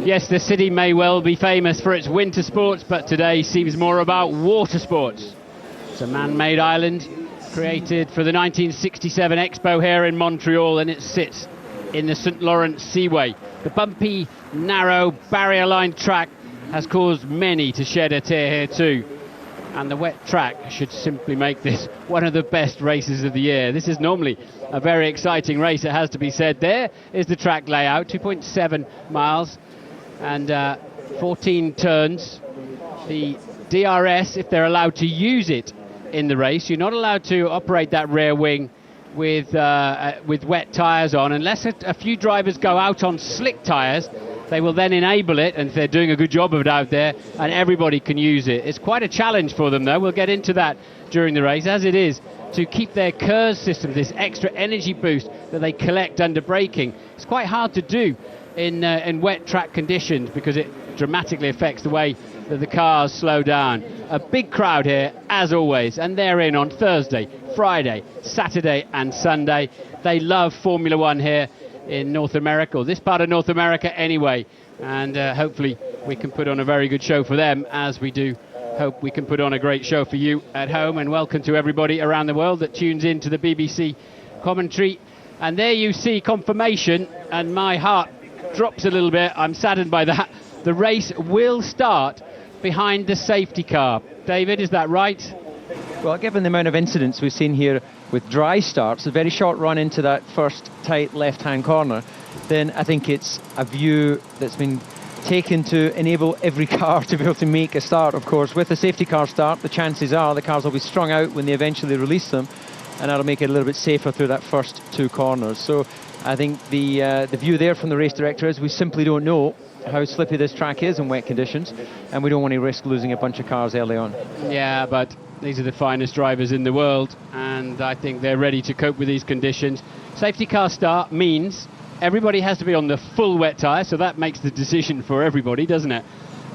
Yes, the city may well be famous for its winter sports, but today seems more about water sports. It's a man-made island created for the 1967 Expo here in Montreal, and it sits in the St. Lawrence Seaway. The bumpy, narrow, barrier-lined track has caused many to shed a tear here too. And the wet track should simply make this one of the best races of the year. This is normally a very exciting race, it has to be said. There is the track layout, 2.7 miles and 14 turns. The DRS, if they're allowed to use it in the race, you're not allowed to operate that rear wing with wet tyres on, unless a few drivers go out on slick tyres. They will then enable it, and they're doing a good job of it out there, and everybody can use it. It's quite a challenge for them, though. We'll get into that during the race, as it is to keep their KERS system, this extra energy boost that they collect under braking. It's quite hard to do in wet track conditions because it dramatically affects the way that the cars slow down. A big crowd here, as always, and they're in on Thursday, Friday, Saturday and Sunday. They love Formula One here in North America, or this part of North America anyway, and hopefully we can put on a very good show for them, as we do hope we can put on a great show for you at home. And welcome to everybody around the world that tunes in to the BBC commentary. And there you see confirmation, and my heart drops a little bit. I'm saddened by that. The race will start behind the safety car. David, is that right? Well, given the amount of incidents we've seen here with dry starts, a very short run into that first tight left-hand corner, then I think it's a view that's been taken to enable every car to be able to make a start. Of course, with a safety car start, the chances are the cars will be strung out when they eventually release them, and that'll make it a little bit safer through that first two corners. So I think the view there from the race director is we simply don't know how slippy this track is in wet conditions, and we don't want to risk losing a bunch of cars early on. Yeah, but these are the finest drivers in the world, and I think they're ready to cope with these conditions. Safety car start means everybody has to be on the full wet tyre, so that makes the decision for everybody, doesn't it?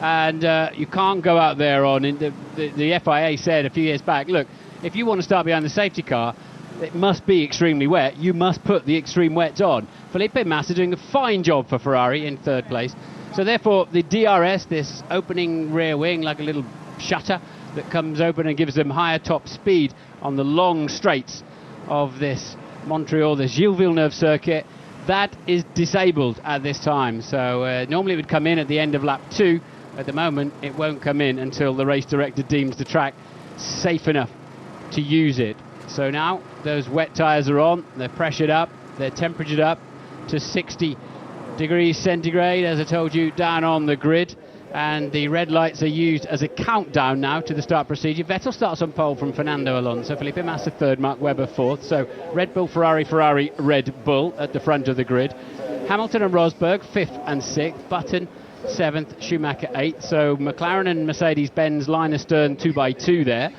And you can't go out there on... The FIA said a few years back, look, if you want to start behind the safety car, it must be extremely wet. You must put the extreme wets on. Felipe Massa doing a fine job for Ferrari in third place. So therefore, the DRS, this opening rear wing, like a little shutter that comes open and gives them higher top speed on the long straights of this Montreal, the Gilles Villeneuve circuit, that is disabled at this time. So normally it would come in at the end of lap 2. At the moment, it won't come in until the race director deems the track safe enough to use it. So now those wet tyres are on, they're pressured up, they're temperatured up to 60 degrees centigrade, as I told you, down on the grid. And the red lights are used as a countdown now to the start procedure. Vettel starts on pole from Fernando Alonso, Felipe Massa third, Mark Webber fourth. So Red Bull, Ferrari, Ferrari, Red Bull at the front of the grid. Hamilton and Rosberg fifth and sixth, Button seventh, Schumacher eighth. So McLaren and Mercedes-Benz line astern 2 by 2 there.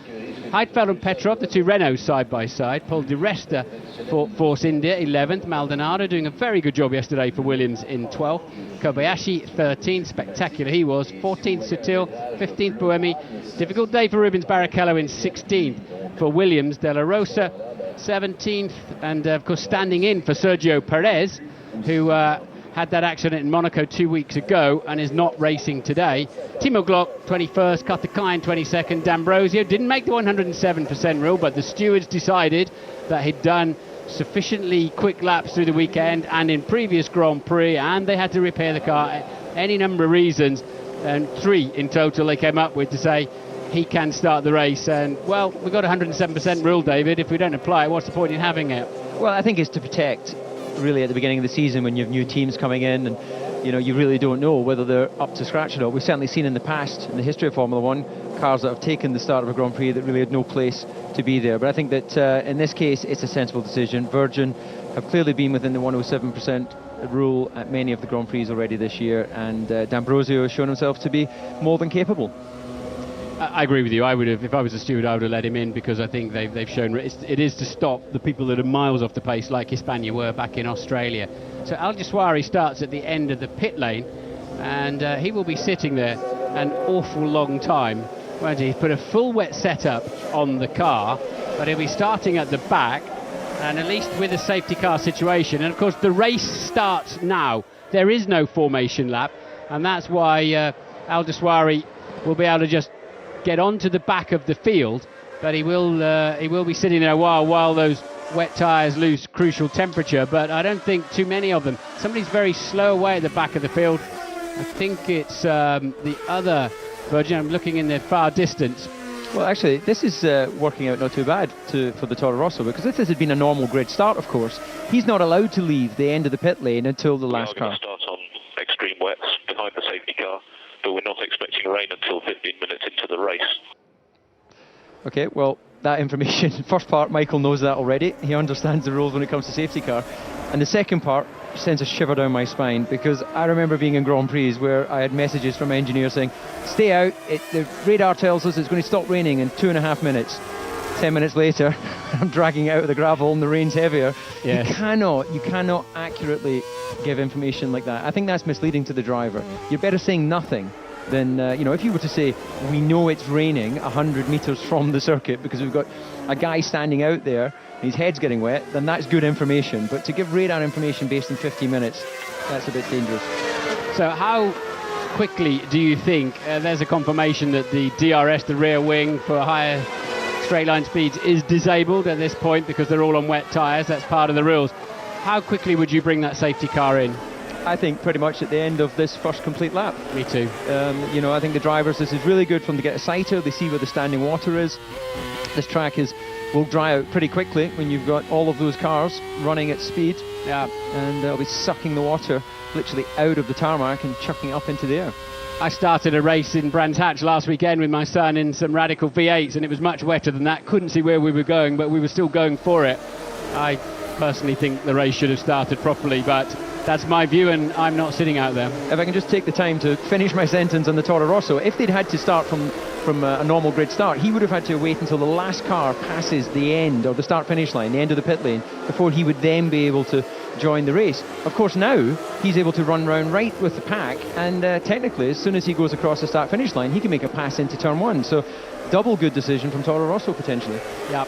Heidfeld and Petrov, the two Renaults side by side. Paul Di Resta for Force India 11th. Maldonado doing a very good job yesterday for Williams in 12th. Kobayashi 13th, spectacular he was. 14th Sutil, 15th Buemi. Difficult day for Rubens Barrichello in 16th for Williams. De La Rosa 17th, and of course standing in for Sergio Perez, who had that accident in Monaco 2 weeks ago and is not racing today. Timo Glock 21st, Karthikeyan 22nd, D'Ambrosio didn't make the 107% rule, but the stewards decided that he'd done sufficiently quick laps through the weekend and in previous Grand Prix, and they had to repair the car. Any number of reasons, and 3 in total they came up with to say he can start the race. And well, we've got a 107% rule, David. If we don't apply it, what's the point in having it? Well, I think it's to protect, really, at the beginning of the season when you have new teams coming in, and you really don't know whether they're up to scratch or not. We've certainly seen in the past, in the history of Formula One, cars that have taken the start of a Grand Prix that really had no place to be there. But I think that in this case it's a sensible decision. Virgin have clearly been within the 107% rule at many of the Grand Prix already this year, and D'Ambrosio has shown himself to be more than capable. I agree with you. I would have, if I was a steward, I would have let him in, because I think they've shown it is to stop the people that are miles off the pace, like Hispania were back in Australia. So Al Jaswari starts at the end of the pit lane, and he will be sitting there an awful long time, won't he? He's put a full wet setup on the car, but he'll be starting at the back, and at least with a safety car situation. And of course the race starts now. There is no formation lap. and that's why Al Dawsari will be able to just get onto the back of the field, but he will be sitting there a while those wet tyres lose crucial temperature. But I don't think too many of them. Somebody's very slow away at the back of the field. I think it's the other Virgin. I'm looking in the far distance. Well, actually, this is working out not too bad for the Toro Rosso, because if this had been a normal grid start, of course, he's not allowed to leave the end of the pit lane until the last car. We are going to start on extreme wets behind the safety car, but we're not expecting rain until 15 minutes into the race. Okay, well, that information, first part, Michael knows that already. He understands the rules when it comes to safety car. And the second part sends a shiver down my spine, because I remember being in Grand Prix where I had messages from engineers saying, stay out, the radar tells us it's going to stop raining in 2.5 minutes. 10 minutes later, I'm dragging it out of the gravel and the rain's heavier. Yes. You cannot accurately give information like that. I think that's misleading to the driver. You're better saying nothing than, if you were to say, we know it's raining 100 metres from the circuit because we've got a guy standing out there, his head's getting wet, then that's good information. But to give radar information based on 50 minutes, that's a bit dangerous. So how quickly do you think, there's a confirmation that the DRS, the rear wing for higher straight line speeds, is disabled at this point because they're all on wet tyres, that's part of the rules. How quickly would you bring that safety car in? I think pretty much at the end of this first complete lap. Me too. I think the drivers, this is really good for them to get a sighter. They see where the standing water is. This track will dry out pretty quickly when you've got all of those cars running at speed. Yeah. And they'll be sucking the water literally out of the tarmac and chucking it up into the air. I started a race in Brands Hatch last weekend with my son in some Radical V8s, and it was much wetter than that. Couldn't see where we were going, but we were still going for it. I personally think the race should have started properly, but that's my view, and I'm not sitting out there. If I can just take the time to finish my sentence on the Toro Rosso, if they'd had to start from a normal grid start, he would have had to wait until the last car passes the end of the start-finish line, the end of the pit lane, before he would then be able to join the race. Of course, now he's able to run round right with the pack, and technically, as soon as he goes across the start-finish line, he can make a pass into turn one. So, double good decision from Toro Rosso, potentially. Yep.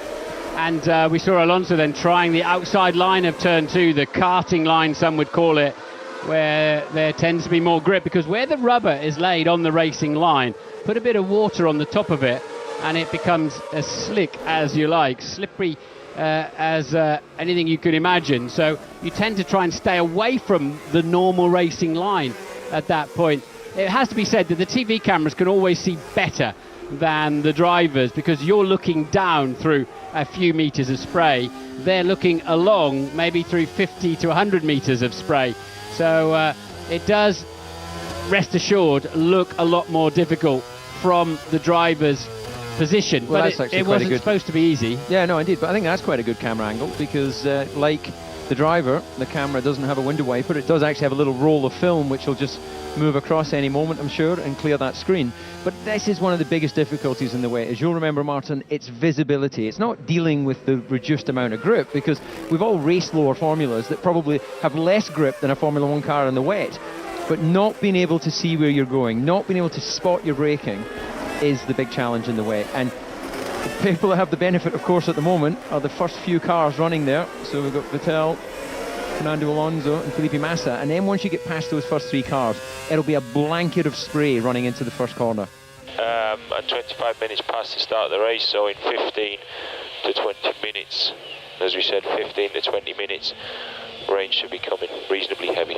And we saw Alonso then trying the outside line of turn two, the karting line, some would call it, where there tends to be more grip, because where the rubber is laid on the racing line, put a bit of water on the top of it, and it becomes as slick as you like, slippery as anything you could imagine. So you tend to try and stay away from the normal racing line at that point. It has to be said that the TV cameras can always see better than the drivers, because you're looking down through a few meters of spray. They're looking along maybe through 50 to 100 meters of spray. So it does, rest assured, look a lot more difficult from the driver's position. Well, but it wasn't supposed to be easy. Yeah, no, indeed. But I think that's quite a good camera angle, because like the driver, the camera doesn't have a window wiper. It does actually have a little roll of film which will just move across any moment, I'm sure, and clear that screen. But this is one of the biggest difficulties in the wet. As you'll remember, Martin, it's visibility. It's not dealing with the reduced amount of grip, because we've all raced lower formulas that probably have less grip than a Formula 1 car in the wet. But not being able to see where you're going, not being able to spot your braking, is the big challenge in the wet. And the people that have the benefit, of course, at the moment are the first few cars running there. So we've got Vettel, Fernando Alonso and Felipe Massa, and then once you get past those first three cars, it'll be a blanket of spray running into the first corner. And 25 minutes past the start of the race, so in 15 to 20 minutes, as we said, 15 to 20 minutes, rain should be coming reasonably heavy.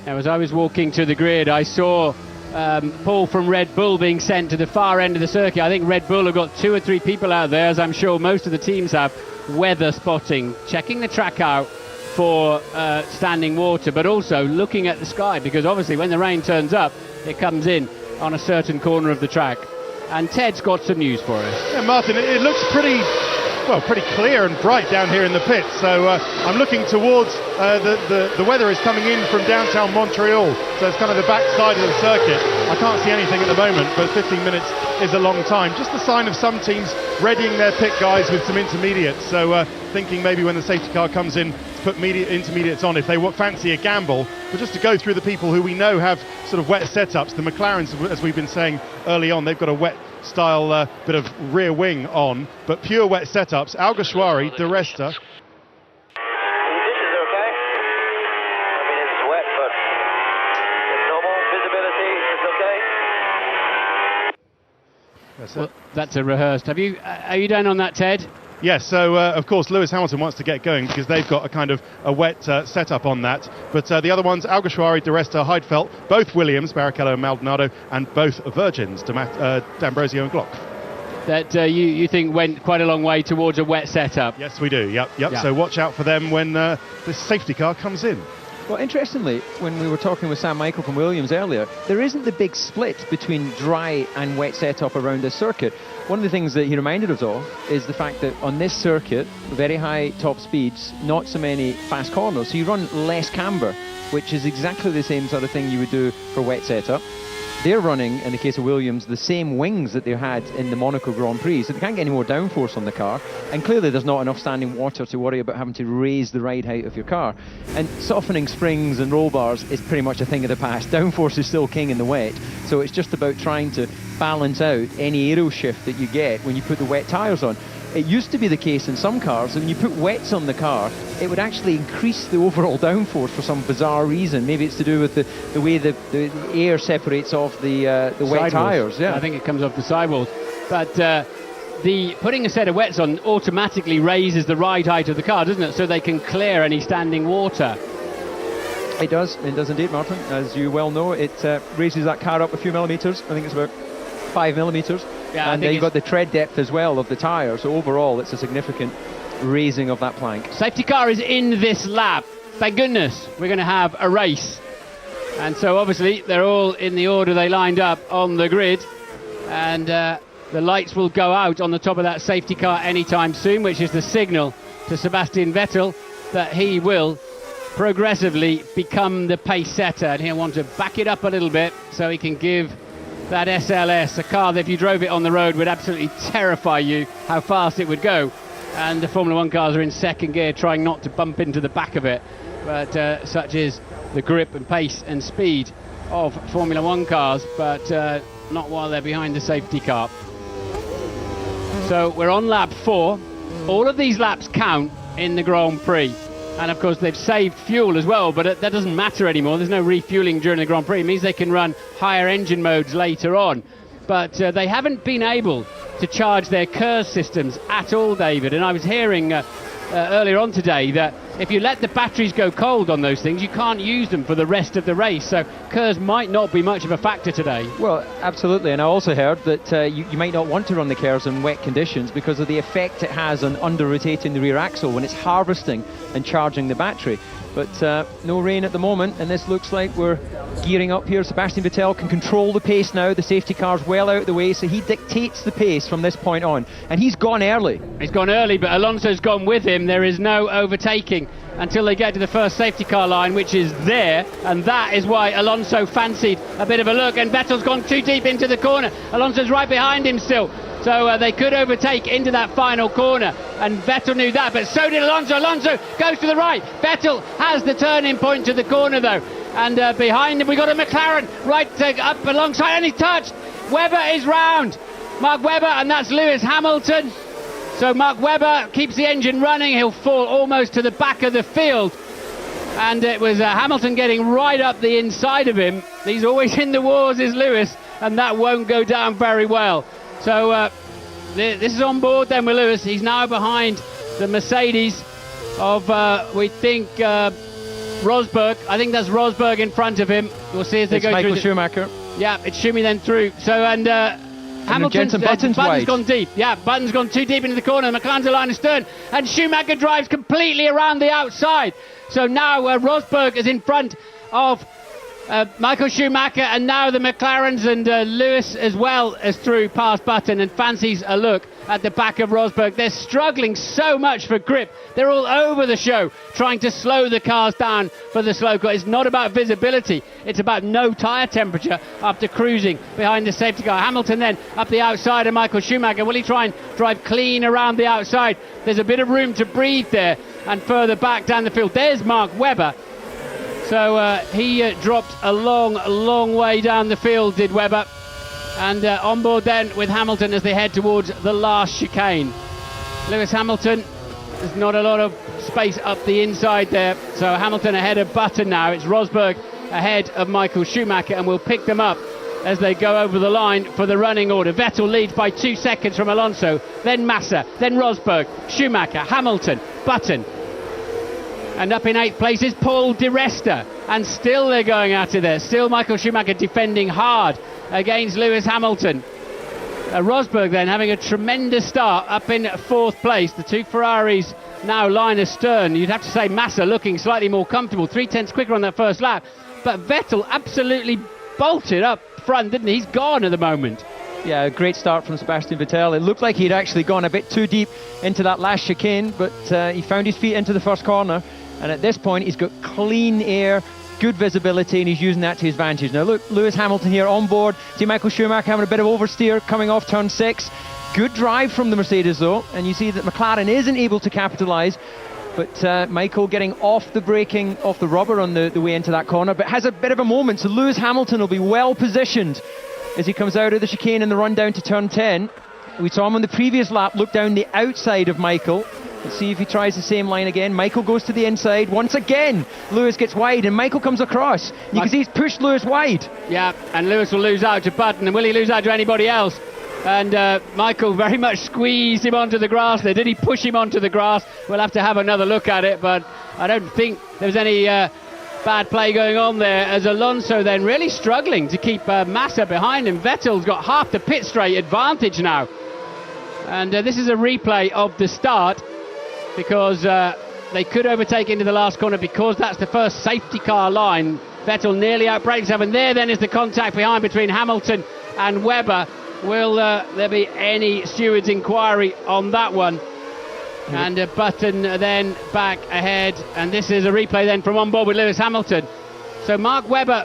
Now, as I was walking to the grid, I saw Paul from Red Bull being sent to the far end of the circuit. I think Red Bull have got 2 or 3 people out there, as I'm sure most of the teams have, weather spotting, checking the track out for standing water, but also looking at the sky, because obviously when the rain turns up, it comes in on a certain corner of the track. And Ted's got some news for us. Yeah, Martin, it looks pretty clear and bright down here in the pit. So I'm looking towards the weather is coming in from downtown Montreal, so it's kind of the back side of the circuit. I can't see anything at the moment, but 15 minutes is a long time. Just a sign of some teams readying their pit guys with some intermediates. So thinking maybe when the safety car comes in, to put intermediates on if they fancy a gamble. But just to go through the people who we know have sort of wet setups, the McLarens, as we've been saying early on, they've got a wet style bit of rear wing on, but pure wet setups. Al Dawsari, Di Resta. This is okay. I mean, it's wet, but it's normal. That's a rehearsed. Are you done on that, Ted? Yes, so of course Lewis Hamilton wants to get going because they've got a kind of a wet setup on that. But the other ones, Alguersuari, Di Resta, Heidfeld, both Williams, Barrichello and Maldonado, and both Virgins, D'Ambrosio and Glock. That you think went quite a long way towards a wet setup? Yes, we do, yep. So watch out for them when this safety car comes in. Well, interestingly, when we were talking with Sam Michael from Williams earlier, there isn't the big split between dry and wet setup around this circuit. One of the things that he reminded us of is the fact that on this circuit, very high top speeds, not so many fast corners, so you run less camber, which is exactly the same sort of thing you would do for wet setup. They're running, in the case of Williams, the same wings that they had in the Monaco Grand Prix, so they can't get any more downforce on the car, and clearly there's not enough standing water to worry about having to raise the ride height of your car. And softening springs and roll bars is pretty much a thing of the past. Downforce is still king in the wet, so it's just about trying to balance out any aero shift that you get when you put the wet tyres on. It used to be the case in some cars that when you put wets on the car, it would actually increase the overall downforce for some bizarre reason. Maybe it's to do with the way the air separates off the wet tyres. Yeah, I think it comes off the sidewalls. But the putting a set of wets on automatically raises the ride height of the car, doesn't it? So they can clear any standing water. It does indeed, Martin. As you well know, it raises that car up a few millimetres. I think it's about 5 millimetres. Yeah, and you've got the tread depth as well of the tyre, so overall it's a significant raising of that plank. Safety car is in this lap. Thank goodness we're going to have a race. And so obviously they're all in the order they lined up on the grid, and the lights will go out on the top of that safety car anytime soon, which is the signal to Sebastian Vettel that he will progressively become the pace setter, and he'll want to back it up a little bit so he can give that SLS, a car that if you drove it on the road would absolutely terrify you how fast it would go. And the Formula 1 cars are in second gear trying not to bump into the back of it. But such is the grip and pace and speed of Formula 1 cars, but not while they're behind the safety car. So we're on lap 4. All of these laps count in the Grand Prix. And of course they've saved fuel as well, but that doesn't matter anymore. There's no refueling during the Grand Prix. It means they can run higher engine modes later on. But they haven't been able to charge their KERS systems at all, David. And I was hearing earlier on today that if you let the batteries go cold on those things, you can't use them for the rest of the race. So KERS might not be much of a factor today. Well, absolutely. And I also heard that you might not want to run the KERS in wet conditions because of the effect it has on under-rotating the rear axle when it's harvesting and charging the battery. But no rain at the moment, and this looks like we're gearing up here. Sebastian Vettel can control the pace now. The safety car's well out of the way, so he dictates the pace from this point on. And he's gone early. He's gone early, but Alonso's gone with him. There is no overtaking until they get to the first safety car line, which is there, and that is why Alonso fancied a bit of a look, and Vettel's gone too deep into the corner. Alonso's right behind him still. So they could overtake into that final corner, and Vettel knew that, but so did Alonso. Alonso goes to the right. Vettel has the turning point to the corner, though. And behind him, we got a McLaren right up alongside, and he touched. Webber is round. Mark Webber, and that's Lewis Hamilton. So Mark Webber keeps the engine running. He'll fall almost to the back of the field. And it was Hamilton getting right up the inside of him. He's always in the wars, is Lewis, and that won't go down very well. So this is on board then with Lewis. He's now behind the Mercedes of, we think, Rosberg. I think that's Rosberg in front of him. We'll see as they go Michael through. Schumacher. Yeah, it's Schumi then through. So, and Hamilton's Button's gone deep. Yeah, Button's gone too deep into the corner. McLaren's line astern. And Schumacher drives completely around the outside. So now Rosberg is in front of Michael Schumacher, and now the McLarens, and Lewis as well as through past Button, and fancies a look at the back of Rosberg. They're struggling so much for grip. They're all over the show trying to slow the cars down for the slow car. It's not about visibility. It's about no tyre temperature after cruising behind the safety car. Hamilton then up the outside of Michael Schumacher. Will he try and drive clean around the outside? There's a bit of room to breathe there, and further back down the field. There's Mark Webber. So he dropped a long way down the field, did Webber. And on board then with Hamilton as they head towards the last chicane. Lewis Hamilton, there's not a lot of space up the inside there. So Hamilton ahead of Button now. It's Rosberg ahead of Michael Schumacher, and we'll pick them up as they go over the line for the running order. Vettel leads by 2 seconds from Alonso, then Massa, then Rosberg, Schumacher, Hamilton, Button. And up in 8th place is Paul Di Resta, and still they're going at it there. Still Michael Schumacher defending hard against Lewis Hamilton. Rosberg then having a tremendous start up in 4th place. The 2 Ferraris now line astern. You'd have to say Massa looking slightly more comfortable, 3/10 quicker on that first lap. But Vettel absolutely bolted up front, didn't he? He's gone at the moment. Yeah, great start from Sebastian Vettel. It looked like he'd actually gone a bit too deep into that last chicane, but he found his feet into the first corner. And at this point, he's got clean air, good visibility, and he's using that to his advantage. Now look, Lewis Hamilton here on board. See Michael Schumacher having a bit of oversteer coming off turn 6. Good drive from the Mercedes though, and you see that McLaren isn't able to capitalise. But Michael getting off the braking, off the rubber on the way into that corner, but has a bit of a moment. So Lewis Hamilton will be well positioned as he comes out of the chicane in the run down to turn 10. We saw him on the previous lap look down the outside of Michael. Let's see if he tries the same line again. Michael goes to the inside. Once again, Lewis gets wide and Michael comes across. You can see he's pushed Lewis wide. Yeah, and Lewis will lose out to Button. And will he lose out to anybody else? And Michael very much squeezed him onto the grass there. Did he push him onto the grass? We'll have to have another look at it, but I don't think there was any bad play going on there, as Alonso then really struggling to keep Massa behind him. Vettel's got half the pit straight advantage now. And this is a replay of the start, because they could overtake into the last corner, because that's the first safety car line. Vettel nearly outbrakes himself, and there then is the contact behind between Hamilton and Webber. Will there be any steward's inquiry on that one? And Button then back ahead, and this is a replay then from on board with Lewis Hamilton. So Mark Webber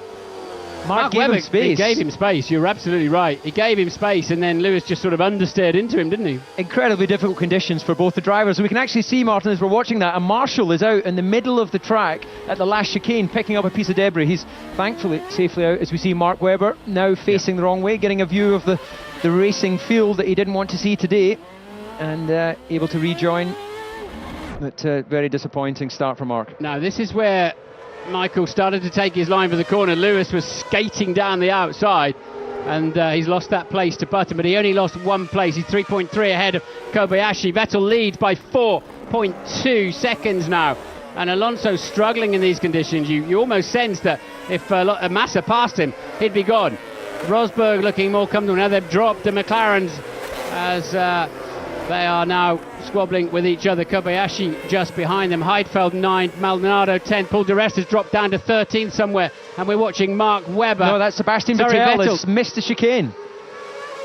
gave him space. He gave him space, you're absolutely right. He gave him space, and then Lewis just sort of understeered into him, didn't he? Incredibly difficult conditions for both the drivers. We can actually see, Martin, as we're watching that, and Marshall is out in the middle of the track at the last chicane picking up a piece of debris. He's thankfully safely out, as we see Mark Webber now facing the wrong way, getting a view of the racing field that he didn't want to see today, and able to rejoin. But very disappointing start from Mark. Now this is where Michael started to take his line for the corner. Lewis was skating down the outside, and he's lost that place to Button, but he only lost 1 place. He's 3.3 ahead of Kobayashi. Vettel leads by 4.2 seconds now, and Alonso struggling in these conditions. You almost sense that if Massa passed him, he'd be gone. Rosberg looking more comfortable. Now they've dropped the McLarens as they are now squabbling with each other. Kobayashi just behind them. Heidfeld 9, Maldonado 10. Paul Di Resta has dropped down to 13 somewhere, and we're watching Mark Webber. No, that's Sebastian Vettel has missed the chicane.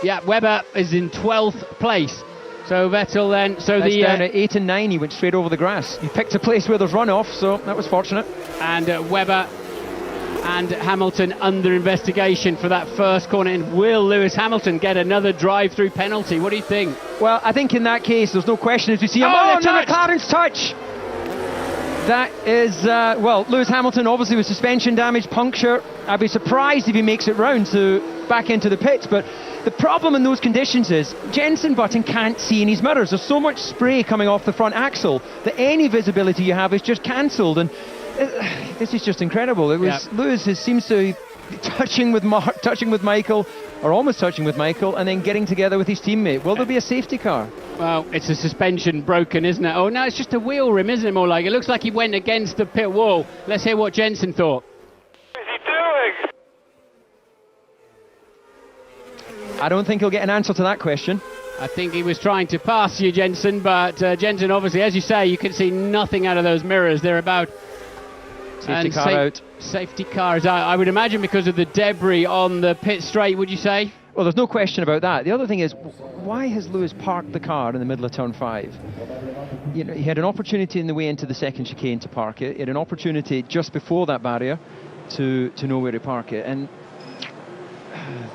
Yeah, Webber is in 12th place. So Vettel then, that's down at 8 and 9. He went straight over the grass. He picked a place where there's runoff, so that was fortunate. And Webber and Hamilton under investigation for that first corner. And will Lewis Hamilton get another drive-through penalty? What do you think? Well, I think in that case, there's no question as we see him. Oh, McLaren's touch! That is, well, Lewis Hamilton obviously with suspension damage, puncture. I'd be surprised if he makes it round to back into the pits. But the problem in those conditions is Jenson Button can't see in his mirrors. There's so much spray coming off the front axle that any visibility you have is just cancelled. And this is just incredible. It was Lewis seems to be touching with Michael, or almost touching with Michael, and then getting together with his teammate. Will there be a safety car? Well, it's a suspension broken, isn't it? Oh, no, it's just a wheel rim, isn't it, more like? It looks like he went against the pit wall. Let's hear what Jenson thought. What is he doing? I don't think he'll get an answer to that question. I think he was trying to pass you, Jenson, but Jenson, obviously, as you say, you can see nothing out of those mirrors. They're about... Safety car out. Safety car is out, I would imagine, because of the debris on the pit straight, would you say? Well, there's no question about that. The other thing is, why has Lewis parked the car in the middle of turn 5? You know, he had an opportunity in the way into the second chicane to park it. He had an opportunity just before that barrier to know where to park it. And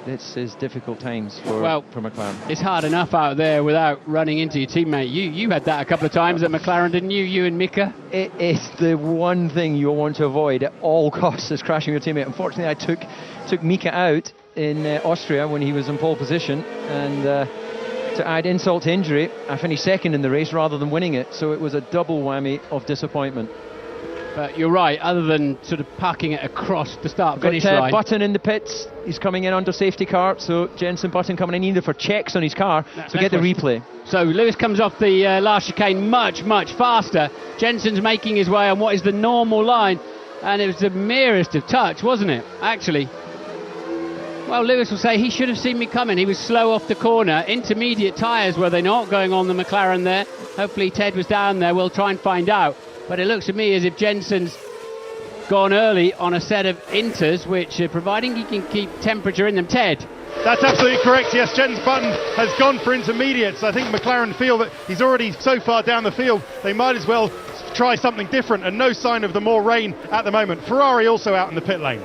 this is difficult times for McLaren. It's hard enough out there without running into your teammate. You had that a couple of times at McLaren, didn't you? You and Mika? It is the one thing you want to avoid at all costs, is crashing your teammate. Unfortunately, I took Mika out in Austria when he was in pole position, and to add insult to injury, I finished second in the race rather than winning it, so it was a double whammy of disappointment. But you're right, other than sort of parking it across the start-finish line. Button in the pits, he's coming in under safety car, so Jensen Button coming in either for checks on his car, so get the replay. So Lewis comes off the last chicane much faster. Jensen's making his way on what is the normal line, and it was the merest of touch, wasn't it, actually? Well, Lewis will say he should have seen me coming. He was slow off the corner. Intermediate tyres, were they not, going on the McLaren there? Hopefully Ted was down there. We'll try and find out. But it looks to me as if Jensen's gone early on a set of inters, which, providing he can keep temperature in them. Ted? That's absolutely correct. Yes, Jensen Button has gone for intermediates. I think McLaren feel that he's already so far down the field, they might as well try something different, and no sign of the more rain at the moment. Ferrari also out in the pit lane.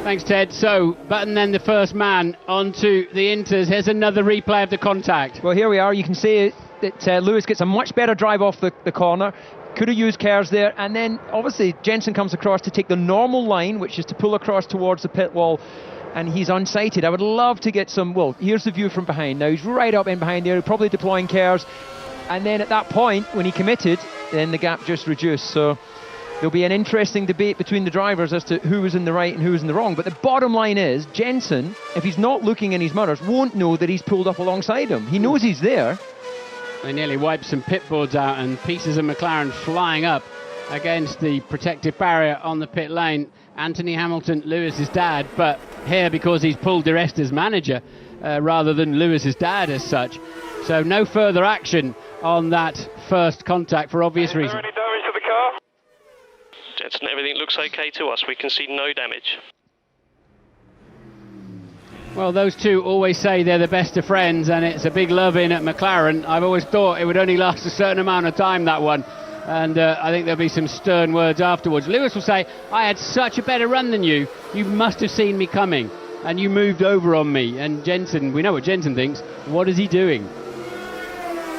Thanks, Ted. So, Button then the first man onto the inters. Here's another replay of the contact. Well, here we are. You can see that Lewis gets a much better drive off the corner. Could have used Kerrs there, and then obviously Jensen comes across to take the normal line, which is to pull across towards the pit wall, and he's unsighted. I would love to get some, well, here's the view from behind. Now he's right up in behind there, probably deploying Kerrs, and then at that point, when he committed, then the gap just reduced. So there'll be an interesting debate between the drivers as to who was in the right and who was in the wrong. But the bottom line is, Jensen, if he's not looking in his mirrors, won't know that he's pulled up alongside him. He knows he's there. They nearly wiped some pit boards out, and pieces of McLaren flying up against the protective barrier on the pit lane. Anthony Hamilton, Lewis's dad, but here because he's pulled Di Resta's manager rather than Lewis's dad as such. So no further action on that first contact for obvious reasons. Is there any damage to the car? Jensen, everything looks okay to us. We can see no damage. Well, those two always say they're the best of friends, and it's a big love-in at McLaren. I've always thought it would only last a certain amount of time, that one. And I think there'll be some stern words afterwards. Lewis will say, I had such a better run than you. You must have seen me coming, and you moved over on me. And Jensen, we know what Jensen thinks. What is he doing?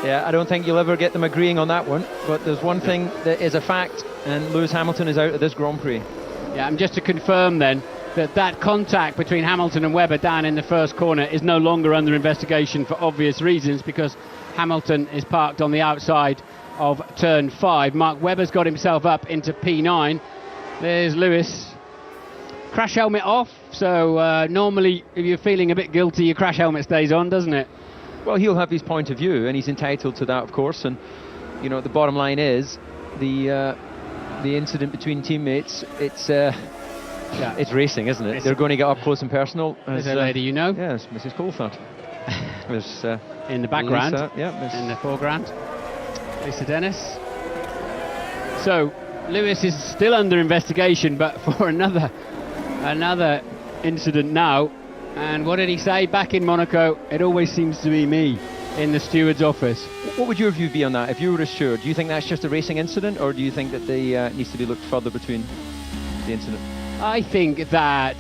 Yeah, I don't think you'll ever get them agreeing on that one. But there's one thing that is a fact, and Lewis Hamilton is out of this Grand Prix. Yeah, and just to confirm then, that contact between Hamilton and Webber down in the first corner is no longer under investigation for obvious reasons, because Hamilton is parked on the outside of turn 5. Mark Webber's got himself up into P9. There's Lewis. Crash helmet off, so normally if you're feeling a bit guilty, your crash helmet stays on, doesn't it? Well, he'll have his point of view, and he's entitled to that, of course. And you know, the bottom line is the incident between teammates. It's racing, isn't it? They're going to get up close and personal. There's a lady you know. Yes, Mrs. Coulthard. There's in the background, Lisa, in the foreground, Lisa Dennis. So Lewis is still under investigation, but for another incident now. And what did he say back in Monaco? It always seems to be me in the steward's office. What would your view be on that? If you were a steward, do you think that's just a racing incident, or do you think that there needs to be looked further between the incident? I think that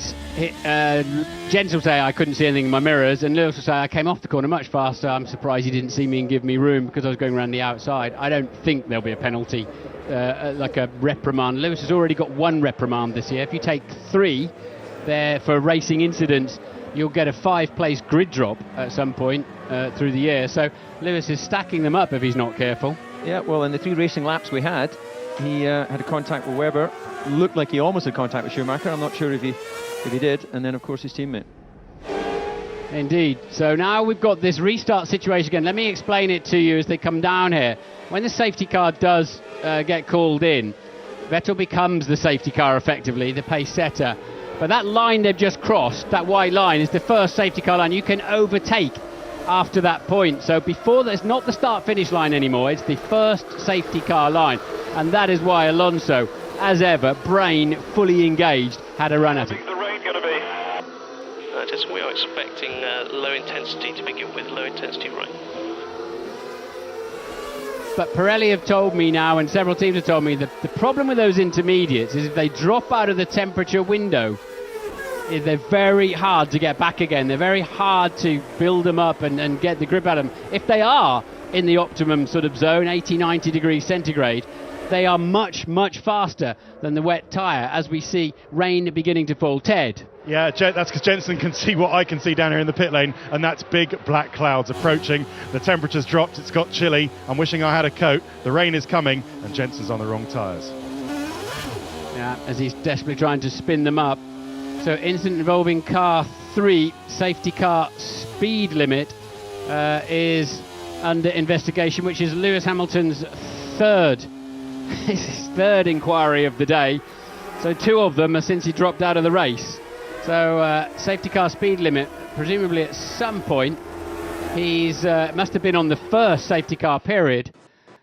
Jens will say I couldn't see anything in my mirrors, and Lewis will say I came off the corner much faster. I'm surprised he didn't see me and give me room because I was going around the outside. I don't think there'll be a penalty, like a reprimand. Lewis has already got one reprimand this year. If you take 3 there for racing incidents, you'll get a 5-place grid drop at some point through the year. So Lewis is stacking them up if he's not careful. Yeah, well, in the 3 racing laps we had, he had a contact with Webber. Looked like he almost had contact with Schumacher. I'm not sure if he did. And then, of course, his teammate. Indeed. So now we've got this restart situation again. Let me explain it to you as they come down here. When the safety car does get called in, Vettel becomes the safety car effectively, the pace setter. But that line they've just crossed, that white line, is the first safety car line you can overtake after that point. So before, there's not the start-finish line anymore. It's the first safety car line. And that is why Alonso, as ever, brain fully engaged, had a run at it. What's the rain going to be? Just we are expecting low intensity to begin with, low intensity rain. But Pirelli have told me now, and several teams have told me, that the problem with those intermediates is if they drop out of the temperature window, they're very hard to get back again. They're very hard to build them up and get the grip out of them. If they are in the optimum sort of zone, 80, 90 degrees centigrade, they are much, much faster than the wet tyre as we see rain beginning to fall. Ted? Yeah, that's because Jensen can see what I can see down here in the pit lane, and that's big black clouds approaching. The temperature's dropped, it's got chilly. I'm wishing I had a coat. The rain is coming, and Jensen's on the wrong tyres. Yeah, as he's desperately trying to spin them up. So incident involving car 3, safety car speed limit is under investigation, which is Lewis Hamilton's third. His third inquiry of the day. So 2 of them are since he dropped out of the race. So safety car speed limit, presumably at some point, he's must have been on the first safety car period,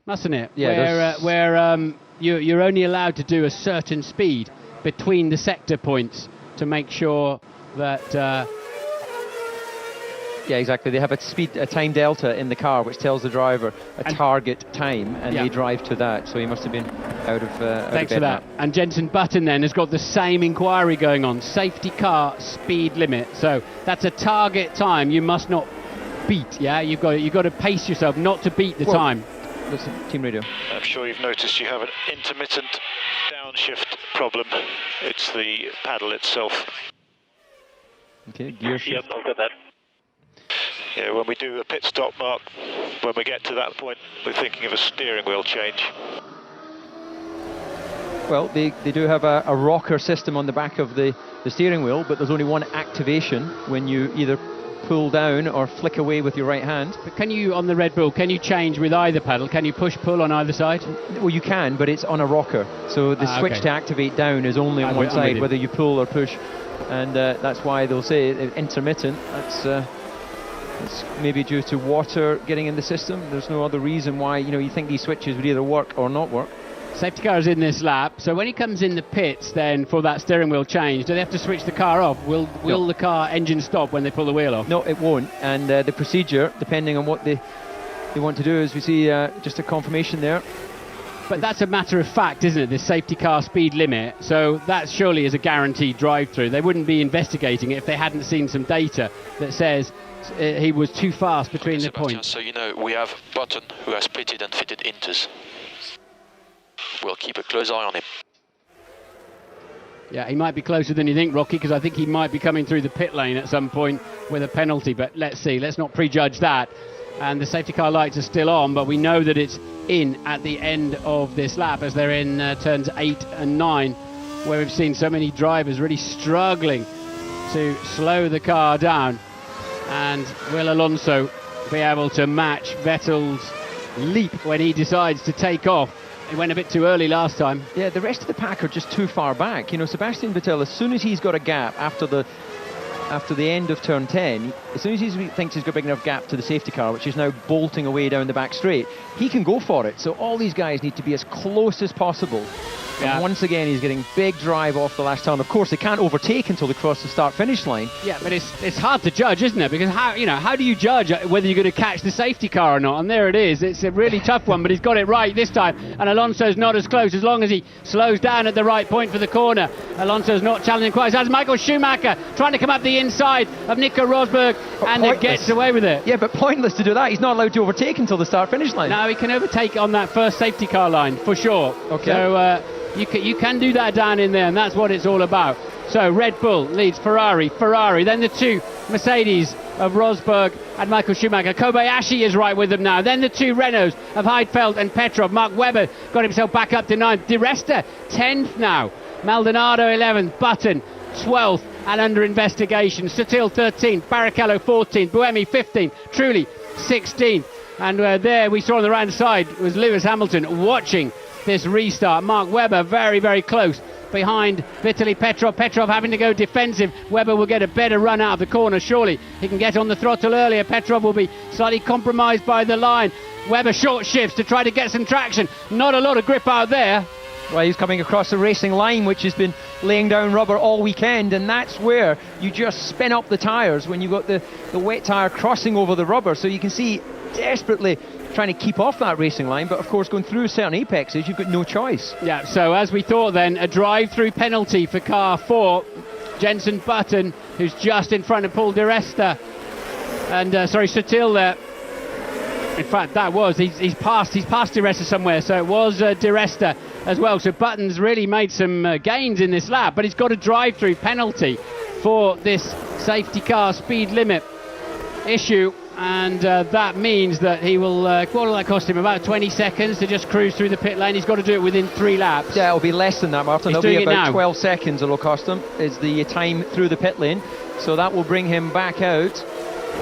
mustn't it? Yeah, where you're only allowed to do a certain speed between the sector points to make sure that... Yeah, exactly. They have a time delta in the car which tells the driver a target time, and they drive to that. So he must have been out of Thanks for that. And Jenson Button then has got the same inquiry going on. Safety car speed limit. So that's a target time you must not beat. Yeah, you've got to pace yourself not to beat the time. Listen, team radio. I'm sure you've noticed you have an intermittent downshift problem. It's the paddle itself. Okay, gear shift. Yep, I've got that. Yeah, when we do a pit stop, Mark, when we get to that point, we're thinking of a steering wheel change. Well, they do have a rocker system on the back of the steering wheel, but there's only one activation when you either pull down or flick away with your right hand. But can you, on the Red Bull, can you change with either pedal? Can you push-pull on either side? Well, you can, but it's on a rocker. So the switch to activate down is only on one side, whether you pull or push. And that's why they'll say intermittent. It's maybe due to water getting in the system. There's no other reason why, you think these switches would either work or not work. Safety car is in this lap, so when he comes in the pits then for that steering wheel change, do they have to switch the car off? Will the car engine stop when they pull the wheel off? No, it won't. And the procedure, depending on what they want to do, is we see just a confirmation there. But that's a matter of fact, isn't it? The safety car speed limit. So that surely is a guaranteed drive-through. They wouldn't be investigating it if they hadn't seen some data that says he was too fast between the points. So we have Button who has pitted and fitted inters. We'll keep a close eye on him. Yeah, he might be closer than you think, Rocky, because I think he might be coming through the pit lane at some point with a penalty, but let's see. Let's not prejudge that. And the safety car lights are still on, but we know that it's in at the end of this lap as they're in turns 8 and 9, where we've seen so many drivers really struggling to slow the car down. And will Alonso be able to match Vettel's leap when he decides to take off? He went a bit too early last time. Yeah, the rest of the pack are just too far back. Sebastian Vettel, as soon as he's got a gap after the end of turn 10, as soon as he thinks he's got a big enough gap to the safety car, which is now bolting away down the back straight, he can go for it. So all these guys need to be as close as possible. And once again, he's getting big drive off the last turn. Of course, they can't overtake until they cross the start-finish line. Yeah, but it's hard to judge, isn't it? Because how do you judge whether you're going to catch the safety car or not? And there it is. It's a really tough one, but he's got it right this time. And Alonso's not as close as long as he slows down at the right point for the corner. Alonso's not challenging quite as hard as Michael Schumacher, trying to come up the inside of Nico Rosberg, and gets away with it. Yeah, but pointless to do that. He's not allowed to overtake until the start-finish line. No, he can overtake on that first safety car line, for sure. Okay. So you can do that down in there, and that's what it's all about. So Red Bull leads Ferrari, then the 2 Mercedes of Rosberg and Michael Schumacher. Kobayashi is right with them now. Then the 2 Renaults of Heidfeld and Petrov. Mark Webber got himself back up to 9th. Di Resta 10th now. Maldonado 11th. Button 12th and under investigation. Sutil 13th. Barrichello 14th. Buemi 15th. Trulli 16th. And there we saw on the right side was Lewis Hamilton watching this restart. Mark Webber very, very close behind Vitaly Petrov. Petrov having to go defensive. Webber will get a better run out of the corner, surely. He can get on the throttle earlier. Petrov will be slightly compromised by the line. Webber short shifts to try to get some traction. Not a lot of grip out there. Well, he's coming across the racing line, which has been laying down rubber all weekend, and that's where you just spin up the tyres when you've got the wet tyre crossing over the rubber. So you can see desperately trying to keep off that racing line, but of course going through certain apexes you've got no choice. Yeah, so as we thought then, a drive-through penalty for car 4. Jenson Button, who's just in front of Paul Di Resta, and Sutil there. In fact, that was he's passed Di Resta somewhere, so it was Di Resta as well. So Button's really made some gains in this lap, but he's got a drive-through penalty for this safety car speed limit issue. and that means that he will, what will that cost him? About 20 seconds to just cruise through the pit lane. He's got to do it within 3 laps. Yeah, it'll be less than that, Martin. He's It'll be doing it about now. 12 seconds it'll cost him, is the time through the pit lane. So that will bring him back out,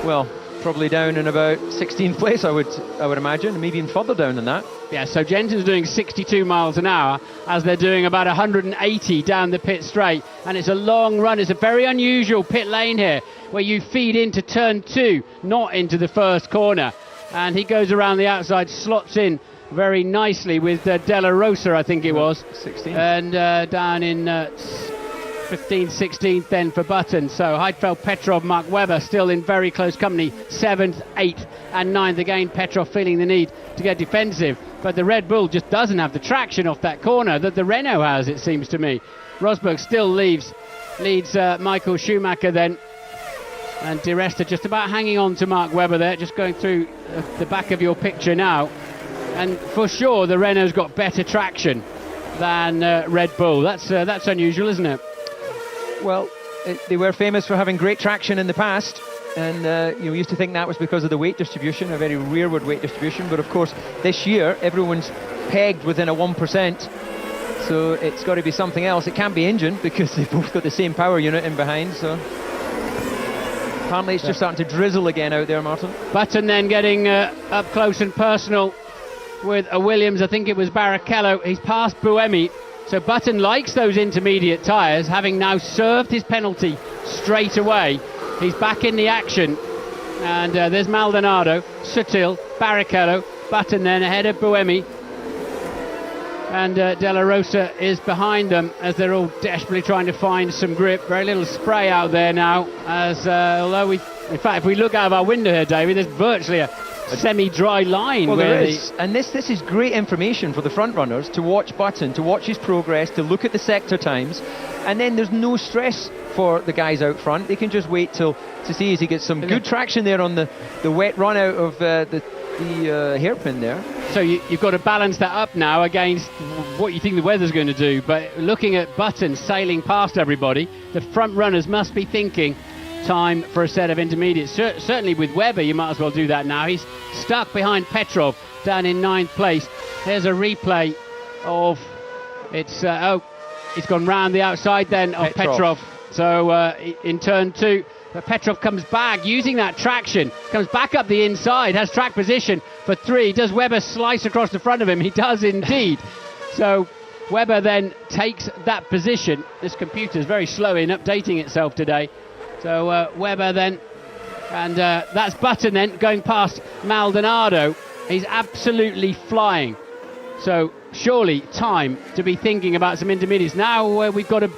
well, probably down in about 16th place, I would imagine, maybe even further down than that. Yeah, so Jensen's doing 62 miles an hour as they're doing about 180 down the pit straight, and it's a long run. It's a very unusual pit lane here where you feed into turn 2, not into the first corner, and he goes around the outside, slots in very nicely with Della Rosa, I think it was, 16, and down in 15th, 16th then for Button. So Heidfeld, Petrov, Mark Webber still in very close company, 7th, 8th and 9th. Again, Petrov feeling the need to get defensive, but the Red Bull just doesn't have the traction off that corner that the Renault has, it seems to me. Rosberg still leads Michael Schumacher then, and Di Resta just about hanging on to Mark Webber there, just going through the back of your picture now. And for sure the Renault's got better traction than Red Bull. That's unusual, isn't it? Well, they were famous for having great traction in the past, and you used to think that was because of the weight distribution, a very rearward weight distribution, but of course this year everyone's pegged within a 1%, so it's got to be something else. It can't be engine, because they've both got the same power unit in behind, so apparently it's just starting to drizzle again out there, Martin. Button then getting up close and personal with a Williams, I think it was Barrichello. He's passed Buemi. So Button likes those intermediate tyres, having now served his penalty straight away. He's back in the action, and there's Maldonado, Sutil, Barrichello, Button then ahead of Buemi, and Della Rosa is behind them as they're all desperately trying to find some grip. Very little spray out there now, as although in fact, if we look out of our window here, David, there's virtually a semi-dry line. Well, there is, and this is great information for the front runners to watch Button, to watch his progress, to look at the sector times, and then there's no stress for the guys out front. They can just wait to see as he gets some good traction there on the wet run out of the hairpin there. So you've got to balance that up now against what you think the weather's going to do, but looking at Button sailing past everybody, the front runners must be thinking time for a set of intermediates. Certainly with Webber, you might as well do that now. He's stuck behind Petrov down in 9th place. There's a replay of it's gone round the outside then of Petrov. So in turn 2, but Petrov comes back using that traction, comes back up the inside, has track position for 3. Does Webber slice across the front of him? He does indeed. So Webber then takes that position. This computer's very slow in updating itself today. So Webber then, and that's Button then going past Maldonado. He's absolutely flying. So surely time to be thinking about some intermediates. Now we've got a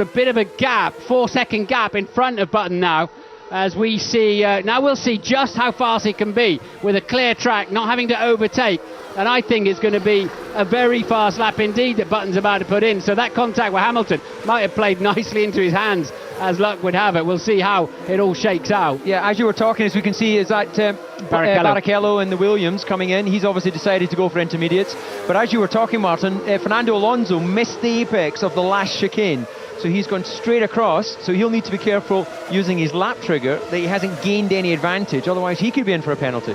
bit of a gap, 4-second gap in front of Button now, as we see, now we'll see just how fast he can be with a clear track, not having to overtake. And I think it's going to be a very fast lap indeed that Button's about to put in. So that contact with Hamilton might have played nicely into his hands, as luck would have it. We'll see how it all shakes out. Yeah, as you were talking, as we can see, is that Barrichello and the Williams coming in. He's obviously decided to go for intermediates. But as you were talking, Martin, Fernando Alonso missed the apex of the last chicane. So he's gone straight across, so he'll need to be careful using his lap trigger that he hasn't gained any advantage, otherwise he could be in for a penalty.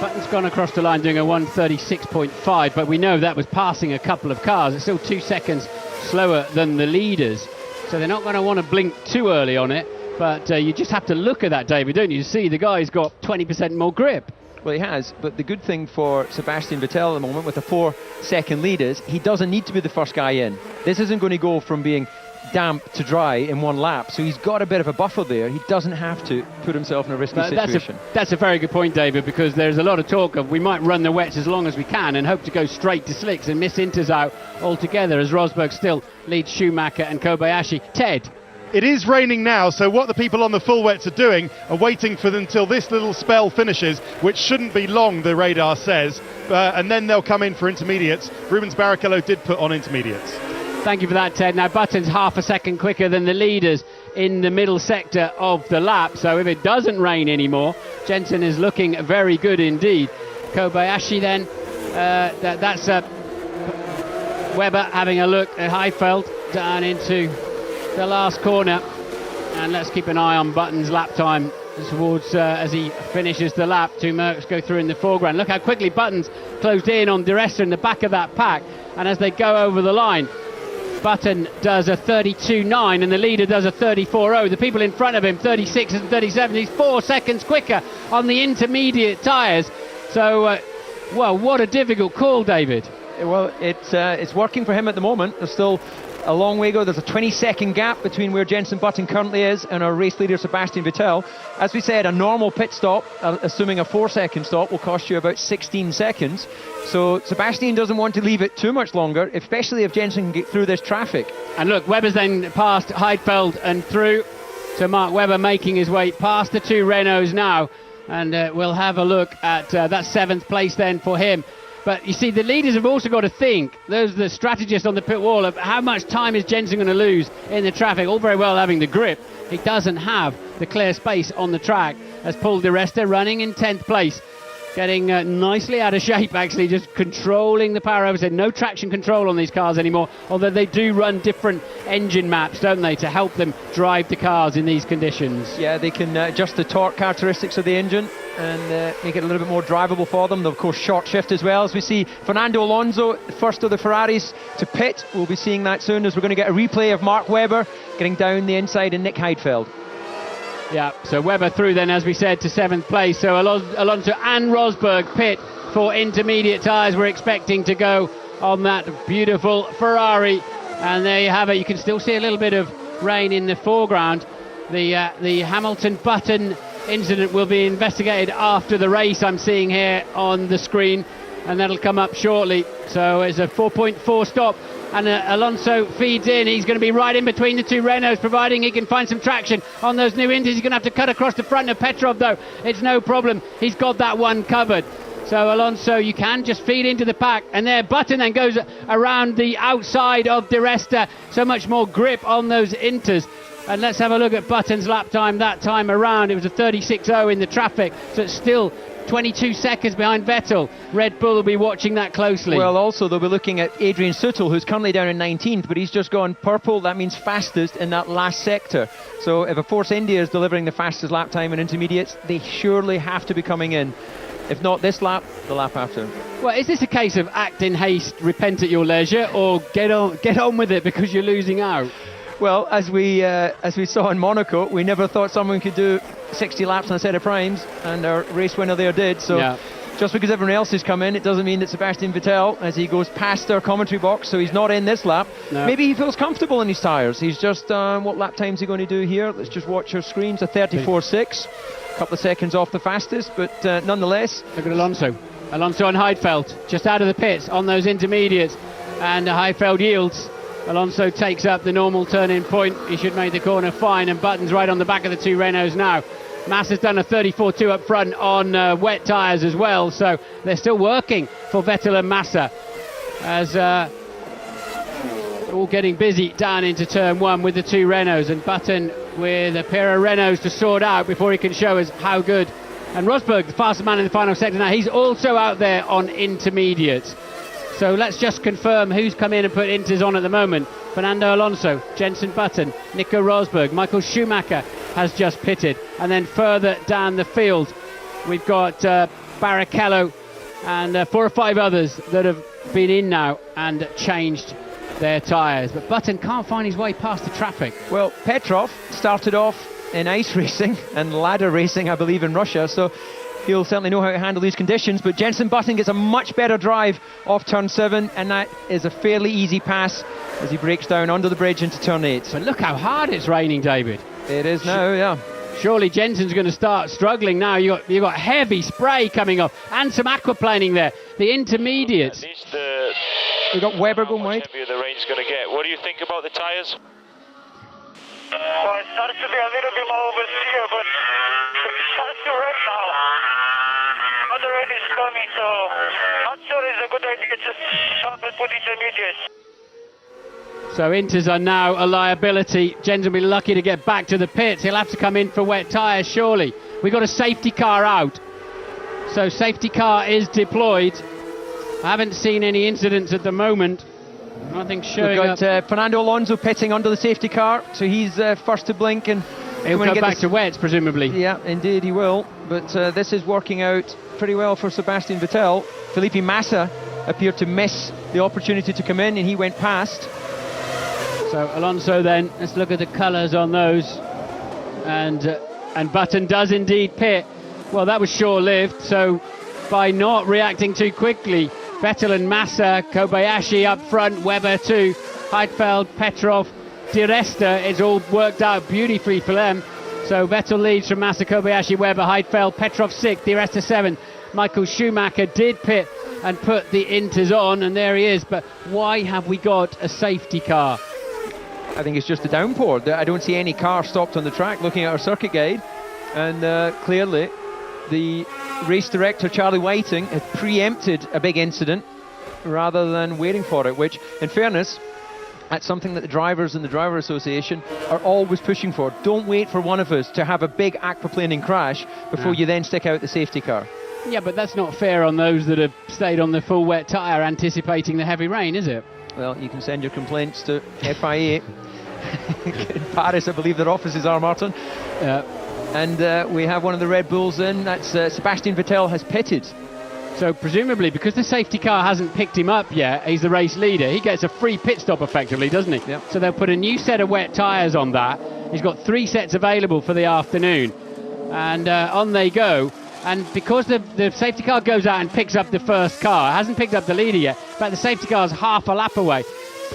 Button's gone across the line doing a 1:36.5, but we know that was passing a couple of cars. It's still 2 seconds slower than the leaders, so they're not going to want to blink too early on it, but you just have to look at that, David, don't you, to see the guy's got 20% more grip. Well, he has, but the good thing for Sebastian Vettel at the moment with the 4-second lead is he doesn't need to be the first guy in. This isn't going to go from being damp to dry in one lap, so he's got a bit of a buffer there. He doesn't have to put himself in a risky situation. That's a very good point, David, because there's a lot of talk of we might run the wets as long as we can and hope to go straight to slicks and miss Inters out altogether, as Rosberg still leads Schumacher and Kobayashi. Ted? It is raining now, so what the people on the full wets are doing are waiting for them until this little spell finishes, which shouldn't be long, the radar says, and then they'll come in for intermediates. Rubens Barrichello did put on intermediates. Thank you for that, Ted. Now, Button's half a second quicker than the leaders in the middle sector of the lap, so if it doesn't rain anymore, Jensen is looking very good indeed. Kobayashi then, that's Webber having a look at Heifeld down into the last corner, and let's keep an eye on Button's lap time towards as he finishes the lap. Two Mercs go through in the foreground. Look how quickly Button's closed in on Di Resta in the back of that pack, and as they go over the line, Button does a 32.9 and the leader does a 34.0. The people in front of him, 36 and 37, he's 4 seconds quicker on the intermediate tyres. So, well, what a difficult call, David. Well, it's working for him at the moment. There's still a long way to go. There's a 20-second gap between where Jenson Button currently is and our race leader Sebastian Vettel. As we said, a normal pit stop, assuming a 4-second stop, will cost you about 16 seconds. So Sebastian doesn't want to leave it too much longer, especially if Jenson can get through this traffic. And look, Webber's then past Heidfeld and through. So Mark Webber making his way past the two Renaults now. And we'll have a look at that 7th place then for him. But you see, the leaders have also got to think, those are the strategists on the pit wall, of how much time is Jenson going to lose in the traffic. All very well having the grip. He doesn't have the clear space on the track, as Paul Di Resta running in 10th place. Getting nicely out of shape, actually, just controlling the power oversteer. No traction control on these cars anymore, although they do run different engine maps, don't they, to help them drive the cars in these conditions. Yeah, they can adjust the torque characteristics of the engine and make it a little bit more drivable for them. They'll, of course, short shift as well. As we see Fernando Alonso, first of the Ferraris to pit. We'll be seeing that soon, as we're going to get a replay of Mark Webber getting down the inside and Nick Heidfeld. Yeah, so Webber through then, as we said, to 7th place. So Alonso and Rosberg pit for intermediate tyres. We're expecting to go on that beautiful Ferrari. And there you have it. You can still see a little bit of rain in the foreground. The Hamilton-Button incident will be investigated after the race, I'm seeing here on the screen. And that'll come up shortly. So it's a 4.4 stop. And Alonso feeds in. He's going to be right in between the two Renaults, providing he can find some traction on those new Indies. He's going to have to cut across the front of Petrov, though. It's no problem. He's got that one covered. So Alonso, you can just feed into the pack. And there, Button then goes around the outside of Di Resta. So much more grip on those Inters. And let's have a look at Button's lap time that time around. It was a 36.0 in the traffic. So it's still 22 seconds behind Vettel. Red Bull will be watching that closely. Well, also they'll be looking at Adrian Sutil, who's currently down in 19th, but he's just gone purple. That means fastest in that last sector. So if a Force India is delivering the fastest lap time in intermediates, they surely have to be coming in. If not this lap, the lap after. Well, is this a case of act in haste, repent at your leisure, or get on with it because you're losing out? Well, as we saw in Monaco, we never thought someone could do 60 laps on a set of primes, and our race winner there did. So yeah. Just because everyone else has come in, it doesn't mean that Sebastian Vettel, as he goes past our commentary box, so he's not in this lap. No. Maybe he feels comfortable in his tyres. He's just, what lap time is he going to do here? Let's just watch our screens. A 34.6, a couple of seconds off the fastest, but nonetheless. Look at Alonso. Alonso and Heidfeld, just out of the pits on those intermediates, and Heidfeld yields. Alonso takes up the normal turn-in point. He should make the corner fine, and Button's right on the back of the two Renaults now. Massa's done a 34.2 up front on wet tyres as well, so they're still working for Vettel and Massa as all getting busy down into turn 1 with the two Renaults, and Button with a pair of Renaults to sort out before he can show us how good. And Rosberg, the fastest man in the final sector now, he's also out there on intermediates. So let's just confirm who's come in and put Inters on at the moment. Fernando Alonso, Jenson Button, Nico Rosberg, Michael Schumacher has just pitted. And then further down the field, we've got Barrichello and 4 or 5 others that have been in now and changed their tyres. But Button can't find his way past the traffic. Well, Petrov started off in ice racing and ladder racing, I believe, in Russia. So he'll certainly know how to handle these conditions, but Jenson Button gets a much better drive off turn 7, and that is a fairly easy pass as he breaks down under the bridge into turn 8. But look how hard it's raining, David. It is now, yeah. Surely Jenson's going to start struggling now. You've got heavy spray coming off and some aquaplaning there. The intermediates. We've got Webber going wide. How heavier the rain's going to get. What do you think about the tyres? Well, it starts to be a little bit more oversteer, but it starts to rain now. Other rain is coming, so not sure it's a good idea to stop and put intermediates. So Inters are now a liability. Jens will be lucky to get back to the pits. He'll have to come in for wet tyres, surely. We've got a safety car out. So safety car is deployed. I haven't seen any incidents at the moment. Nothing showing up. We've got Fernando Alonso pitting under the safety car, so he's first to blink, and He'll go back to wets, presumably. Yeah, indeed he will. But this is working out pretty well for Sebastian Vettel. Felipe Massa appeared to miss the opportunity to come in, and he went past. So Alonso then, let's look at the colours on those. And Button does indeed pit. Well, that was short-lived, so by not reacting too quickly, Vettel and Massa, Kobayashi up front, Webber too, Heidfeld, Petrov, Di Resta, it's all worked out beautifully for them. So Vettel leads from Massa, Kobayashi, Webber, Heidfeld, Petrov 6, Di Resta 7. Michael Schumacher did pit and put the Inters on, and there he is. But why have we got a safety car? I think it's just a downpour. I don't see any car stopped on the track looking at our circuit guide. And clearly, the race director, Charlie Whiting, had preempted a big incident rather than waiting for it, which, in fairness, that's something that the drivers and the Driver Association are always pushing for. Don't wait for one of us to have a big aquaplaning crash before you then stick out the safety car. Yeah, but that's not fair on those that have stayed on the full wet tyre anticipating the heavy rain, is it? Well, you can send your complaints to FIA. In Paris, I believe their offices are, Martin. And we have one of the Red Bulls in. That's Sebastian Vettel has pitted. So presumably, because the safety car hasn't picked him up yet, he's the race leader. He gets a free pit stop effectively, doesn't he? Yep. So they'll put a new set of wet tyres on that. He's got 3 sets available for the afternoon. And on they go. And because the safety car goes out and picks up the first car, it hasn't picked up the leader yet, but the safety car's half a lap away.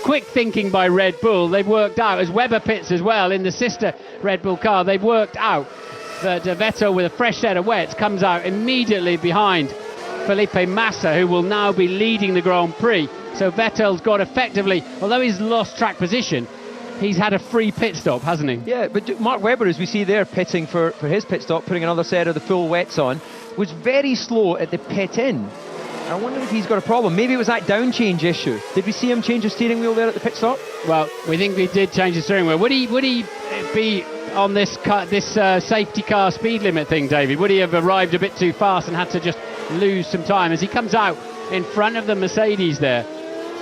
Quick thinking by Red Bull. They've worked out, as Webber pits as well in the sister Red Bull car, they've worked out that Vettel with a fresh set of wets comes out immediately behind Felipe Massa, who will now be leading the Grand Prix. So Vettel's got effectively, although he's lost track position, he's had a free pit stop, hasn't he? Yeah, but Mark Webber, as we see there, pitting for his pit stop, putting another set of the full wets on, was very slow at the pit in. I wonder if he's got a problem. Maybe it was that down change issue. Did we see him change the steering wheel there at the pit stop? Well, we think we did change the steering wheel. Would he be on this safety car speed limit thing, David? Would he have arrived a bit too fast and had to just lose some time as he comes out in front of the Mercedes there?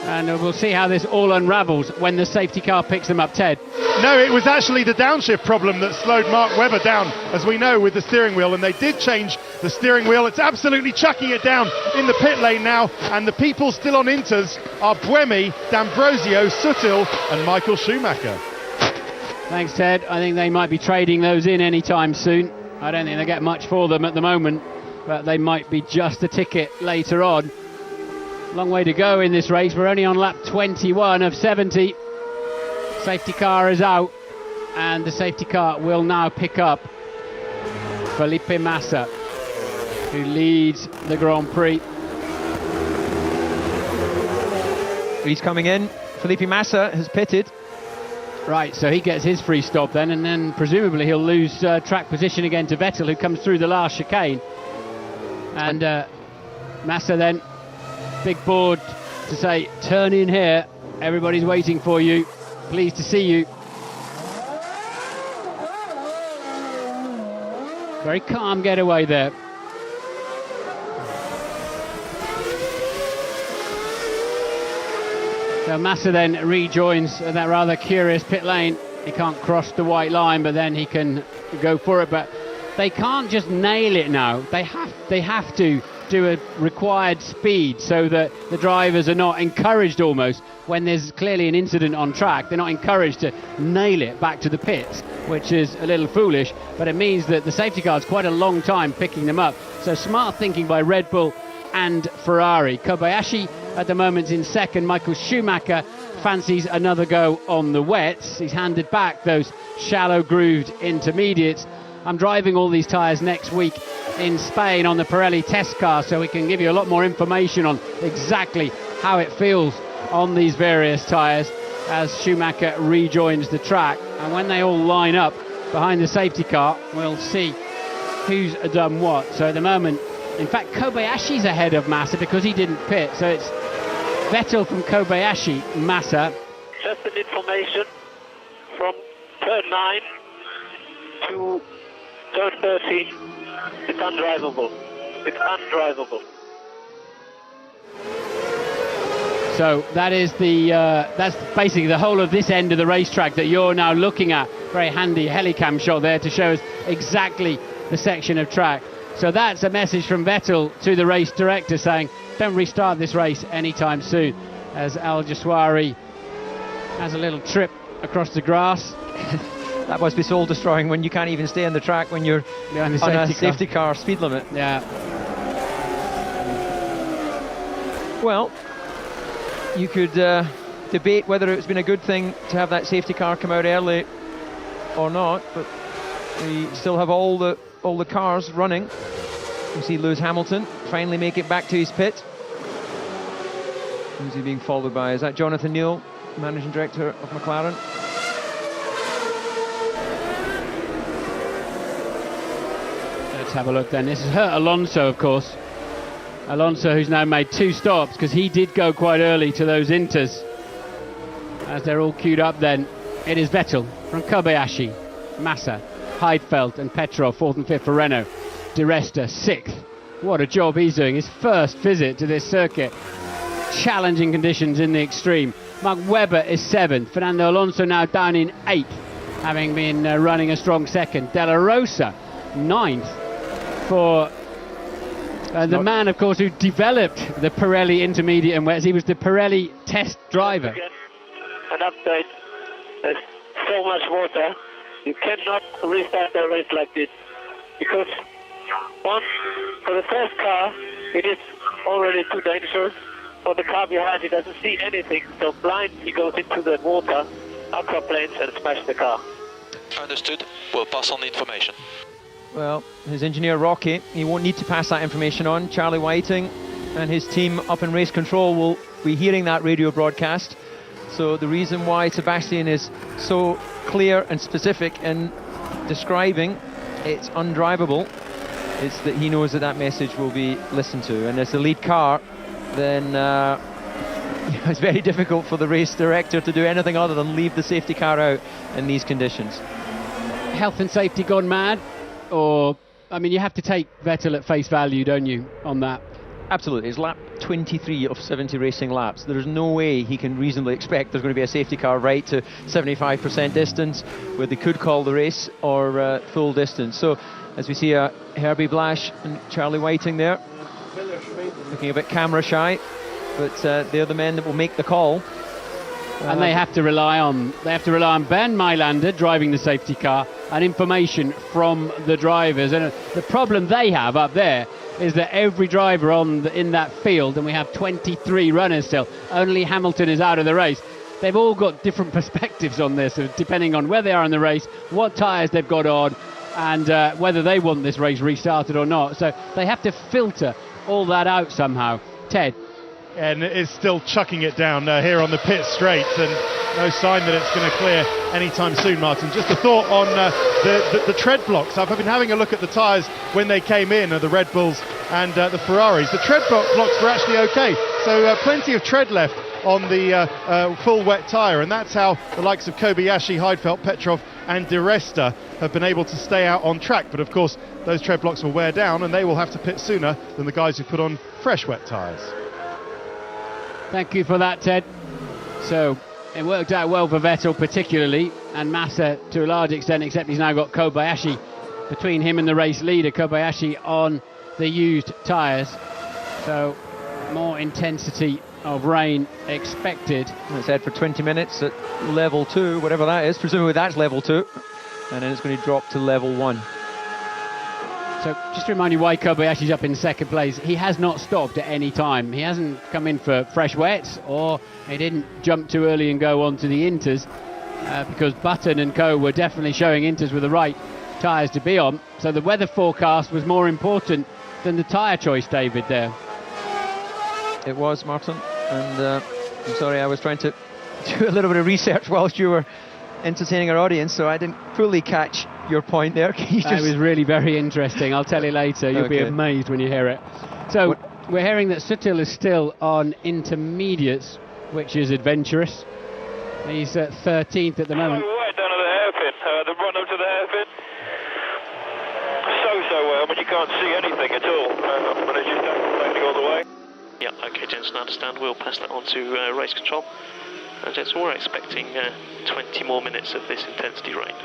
And we'll see how this all unravels when the safety car picks them up, Ted. No, it was actually the downshift problem that slowed Mark Webber down, as we know, with the steering wheel, and they did change the steering wheel. It's absolutely chucking it down in the pit lane now, and the people still on Inters are Buemi, D'Ambrosio, Sutil and Michael Schumacher. Thanks, Ted. I think they might be trading those in anytime soon. I don't think they get much for them at the moment, but they might be just a ticket later on. Long way to go in this race. We're only on lap 21 of 70. Safety car is out, and the safety car will now pick up Felipe Massa, who leads the Grand Prix. He's coming in. Felipe Massa has pitted. Right, so he gets his free stop then, and then presumably he'll lose track position again to Vettel, who comes through the last chicane. And Massa then, big board to say, turn in here, everybody's waiting for you, pleased to see you. Very calm getaway there. So Massa then rejoins that rather curious pit lane. He can't cross the white line, but then he can go for it. But they can't just nail it now. They have to do a required speed so that the drivers are not encouraged almost when there's clearly an incident on track. They're not encouraged to nail it back to the pits, which is a little foolish, but it means that the safety car's quite a long time picking them up. So smart thinking by Red Bull and Ferrari. Kobayashi at the moment in second. Michael Schumacher fancies another go on the wets. He's handed back those shallow grooved intermediates. I'm driving all these tyres next week in Spain on the Pirelli test car, so we can give you a lot more information on exactly how it feels on these various tyres as Schumacher rejoins the track. And when they all line up behind the safety car, we'll see who's done what. So at the moment, in fact, Kobayashi's ahead of Massa because he didn't pit. So it's Vettel from Kobayashi, Massa. Just an information from turn 9 to turn 13. It's undrivable. It's undrivable. So that is that's basically the whole of this end of the racetrack that you're now looking at very handy helicam shot there to show us exactly the section of track. So that's a message from Vettel to the race director saying, don't restart this race anytime soon, as Al Jaswari has a little trip across the grass. That must be soul destroying when you can't even stay on the track when you're on a safety car speed limit. Yeah. Well, you could debate whether it's been a good thing to have that safety car come out early or not, but we still have all the cars running. You see Lewis Hamilton finally make it back to his pit. Who's he being followed by? Is that Jonathan Neal, managing director of McLaren? Let's have a look then. This has hurt Alonso, of course. Alonso, who's now made 2 stops, because he did go quite early to those inters. As they're all queued up then, it is Vettel from Kobayashi, Massa, Heidfeld and Petrov, 4th and 5th for Renault. Di Resta, 6th. What a job he's doing. His first visit to this circuit. Challenging conditions in the extreme. Mark Webber is 7th. Fernando Alonso now down in 8th, having been running a strong 2nd. De La Rosa, 9th for the man, of course, who developed the Pirelli intermediate and wets. He was the Pirelli test driver. Again, an update. There's so much water. You cannot restart the race like this, because for the first car, it is already too dangerous. For the car behind, he doesn't see anything, so blind he goes into the water, aquaplanes, and smash the car. Understood. We'll pass on the information. Well, his engineer Rocky, he won't need to pass that information on. Charlie Whiting and his team up in race control will be hearing that radio broadcast. So the reason why Sebastian is so clear and specific in describing it's undrivable is that he knows that that message will be listened to. And as the lead car, then it's very difficult for the race director to do anything other than leave the safety car out in these conditions. Health and safety gone mad? Or, I mean, you have to take Vettel at face value, don't you, on that? Absolutely. It's lap 23 of 70 racing laps. There's no way he can reasonably expect there's going to be a safety car right to 75% distance where they could call the race, or full distance. So, as we see Herbie Blash and Charlie Whiting there, looking a bit camera shy, but they're the men that will make the call. And they have to rely on Ben Mailander driving the safety car and information from the drivers. And the problem they have up there is that every driver in that field, and we have 23 runners still, only Hamilton is out of the race. They've all got different perspectives on this, depending on where they are in the race, what tyres they've got on, and whether they want this race restarted or not. So they have to filter all that out somehow. Ted? And it's still chucking it down here on the pit straight, and no sign that it's going to clear anytime soon, Martin. Just a thought on the tread blocks. I've been having a look at the tyres when they came in, the Red Bulls and the Ferraris. The tread blocks were actually okay, so plenty of tread left on the full wet tyre, and that's how the likes of Kobayashi, Heidfeld, Petrov and Di Resta have been able to stay out on track. But of course those tread blocks will wear down and they will have to pit sooner than the guys who put on fresh wet tyres. Thank you for that, Ted. So it worked out well for Vettel particularly, and Massa to a large extent, except he's now got Kobayashi between him and the race leader. Kobayashi on the used tyres, so more intensity of rain expected. It's said for 20 minutes at level 2, whatever that is. Presumably that's level 2, and then it's going to drop to level 1. So just to remind you why Kobayashi's up in second place, he has not stopped at any time. He hasn't come in for fresh wets, or he didn't jump too early and go on to the inters, because Button and co were definitely showing inters with the right tyres to be on. So the weather forecast was more important than the tyre choice, David, there. It was, Martin, and I'm sorry, I was trying to do a little bit of research whilst you were entertaining our audience, so I didn't fully catch your point there. It was really very interesting. I'll tell you later. You'll be amazed when you hear it. So we're hearing that Sutil is still on intermediates, which is adventurous. He's at 13th at the moment. Right down to the hairpin. The run up to the hairpin. So well, but you can't see anything at all. But it's just accelerating all the way. Yeah, okay, Jensen, I understand. We'll pass that on to race control. Jensen, we're expecting 20 more minutes of this intensity rain.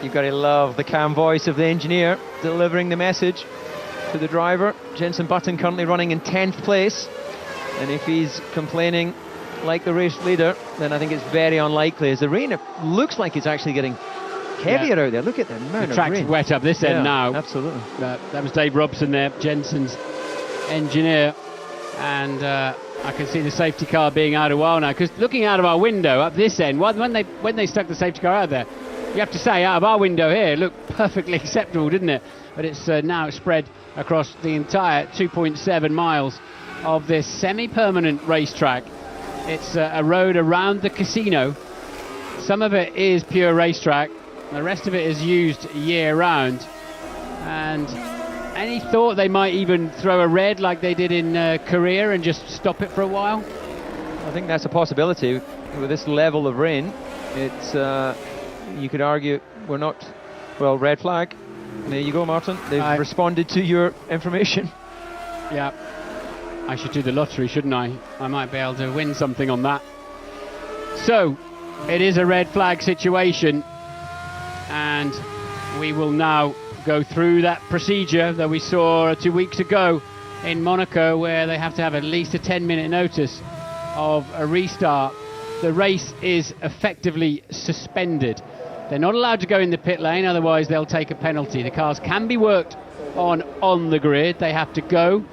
You've got to love the calm voice of the engineer delivering the message to the driver. Jenson Button currently running in 10th place, and if he's complaining like the race leader, then I think it's very unlikely, as the rain looks like it's actually getting heavier out there. Look at the amount The of track's rain. wet up this end now. Absolutely. That was Dave Robson there, Jenson's engineer, and I can see the safety car being out a while now, because looking out of our window up this end, when they stuck the safety car out there, you have to say, out of our window here, it looked perfectly acceptable, didn't it? But it's now spread across the entire 2.7 miles of this semi-permanent racetrack. It's a road around the casino. Some of it is pure racetrack, the rest of it is used year-round. And any thought they might even throw a red like they did in Korea and just stop it for a while? I think that's a possibility. With this level of rain, it's you could argue we're not, well, red flag. There you go, Martin. They've responded to your information. Yeah. I should do the lottery, shouldn't I? I might be able to win something on that. So, it is a red flag situation, and we will now go through that procedure that we saw 2 weeks ago in Monaco, where they have to have at least a 10-minute notice of a restart. The race is effectively suspended. They're not allowed to go in the pit lane, otherwise they'll take a penalty. The cars can be worked on the grid. They have to go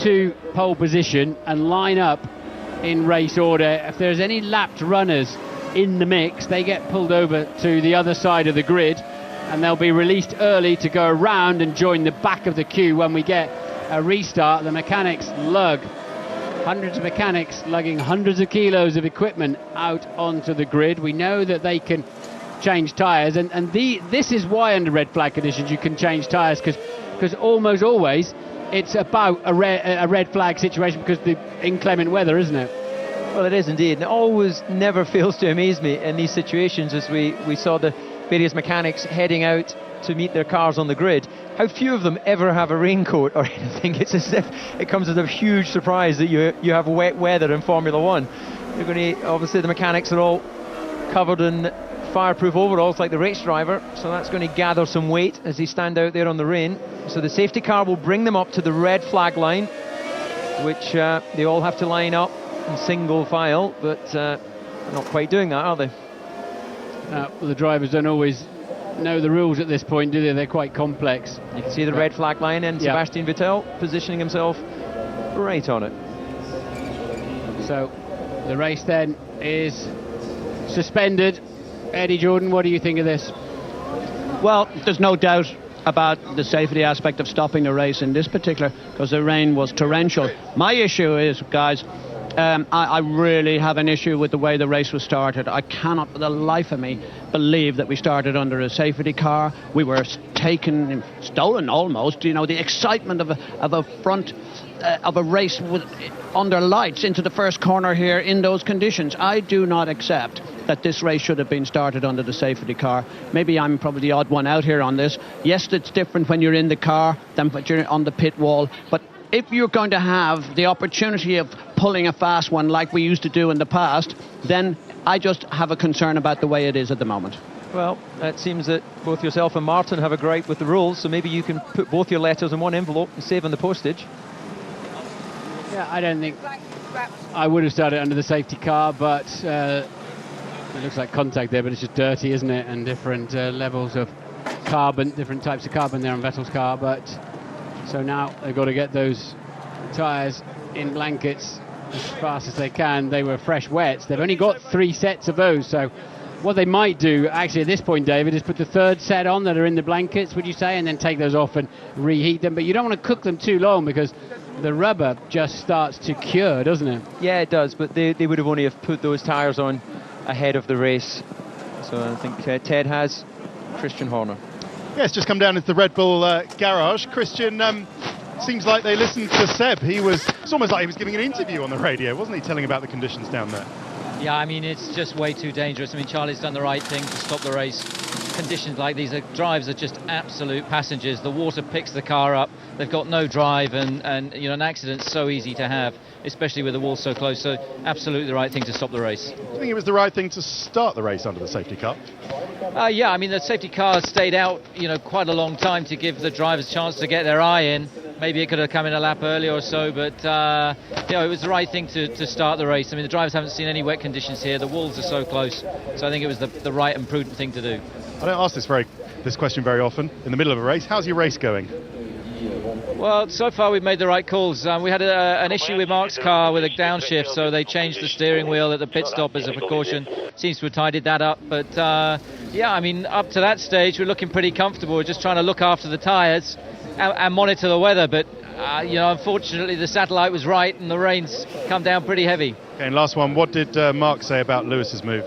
to pole position and line up in race order. If there's any lapped runners in the mix, they get pulled over to the other side of the grid, and they'll be released early to go around and join the back of the queue when we get a restart. The mechanics lug, hundreds of mechanics lugging hundreds of kilos of equipment out onto the grid. We know that they can change tyres, and this is why under red flag conditions you can change tyres, because almost always it's about a red flag situation because the inclement weather, isn't it? Well, it is indeed, and it always never fails to amaze me in these situations, as we saw the various mechanics heading out to meet their cars on the grid. How few of them ever have a raincoat or anything. It's as if it comes as a huge surprise that you have wet weather in Formula One. You're going to, obviously the mechanics are all covered in fireproof overalls like the race driver, so that's going to gather some weight as they stand out there on the rain. So the safety car will bring them up to the red flag line, which they all have to line up in single file, but they're not quite doing that, are they? Well, the drivers don't always know the rules at this point, do they? They're quite complex. You can see the red flag line and Sebastian Vettel positioning himself right on it. So the race then is suspended. Eddie Jordan, what do you think of this? Well, there's no doubt about the safety aspect of stopping the race in this particular, because the rain was torrential. My issue is, guys, I really have an issue with the way the race was started. I cannot for the life of me believe that we started under a safety car. We were stolen almost, you know, the excitement of a race under lights into the first corner here in those conditions. I do not accept that this race should have been started under the safety car. Maybe I'm probably the odd one out here on this. Yes, it's different when you're in the car than when you're on the pit wall, but if you're going to have the opportunity of pulling a fast one like we used to do in the past, then I just have a concern about the way it is at the moment. Well, it seems that both yourself and Martin have a gripe with the rules, so maybe you can put both your letters in one envelope and save on the postage. Yeah, I don't think I would have started under the safety car, but it looks like contact there, but it's just dirty, isn't it? And different levels of carbon, different types of carbon there on Vettel's car. But so now they've got to get those tyres in blankets as fast as they can. They were fresh wets. They've only got 3 sets of those, so what they might do actually at this point, David, is put the 3rd set on that are in the blankets, would you say, and then take those off and reheat them. But you don't want to cook them too long because the rubber just starts to cure, doesn't it? Yeah, it does, but they would have only have put those tyres on ahead of the race. So I think Ted has Christian Horner. Yeah, it's just come down into the Red Bull garage. Christian, seems like they listened to Seb. It's almost like he was giving an interview on the radio, wasn't he, telling about the conditions down there? Yeah, I mean, it's just way too dangerous. I mean, Charlie's done the right thing to stop the race. Conditions like these, the drives are just absolute passengers. The water picks the car up. They've got no drive, and you know, an accident's so easy to have, especially with the wall so close. So absolutely the right thing to stop the race. Do you think it was the right thing to start the race under the safety car? Yeah, I mean, the safety car stayed out, quite a long time to give the drivers a chance to get their eye in. Maybe it could have come in a lap earlier or so, but it was the right thing to start the race. I mean, the drivers haven't seen any wet conditions here. The walls are so close, so I think it was the right and prudent thing to do. I don't ask this question very often in the middle of a race. How's your race going? Well, so far we've made the right calls. We had an issue with Mark's car with a downshift, so they changed the steering wheel at the pit stop as a precaution. Seems to have tidied that up, but yeah, I mean, up to that stage we're looking pretty comfortable. We're just trying to look after the tyres and monitor the weather, but unfortunately the satellite was right and the rain's come down pretty heavy. Okay, and last one, what did Mark say about Lewis's move?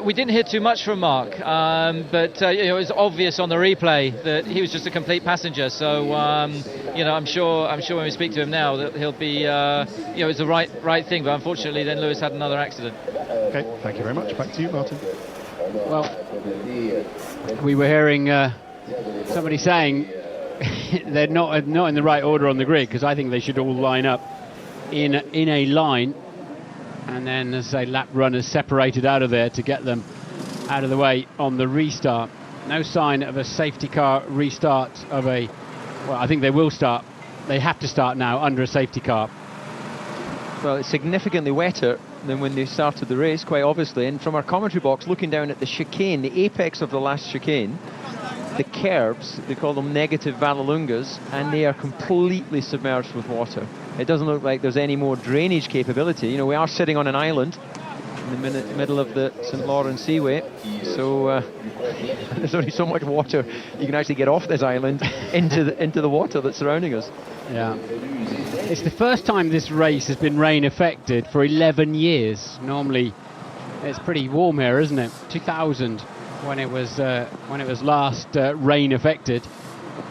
We didn't hear too much from Mark, but it was obvious on the replay that he was just a complete passenger. So I'm sure when we speak to him now that he'll be it's the right thing. But unfortunately, then Lewis had another accident. Okay, thank you very much. Back to you, Martin. Well, we were hearing somebody saying they're not in the right order on the grid, because I think they should all line up in a line. And then, as I say, lap runners separated out of there to get them out of the way on the restart. No sign of a safety car restart I think they will start. They have to start now under a safety car. Well, it's significantly wetter than when they started the race, quite obviously. And from our commentary box, looking down at the chicane, the apex of the last chicane, the curbs, they call them negative Vallelungas, and they are completely submerged with water. It doesn't look like there's any more drainage capability. We are sitting on an island in the middle of the St. Lawrence Seaway, so there's only so much water you can actually get off this island into the water that's surrounding us. Yeah. It's the first time this race has been rain affected for 11 years. Normally it's pretty warm here, isn't it? 2000 when it was last rain affected.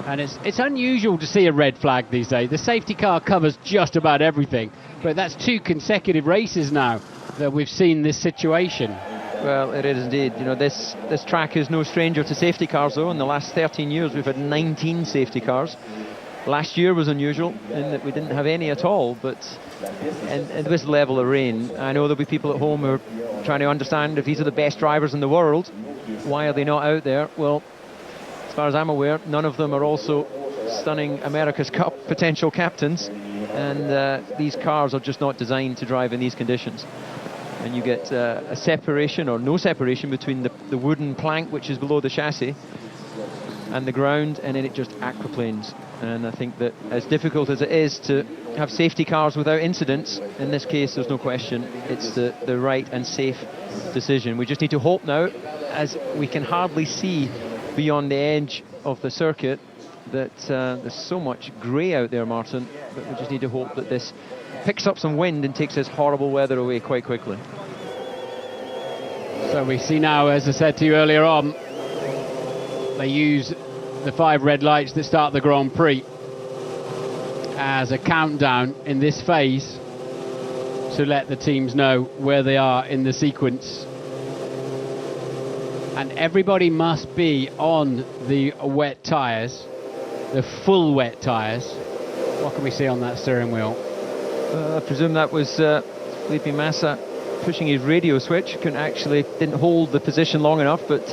And it's unusual to see a red flag these days. The safety car covers just about everything, but that's 2 consecutive races now that we've seen this situation. Well, it is indeed. This track is no stranger to safety cars, though. In the last 13 years, we've had 19 safety cars. Last year was unusual in that we didn't have any at all, but and this level of rain, I know there'll be people at home who are trying to understand if these are the best drivers in the world, why are they not out there? Well, as far as I'm aware, none of them are also stunning America's Cup potential captains, and these cars are just not designed to drive in these conditions. And you get a separation or no separation between the wooden plank, which is below the chassis, and the ground, and then it just aquaplanes. And I think that as difficult as it is to have safety cars without incidents, in this case there's no question it's the right and safe decision. We just need to hope now, as we can hardly see beyond the edge of the circuit, that there's so much grey out there, Martin, but we just need to hope that this picks up some wind and takes this horrible weather away quite quickly. So we see now, as I said to you earlier on, they use the 5 red lights that start the Grand Prix as a countdown in this phase to let the teams know where they are in the sequence. And everybody must be on the wet tyres, the full wet tyres. What can we see on that steering wheel? I presume that was Felipe Massa pushing his radio switch. Didn't hold the position long enough, but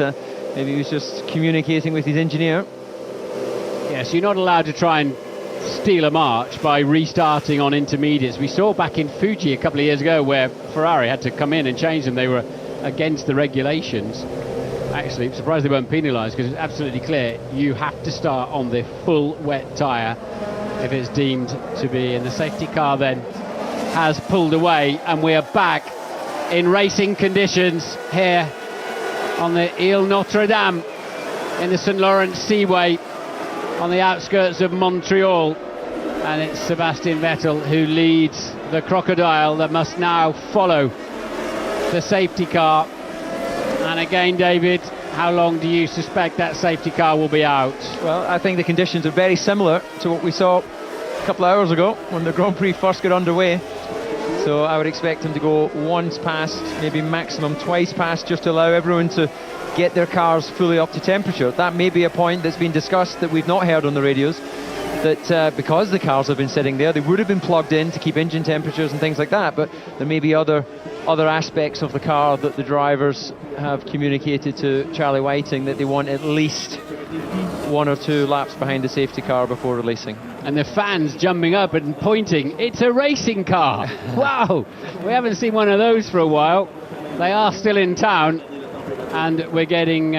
maybe he was just communicating with his engineer. Yes, you're not allowed to try and steal a march by restarting on intermediates. We saw back in Fuji a couple of years ago where Ferrari had to come in and change them. They were against the regulations. Actually, I'm surprised they weren't penalised, because it's absolutely clear you have to start on the full wet tyre if it's deemed to be. And the safety car then has pulled away, and we are back in racing conditions here on the Ile Notre Dame in the St. Lawrence Seaway on the outskirts of Montreal. And it's Sebastian Vettel who leads the crocodile that must now follow the safety car. And again, David, how long do you suspect that safety car will be out? Well, I think the conditions are very similar to what we saw a couple of hours ago when the Grand Prix first got underway. So I would expect him to go once past, maybe maximum twice past, just to allow everyone to get their cars fully up to temperature. That may be a point that's been discussed that we've not heard on the radios, that because the cars have been sitting there, they would have been plugged in to keep engine temperatures and things like that, but there may be other other aspects of the car that the drivers have communicated to Charlie Whiting that they want at least 1 or 2 laps behind the safety car before releasing. And the fans jumping up and pointing, it's a racing car. Wow, we haven't seen one of those for a while. They are still in town, and we're getting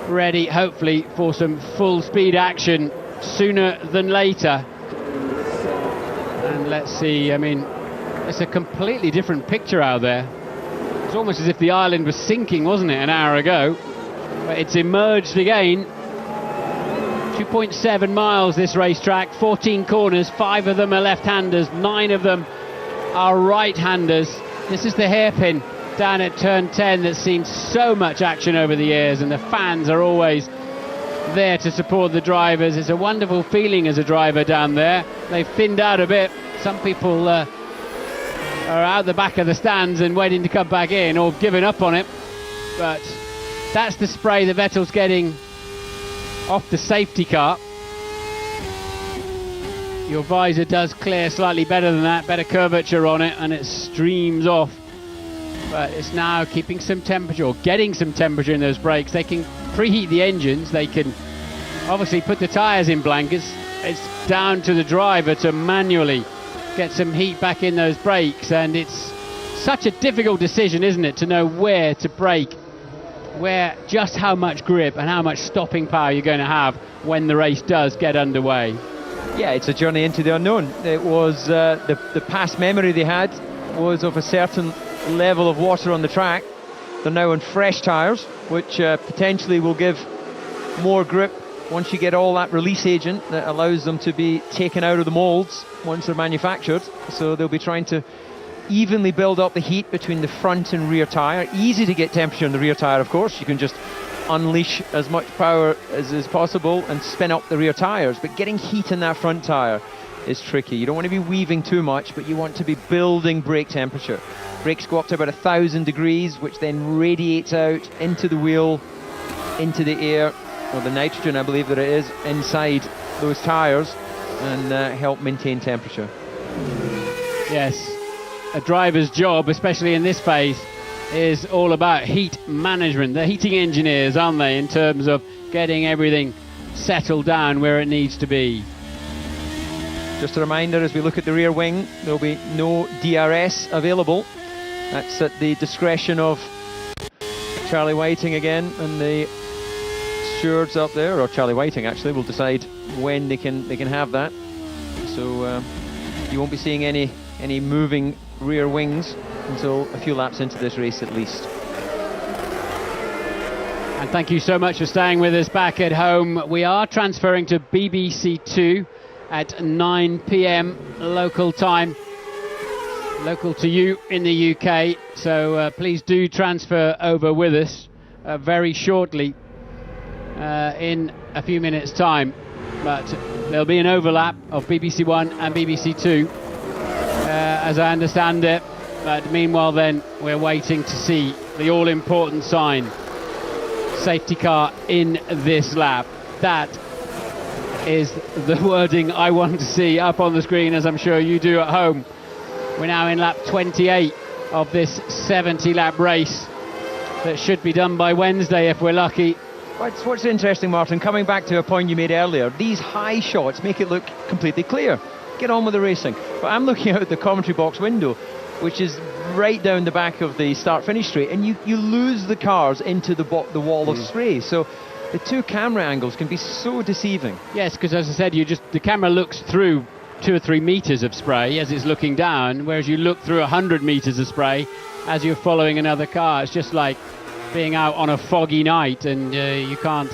ready, hopefully, for some full speed action sooner than later. And let's see, I mean, it's a completely different picture out there. It's almost as if the island was sinking, wasn't it, an hour ago? But it's emerged again. 2.7 miles this racetrack, 14 corners, 5 of them are left-handers, 9 of them are right-handers. This is the hairpin down at turn 10 that's seen so much action over the years, and the fans are always there to support the drivers. It's a wonderful feeling as a driver down there. They've thinned out a bit. Some people are out the back of the stands and waiting to come back in, or given up on it. But that's the spray that Vettel's getting off the safety car. Your visor does clear slightly better than that, better curvature on it, and it streams off. But it's now keeping some temperature, or getting some temperature in those brakes. They can preheat the engines, they can obviously put the tyres in blankets. It's down to the driver to manually get some heat back in those brakes, and it's such a difficult decision, isn't it, to know where to brake, where, just how much grip and how much stopping power you're going to have when the race does get underway. Yeah, it's a journey into the unknown. It was the past memory they had was of a certain level of water on the track. They're now on fresh tyres, which potentially will give more grip once you get all that release agent that allows them to be taken out of the moulds once they're manufactured. So they'll be trying to evenly build up the heat between the front and rear tyre. Easy to get temperature in the rear tyre, of course. You can just unleash as much power as is possible and spin up the rear tyres, but getting heat in that front tyre is tricky. You don't want to be weaving too much, but you want to be building brake temperature. Brakes go up to about 1,000 degrees, which then radiates out into the wheel, into the air, or the nitrogen, I believe that it is, inside those tyres, and help maintain temperature. Yes, a driver's job, especially in this phase, is all about heat management. They're heating engineers, aren't they, in terms of getting everything settled down where it needs to be. Just a reminder, as we look at the rear wing, there'll be no DRS available. That's at the discretion of Charlie Whiting again, and the stewards up there, or Charlie Whiting actually, will decide when they can have that. So you won't be seeing any moving rear wings until a few laps into this race at least. And thank you so much for staying with us back at home. We are transferring to BBC 2 at 9 p.m. local time, local to you in the UK. So please do transfer over with us very shortly, in a few minutes time. But there'll be an overlap of BBC 1 and BBC 2, as I understand it. But meanwhile then, we're waiting to see the all-important sign, safety car in this lap. That is the wording I want to see up on the screen, as I'm sure you do at home. We're now in lap 28 of this 70-lap race that should be done by Wednesday if we're lucky. What's interesting, Martin, coming back to a point you made earlier, these high shots make it look completely clear. Get on with the racing. But I'm looking out the commentary box window, which is right down the back of the start-finish straight, and you lose the cars into the wall of spray. So the two camera angles can be so deceiving. Yes, because as I said, the camera looks through 2 or 3 meters of spray as it's looking down, whereas you look through 100 meters of spray as you're following another car. It's just like being out on a foggy night and you can't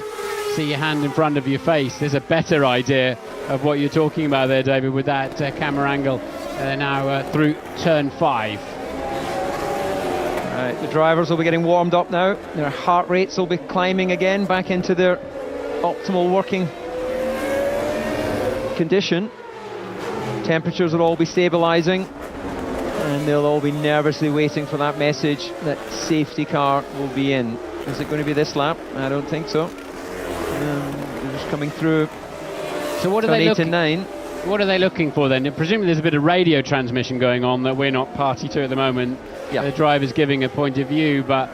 see your hand in front of your face. There's a better idea of what you're talking about there, David, with that camera angle now through turn 5. Right, the drivers will be getting warmed up now. Their heart rates will be climbing again back into their optimal working condition. Temperatures will all be stabilizing, and they'll all be nervously waiting for that message that safety car will be in. Is it going to be this lap? I don't think so. They're just coming through. So what are they 8 and 9. What are they looking for then? Presumably there's a bit of radio transmission going on that we're not party to at the moment. the driver's giving a point of view, but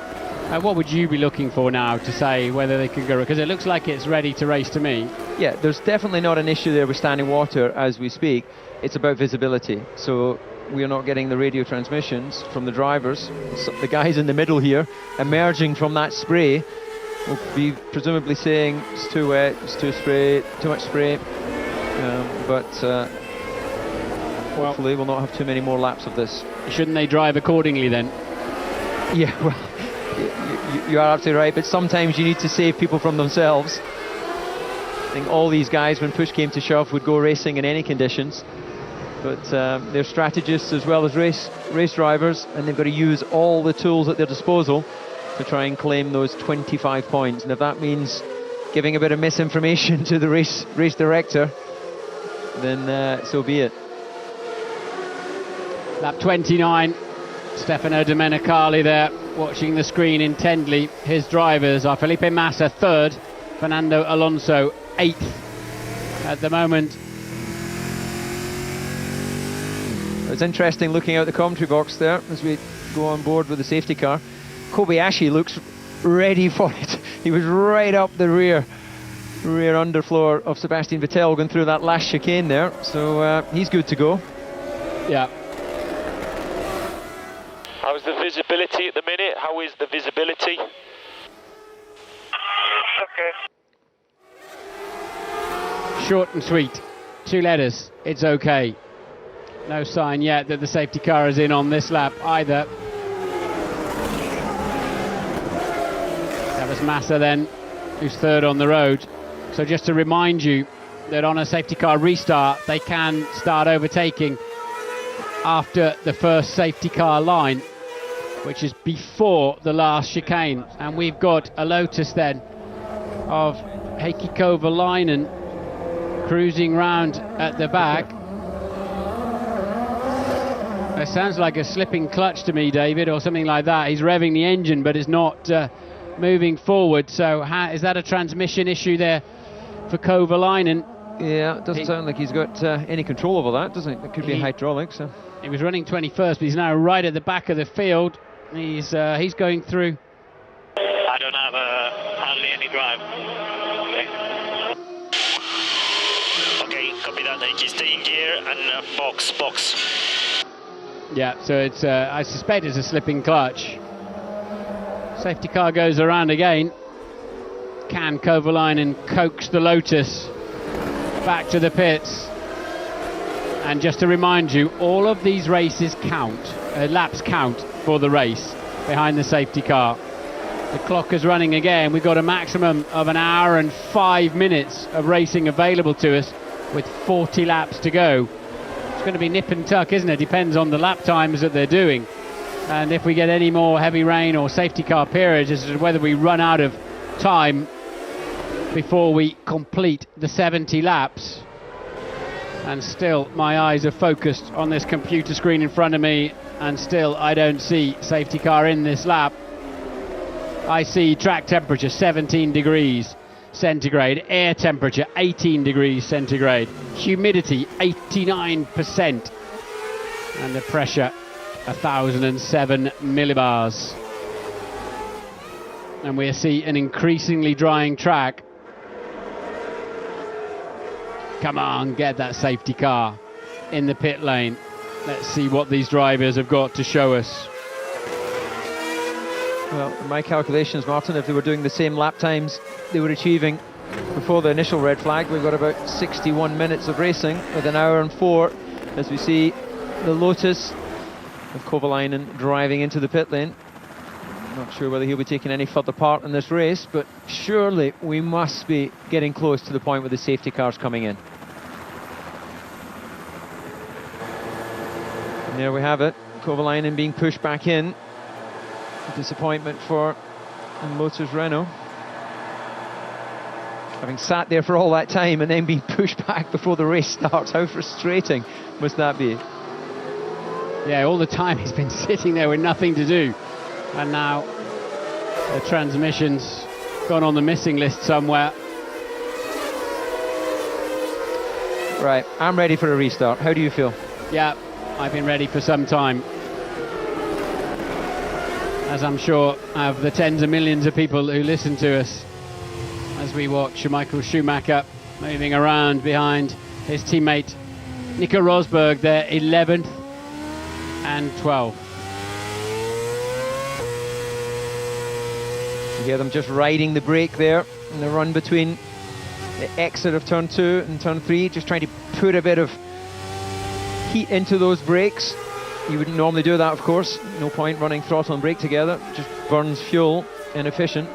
what would you be looking for now to say whether they could go? Because it looks like it's ready to race to me. Yeah, there's definitely not an issue there with standing water as we speak. It's about visibility. So we're not getting the radio transmissions from the drivers. So the guys in the middle here, emerging from that spray, will be presumably saying it's too wet, it's too much spray. Hopefully we'll not have too many more laps of this. Shouldn't they drive accordingly then? Yeah, well, you are absolutely right, but sometimes you need to save people from themselves. I think all these guys, when push came to shove, would go racing in any conditions, but they're strategists as well as race drivers, and they've got to use all the tools at their disposal to try and claim those 25 points. And if that means giving a bit of misinformation to the race director, then so be it. Lap 29, Stefano Domenicali there, watching the screen intently. His drivers are Felipe Massa 3rd, Fernando Alonso 8th at the moment. It's interesting looking out the commentary box there as we go on board with the safety car. Kobayashi looks ready for it. He was right up the rear underfloor of Sebastian Vettel going through that last chicane there, so he's good to go. Yeah. How's the visibility at the minute? How is the visibility? Okay. Short and sweet. 2 letters. It's okay. No sign yet that the safety car is in on this lap either. That was Massa then, who's 3rd on the road. So just to remind you that on a safety car restart, they can start overtaking after the first safety car line, which is before the last chicane. And we've got a Lotus then of Heikki Kovalainen cruising round at the back. It sounds like a slipping clutch to me, David, or something like that. He's revving the engine, but it's not moving forward. So is that a transmission issue there for Kovalainen? Yeah, it doesn't sound like he's got any control over that, does it? It could be hydraulics. So. He was running 21st, but he's now right at the back of the field. He's going through. I don't have hardly any drive. Okay, copy that. Just stay in gear and box. Yeah, so it's I suspect it's a slipping clutch. Safety car goes around again. Can Kovalainen coax the Lotus back to the pits? And just to remind you, all of these races count, laps count for the race behind the safety car. The clock is running again. We've got a maximum of 1 hour and 5 minutes of racing available to us with 40 laps to go. It's going to be nip and tuck, isn't it? Depends on the lap times that they're doing. And if we get any more heavy rain or safety car periods, as to whether we run out of time before we complete the 70 laps. And still my eyes are focused on this computer screen in front of me, and still I don't see safety car in this lap. I see track temperature 17 degrees centigrade, air temperature 18 degrees centigrade, humidity 89%, and the pressure 1007 millibars. And we see an increasingly drying track. Come on, get that safety car in the pit lane. Let's see what these drivers have got to show us. Well, in my calculations, Martin, if they were doing the same lap times they were achieving before the initial red flag, we've got about 61 minutes of racing with 1 hour and 4 as we see the Lotus of Kovalainen driving into the pit lane. Not sure whether he'll be taking any further part in this race, but surely we must be getting close to the point where the safety car's coming in. And there we have it, Kovalainen being pushed back in. Disappointment for Lotus Renault. Having sat there for all that time and then being pushed back before the race starts, how frustrating must that be? Yeah, all the time he's been sitting there with nothing to do. And now the transmission's gone on the missing list somewhere. Right, I'm ready for a restart. How do you feel? Yeah, I've been ready for some time. as I'm sure of the tens of millions of people who listen to us as we watch Michael Schumacher moving around behind his teammate Nico Rosberg, there 11th and 12th. You hear them just riding the brake there in the run between the exit of turn 2 and turn 3, just trying to put a bit of heat into those brakes. You wouldn't normally do that, of course. No point running throttle and brake together. Just burns fuel, inefficient.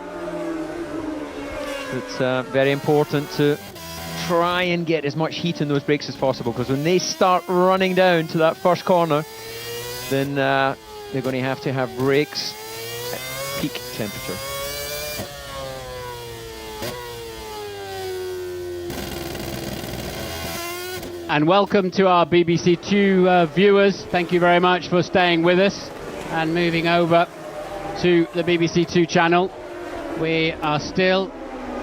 It's very important to try and get as much heat in those brakes as possible, because when they start running down to that first corner, then they're going to have brakes at peak temperature. And welcome to our BBC Two viewers. Thank you very much for staying with us and moving over to the BBC Two channel. We are still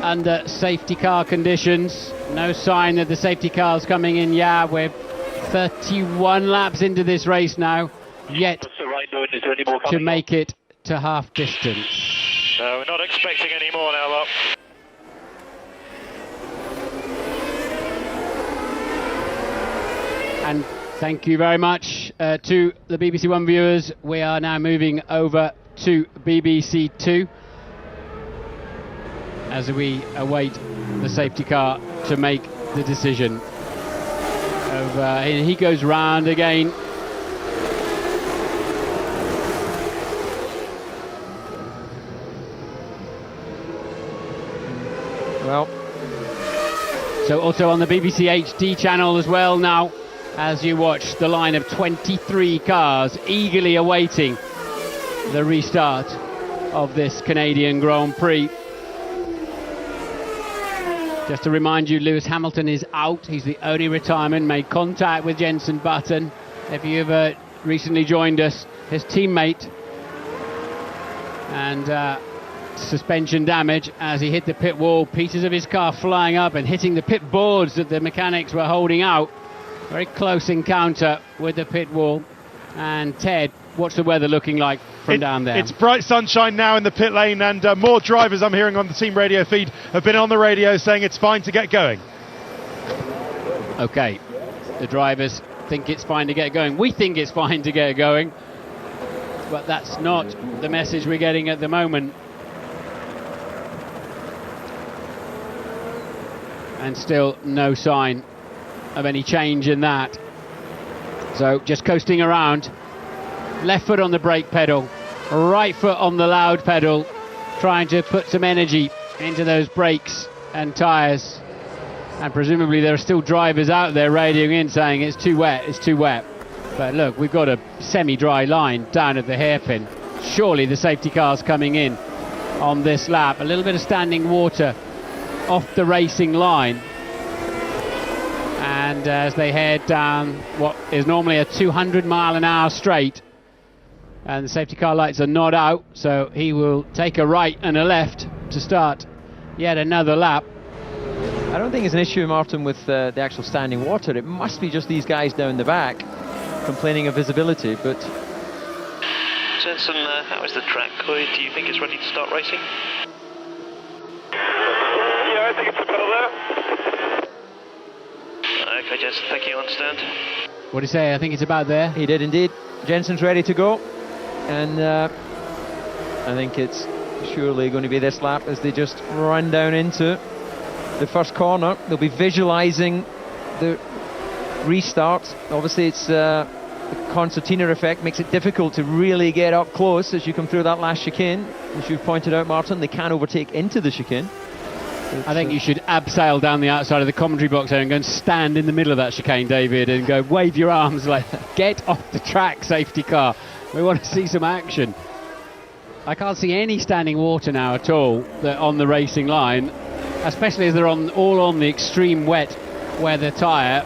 under safety car conditions. No sign that the safety car's coming in. Yeah, we're 31 laps into this race now, yet to make it to half distance. No, we're not expecting any more now, Mark. And thank you very much to the BBC One viewers. We are now moving over to BBC Two as we await the safety car to make the decision. Over, and he goes round again. Well, so also on the BBC HD channel as well now, as you watch the line of 23 cars eagerly awaiting the restart of this Canadian Grand Prix. Just to remind you, Lewis Hamilton is out. He's the only retirement. Made contact with Jenson Button. If you've recently joined us, his teammate, and suspension damage as he hit the pit wall. Pieces of his car flying up and hitting the pit boards that the mechanics were holding out. Very close encounter with the pit wall. And Ted, what's the weather looking like from down there? It's bright sunshine now in the pit lane, and more drivers I'm hearing on the team radio feed have been on the radio saying it's fine to get going. Okay, the drivers think it's fine to get going. We think it's fine to get going, but that's not the message we're getting at the moment. And still no sign of any change in that. So just coasting around. Left foot on the brake pedal, right foot on the loud pedal, trying to put some energy into those brakes and tyres. And presumably there are still drivers out there radioing in saying it's too wet, it's too wet. But look, we've got a semi-dry line down at the hairpin. Surely the safety car's coming in on this lap. A little bit of standing water off the racing line. And as they head down what is normally a 200-mile-an-hour straight, and the safety car lights are not out, so he will take a right and a left to start yet another lap. I don't think it's an issue, Martin, with the actual standing water. It must be just these guys down the back complaining of visibility, but... Jenson, how is the track? Do you think it's ready to start racing? Yeah, I think it's about there. Okay, Jenson, thank you, I understand. What do you say? I think it's about there. He did indeed. Jenson's ready to go. And I think it's surely going to be this lap as they just run down into the first corner. They'll be visualising the restart. Obviously, it's the concertina effect makes it difficult to really get up close as you come through that last chicane. As you've pointed out, Martin, they can overtake into the chicane. I think you should abseil down the outside of the commentary box there and go and stand in the middle of that chicane, David, and go wave your arms like, get off the track, safety car. We want to see some action. I can't see any standing water now at all on the racing line, especially as they're all on the extreme wet weather tyre.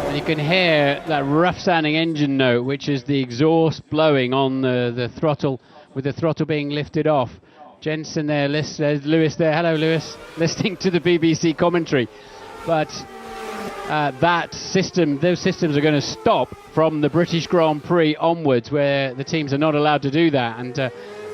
And you can hear that rough sounding engine note, which is the exhaust blowing on the throttle, with the throttle being lifted off. Jenson there, there's Lewis there. Hello, Lewis. Listening to the BBC commentary. But those systems are going to stop from the British Grand Prix onwards, where the teams are not allowed to do that. And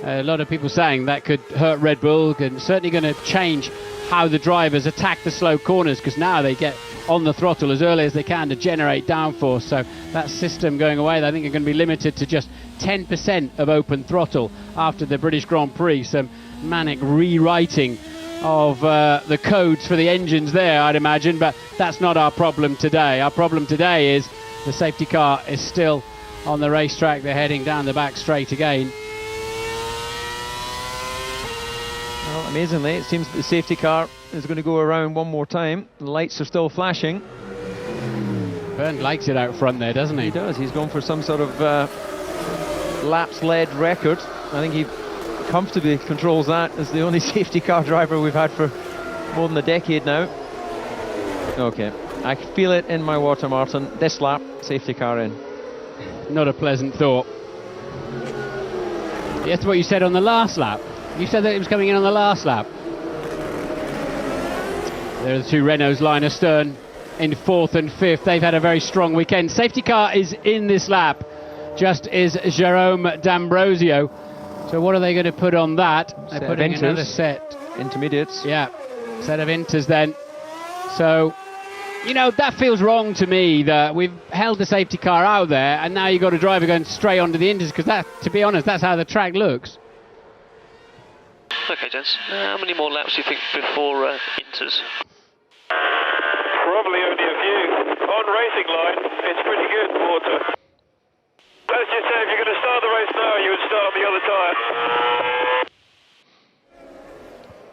a lot of people saying that could hurt Red Bull, and certainly going to change how the drivers attack the slow corners, because now they get on the throttle as early as they can to generate downforce. So that system going away, I think, are going to be limited to just 10% of open throttle after the British Grand Prix. Some manic rewriting of the codes for the engines there, I'd imagine, but that's not our problem today. Our problem today is the safety car is still on the racetrack. They're heading down the back straight again. Well, amazingly, it seems that the safety car is going to go around one more time. The lights are still flashing. Bernd likes it out front there, doesn't he? He does. He's gone for some sort of laps-led record. I think he comfortably controls that as the only safety car driver we've had for more than a decade now. Okay, I feel it in my water, Martin. This lap, safety car in. Not a pleasant thought. That's what you said on the last lap. You said that it was coming in on the last lap. There are the two Renaults, line astern, in 4th and 5th. They've had a very strong weekend. Safety car is in this lap, just is Jerome D'Ambrosio. So what are they going to put on that? They're putting another set. Intermediates. Yeah, set of inters then. So, you know, that feels wrong to me, that we've held the safety car out there and now you've got a driver going straight onto the inters, because that, to be honest, that's how the track looks. Okay, gents. How many more laps do you think before inters? Probably only a few. On racing line, it's pretty good, water. Let's just say if you're going to start the race now, you would start on the other tyre.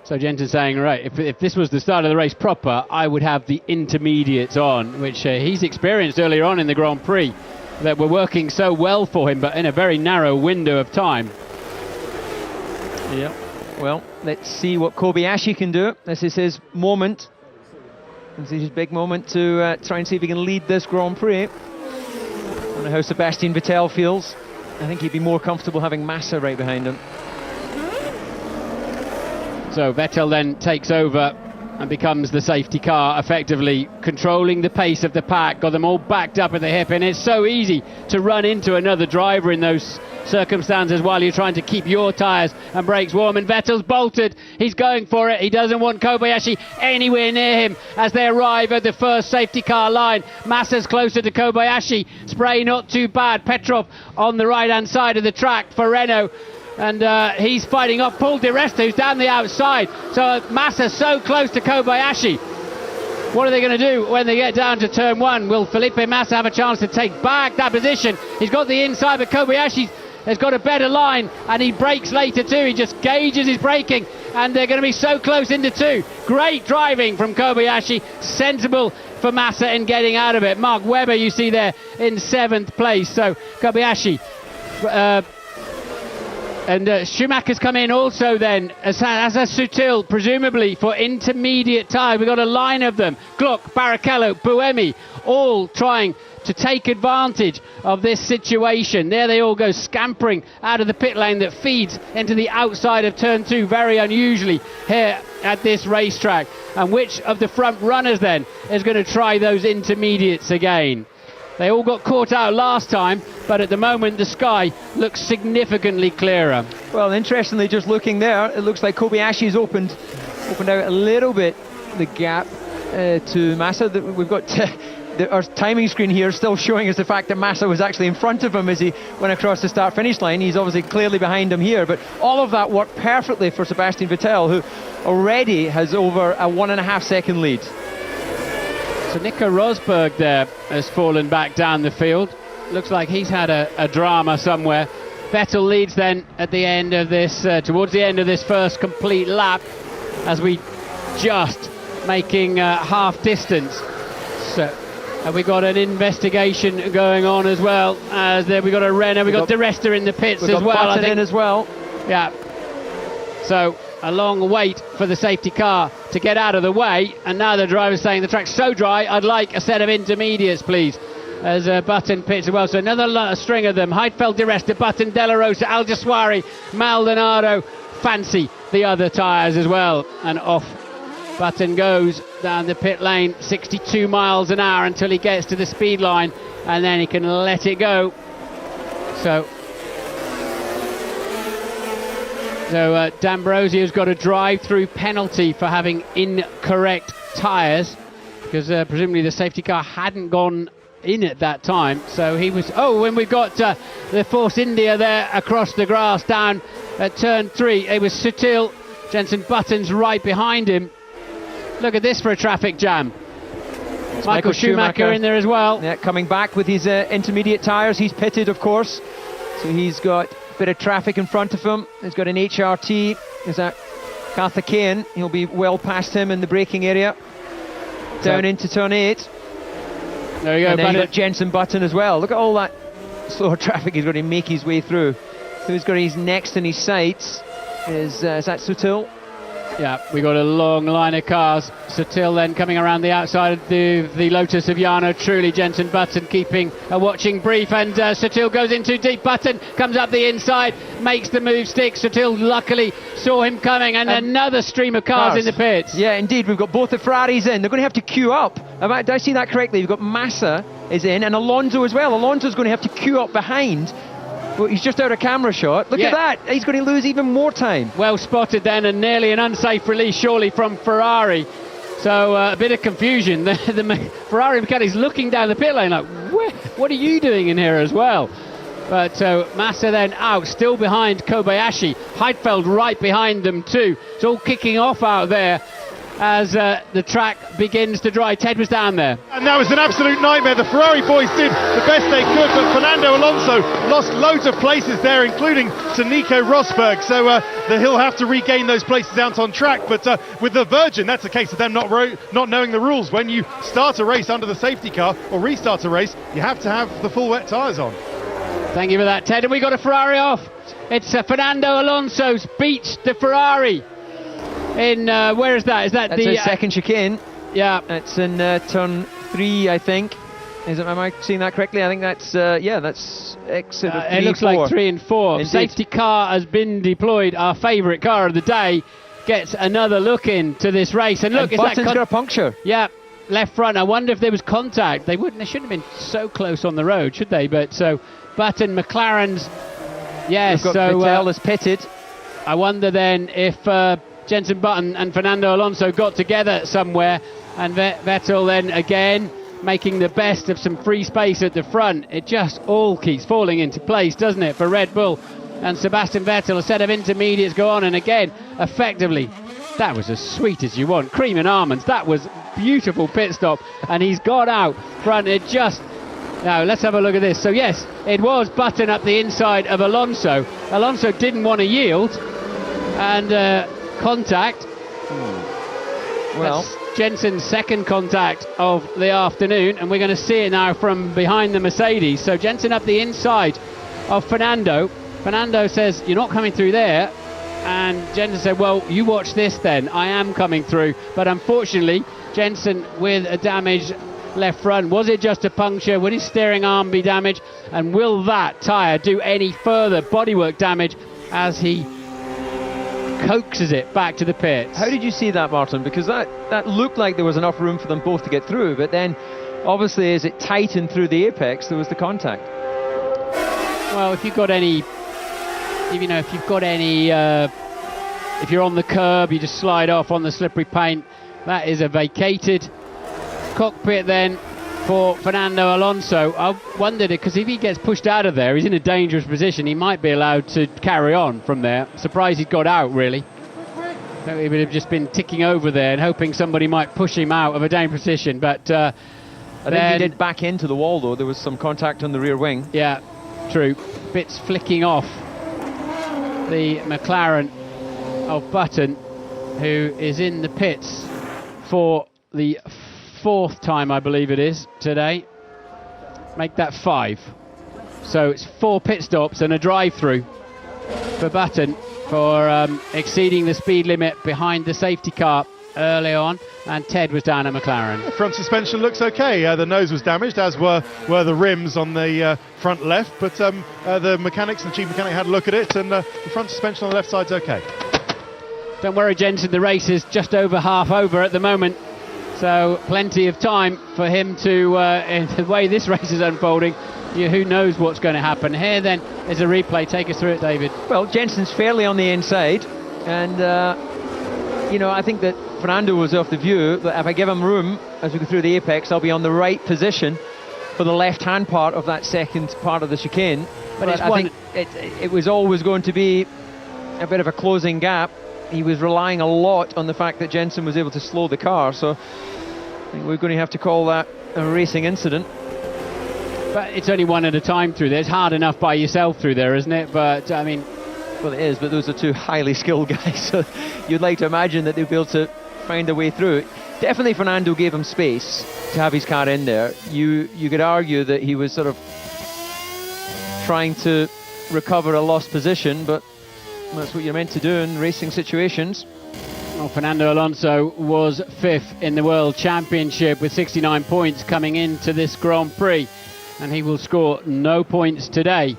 So Jensen's saying, right, if this was the start of the race proper, I would have the intermediates on, which he's experienced earlier on in the Grand Prix, that were working so well for him, but in a very narrow window of time. Yeah. Well, let's see what Kobayashi can do. This is his moment. This is his big moment to try and see if he can lead this Grand Prix. I don't know how Sebastian Vettel feels. I think he'd be more comfortable having Massa right behind him. So Vettel then takes over and becomes the safety car, effectively controlling the pace of the pack, got them all backed up at the hip, and it's so easy to run into another driver in those circumstances while you're trying to keep your tyres and brakes warm. And Vettel's bolted, he's going for it, he doesn't want Kobayashi anywhere near him as they arrive at the first safety car line. Massa's closer to Kobayashi, spray not too bad, Petrov on the right hand side of the track for Renault, and he's fighting off Paul Di Resta, who's down the outside. So Massa's so close to Kobayashi. What are they going to do when they get down to turn 1? Will Felipe Massa have a chance to take back that position? He's got the inside, but Kobayashi has got a better line, and he brakes later too. He just gauges his braking, and they're going to be so close into 2. Great driving from Kobayashi, sensible for Massa in getting out of it. Mark Webber you see there in 7th place. So Kobayashi and Schumacher's come in also then as a Sutil, presumably for intermediate tyres. We've got a line of them. Gluck, Barrichello, Buemi, all trying to take advantage of this situation. There they all go scampering out of the pit lane that feeds into the outside of turn 2, very unusually here at this racetrack. And which of the front runners then is going to try those intermediates again? They all got caught out last time, but at the moment the sky looks significantly clearer. Well, interestingly, just looking there, it looks like Kobayashi's opened out a little bit the gap to Massa. We've got our timing screen here still showing us the fact that Massa was actually in front of him as he went across the start-finish line. He's obviously clearly behind him here, but all of that worked perfectly for Sebastian Vettel, who already has over a 1.5 second lead. So Nico Rosberg there has fallen back down the field. Looks like he's had a drama somewhere. Vettel leads then at the end of this, towards the end of this first complete lap, as we just making half distance. So we got an investigation going on as well. As there we got a Renault, we got Di Resta in the pits as well. I think in as well. Yeah. So a long wait for the safety car to get out of the way, and now the driver's saying the track's so dry, I'd like a set of intermediates, please. As Button pits as well, so another string of them. Heidfeld, Di Resta, Button, Della Rosa, Alguersuari, Maldonado. Fancy the other tyres as well, and off Button goes down the pit lane, 62 miles an hour until he gets to the speed line, and then he can let it go. So D'Ambrosio's got a drive-through penalty for having incorrect tyres, because presumably the safety car hadn't gone in at that time. So he was... Oh, when we've got the Force India there across the grass down at turn 3, it was Sutil. Jenson Button's right behind him. Look at this for a traffic jam. Michael Schumacher in there as well. Yeah, coming back with his intermediate tyres. He's pitted, of course. So he's got a bit of traffic in front of him. He's got an HRT. Is that Karthikeyan? He'll be well past him in the braking area. Down into turn 8. There you go. And then you've got Jenson Button as well. Look at all that slower traffic he's got to make his way through. Who's got his next in his sights? Is that Sutil? Yeah, we got a long line of cars. Sutil then coming around the outside of the Lotus of Jarno Trulli. Jenson Button keeping a watching brief, and Sutil goes in too deep. Button comes up the inside, makes the move stick. Sutil luckily saw him coming, and another stream of cars in the pits. Yeah, indeed, we've got both the Ferraris in. They're going to have to queue up. Did I see that correctly? We've got Massa is in, and Alonso as well. Alonso's going to have to queue up behind. Well, he's just out of camera shot. Look at that. He's going to lose even more time. Well spotted then, and nearly an unsafe release surely from Ferrari. So a bit of confusion. The Ferrari mechanic's looking down the pit lane like, what are you doing in here as well? But Massa then out, still behind Kobayashi. Heidfeld right behind them too. It's all kicking off out there as the track begins to dry. Ted was down there. And that was an absolute nightmare. The Ferrari boys did the best they could, but Fernando Alonso lost loads of places there, including to Nico Rosberg. So he'll have to regain those places out on track. But with the Virgin, that's a case of them not knowing the rules. When you start a race under the safety car or restart a race, you have to have the full wet tyres on. Thank you for that, Ted. And we got a Ferrari off. It's Fernando Alonso's beat the Ferrari. In where is that? Is that that's the second chicane? Yeah, it's in turn 3, I think. Am I seeing that correctly? I think that's that's exit of 3 it looks 4. like 3 and 4. Indeed. Safety car has been deployed. Our favourite car of the day gets another look into this race. And look, and Button's got a puncture. Yeah, left front. I wonder if there was contact. They shouldn't have been so close on the road, should they? But so Button, McLaren's. Yes, we've got so Vettel is pitted. I wonder then if Jenson Button and Fernando Alonso got together somewhere, and Vettel then again making the best of some free space at the front. It just all keeps falling into place, doesn't it, for Red Bull and Sebastian Vettel. A set of intermediates go on, and again, effectively, that was as sweet as you want. Cream and almonds. That was beautiful pit stop, and he's got out front. It just... Now, let's have a look at this. So, yes, it was Button up the inside of Alonso. Alonso didn't want to yield, and contact. Well, that's Jenson's second contact of the afternoon, and we're going to see it now from behind the Mercedes. So Jenson up the inside of Fernando. Fernando says, you're not coming through there, and Jenson said, well, you watch this then, I am coming through. But unfortunately, Jenson with a damaged left front. Was it just a puncture? Would his steering arm be damaged? And will that tyre do any further bodywork damage as he coaxes it back to the pits? How did you see that, Martin? Because that looked like there was enough room for them both to get through, but then obviously as it tightened through the apex, there was the contact. Well, if you've got any, if you're on the curb, you just slide off on the slippery paint. That is a vacated cockpit then for Fernando Alonso. I wondered, because if he gets pushed out of there, he's in a dangerous position. He might be allowed to carry on from there. Surprised he's got out, really. He would have just been ticking over there and hoping somebody might push him out of a dangerous position. But I think he did back into the wall, though. There was some contact on the rear wing. Yeah, true. Bits flicking off the McLaren of Button, who is in the pits for the 4th time, I believe it is, today. Make that 5. So it's 4 pit stops and a drive-through for Button for exceeding the speed limit behind the safety car early on, and Ted was down at McLaren. Front suspension looks okay. The nose was damaged, as were the rims on the front left, but the chief mechanic had a look at it, and the front suspension on the left side's okay. Don't worry, Jensen, the race is just over half over at the moment. So plenty of time for him to, in the way this race is unfolding, who knows what's going to happen. Here then is a replay. Take us through it, David. Well, Jensen's fairly on the inside, and I think that Fernando was of the view that if I give him room as we go through the apex, I'll be on the right position for the left-hand part of that second part of the chicane. But I think it was always going to be a bit of a closing gap. He was relying a lot on the fact that Jensen was able to slow the car, so I think we're going to have to call that a racing incident. But it's only one at a time through there. It's hard enough by yourself through there, isn't it? But, I mean... Well, it is, but those are two highly skilled guys, so you'd like to imagine that they'll be able to find a way through. Definitely Fernando gave him space to have his car in there. You could argue that he was sort of trying to recover a lost position, but that's what you're meant to do in racing situations. Well, Fernando Alonso was 5th in the World Championship with 69 points coming into this Grand Prix, and he will score no points today.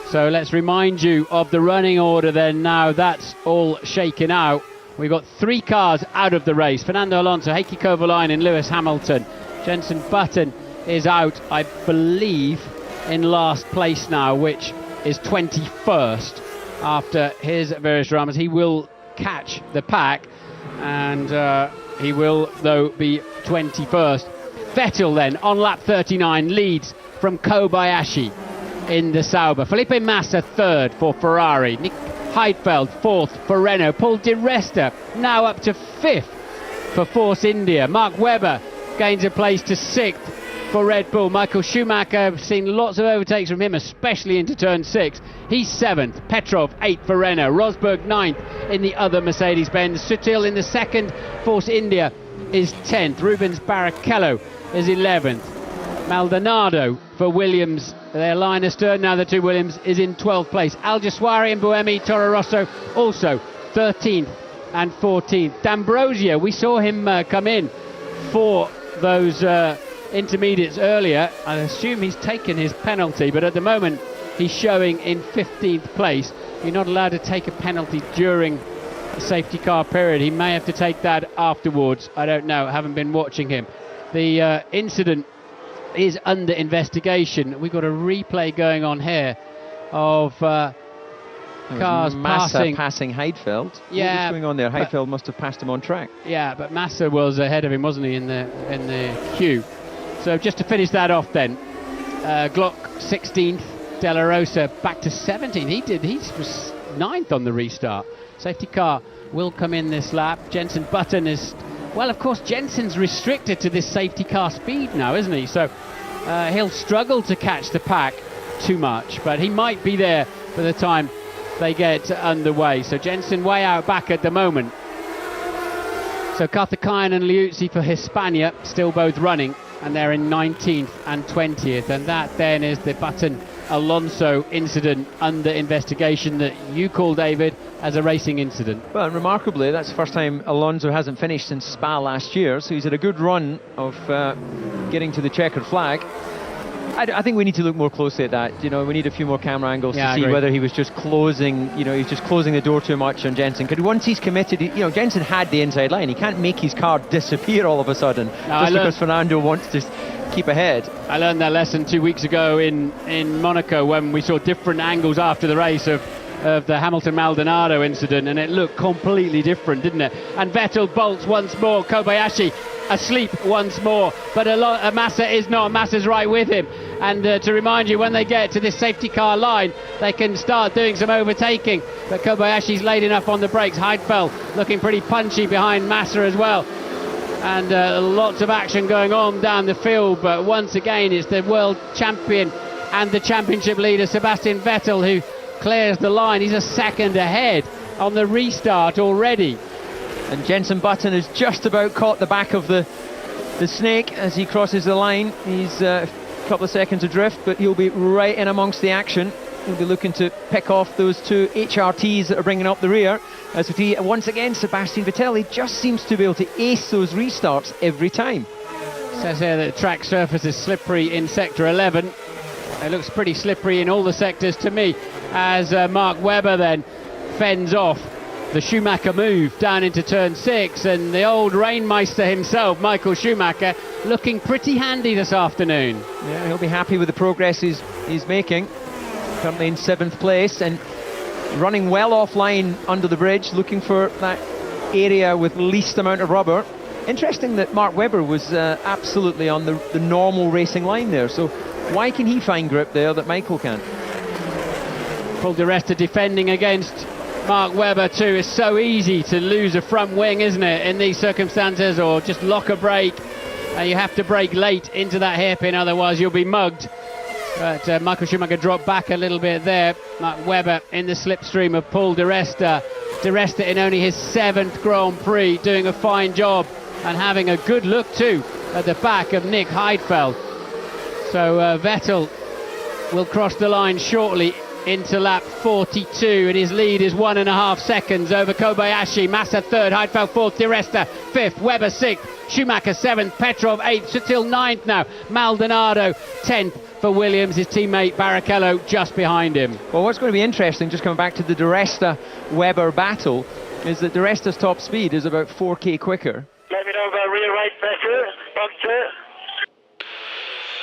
So let's remind you of the running order then. Now that's all shaken out. We've got 3 cars out of the race. Fernando Alonso, Heikki Kovalainen and Lewis Hamilton. Jenson Button is out, I believe, in last place now, which is 21st after his various dramas. He will catch the pack, and he will, though, be 21st. Vettel then, on lap 39, leads from Kobayashi in the Sauber. Felipe Massa 3rd for Ferrari. Nick Heidfeld 4th for Renault. Paul Di Resta now up to 5th for Force India. Mark Webber gains a place to 6th for Red Bull. Michael Schumacher, I've seen lots of overtakes from him, especially into turn 6. He's 7th. Petrov 8th for Renault. Rosberg 9th in the other Mercedes-Benz. Sutil in the 2nd. Force India is 10th. Rubens Barrichello is 11th. Maldonado for Williams, their line astern now the 2 Williams, is in 12th place. Al Jaswari and Buemi, Toro Rosso also 13th and 14th. D'Ambrosio, we saw him come in for those intermediates earlier. I assume he's taken his penalty, but at the moment he's showing in 15th place. You're not allowed to take a penalty during the safety car period. He may have to take that afterwards. I don't know, I haven't been watching him. The incident is under investigation. We've got a replay going on here of cars Massa passing Heidfeld. Yeah, what was going on there? Heidfeld must have passed him on track. Yeah, but Massa was ahead of him, wasn't he, in the queue? So just to finish that off then, Glock 16th, De La Rosa back to 17th. He was 9th on the restart. Safety car will come in this lap. Jenson Button is... Well, of course, Jensen's restricted to this safety car speed now, isn't he? So he'll struggle to catch the pack too much, but he might be there by the time they get underway. So Jensen way out back at the moment. So Karthikeyan and Liuzzi for Hispania still both running, and they're in 19th and 20th. And that then is the Button-Alonso incident under investigation that you call, David, as a racing incident. Well, and remarkably, that's the first time Alonso hasn't finished since Spa last year, so he's had a good run of getting to the checkered flag. I think we need to look more closely at that. We need a few more camera angles to see whether he was just closing, he's just closing the door too much on Jensen. Because once he's committed, Jensen had the inside line. He can't make his car disappear all of a sudden just because Fernando wants to keep ahead. I learned that lesson 2 weeks ago in Monaco when we saw different angles after the race of the Hamilton-Maldonado incident, and it looked completely different, didn't it? And Vettel bolts once more. Kobayashi asleep once more, but Massa is not. Massa's right with him. And to remind you, when they get to this safety car line, they can start doing some overtaking, but Kobayashi's laid enough on the brakes. Heidfeld looking pretty punchy behind Massa as well, and lots of action going on down the field. But once again, it's the world champion and the championship leader Sebastian Vettel who clears the line. He's a second ahead on the restart already. And Jenson Button has just about caught the back of the snake as he crosses the line. He's a couple of seconds adrift, but he'll be right in amongst the action. He'll be looking to pick off those 2 HRTs that are bringing up the rear. As we see, once again, Sebastian Vettel, he just seems to be able to ace those restarts every time. It says here that the track surface is slippery in Sector 11. It looks pretty slippery in all the sectors to me, as Mark Webber then fends off the Schumacher move down into turn 6, and the old Rainmeister himself, Michael Schumacher, looking pretty handy this afternoon. Yeah, he'll be happy with the progress he's making. Currently in 7th place and running well offline under the bridge, looking for that area with least amount of rubber. Interesting that Mark Webber was absolutely on the normal racing line there, so why can he find grip there that Michael can't? Paul di Resta defending against Mark Webber too. It's so easy to lose a front wing, isn't it, in these circumstances, or just lock a brake. You have to brake late into that hairpin, otherwise you'll be mugged. But Michael Schumacher dropped back a little bit there. Mark Webber in the slipstream of Paul di Resta. Di Resta in only his 7th Grand Prix, doing a fine job and having a good look too at the back of Nick Heidfeld. So Vettel will cross the line shortly into lap 42, and his lead is 1.5 seconds over Kobayashi. Massa 3rd, Heidfeld 4th, Di Resta 5th, Webber 6th, Schumacher 7th, Petrov 8th, Sutil 9th now, Maldonado 10th for Williams, his teammate Barrichello just behind him. Well, what's going to be interesting, just coming back to the Di Resta-Webber battle, is that Di Resta's top speed is about 4k quicker. Let me know about rear right pressure, puncture.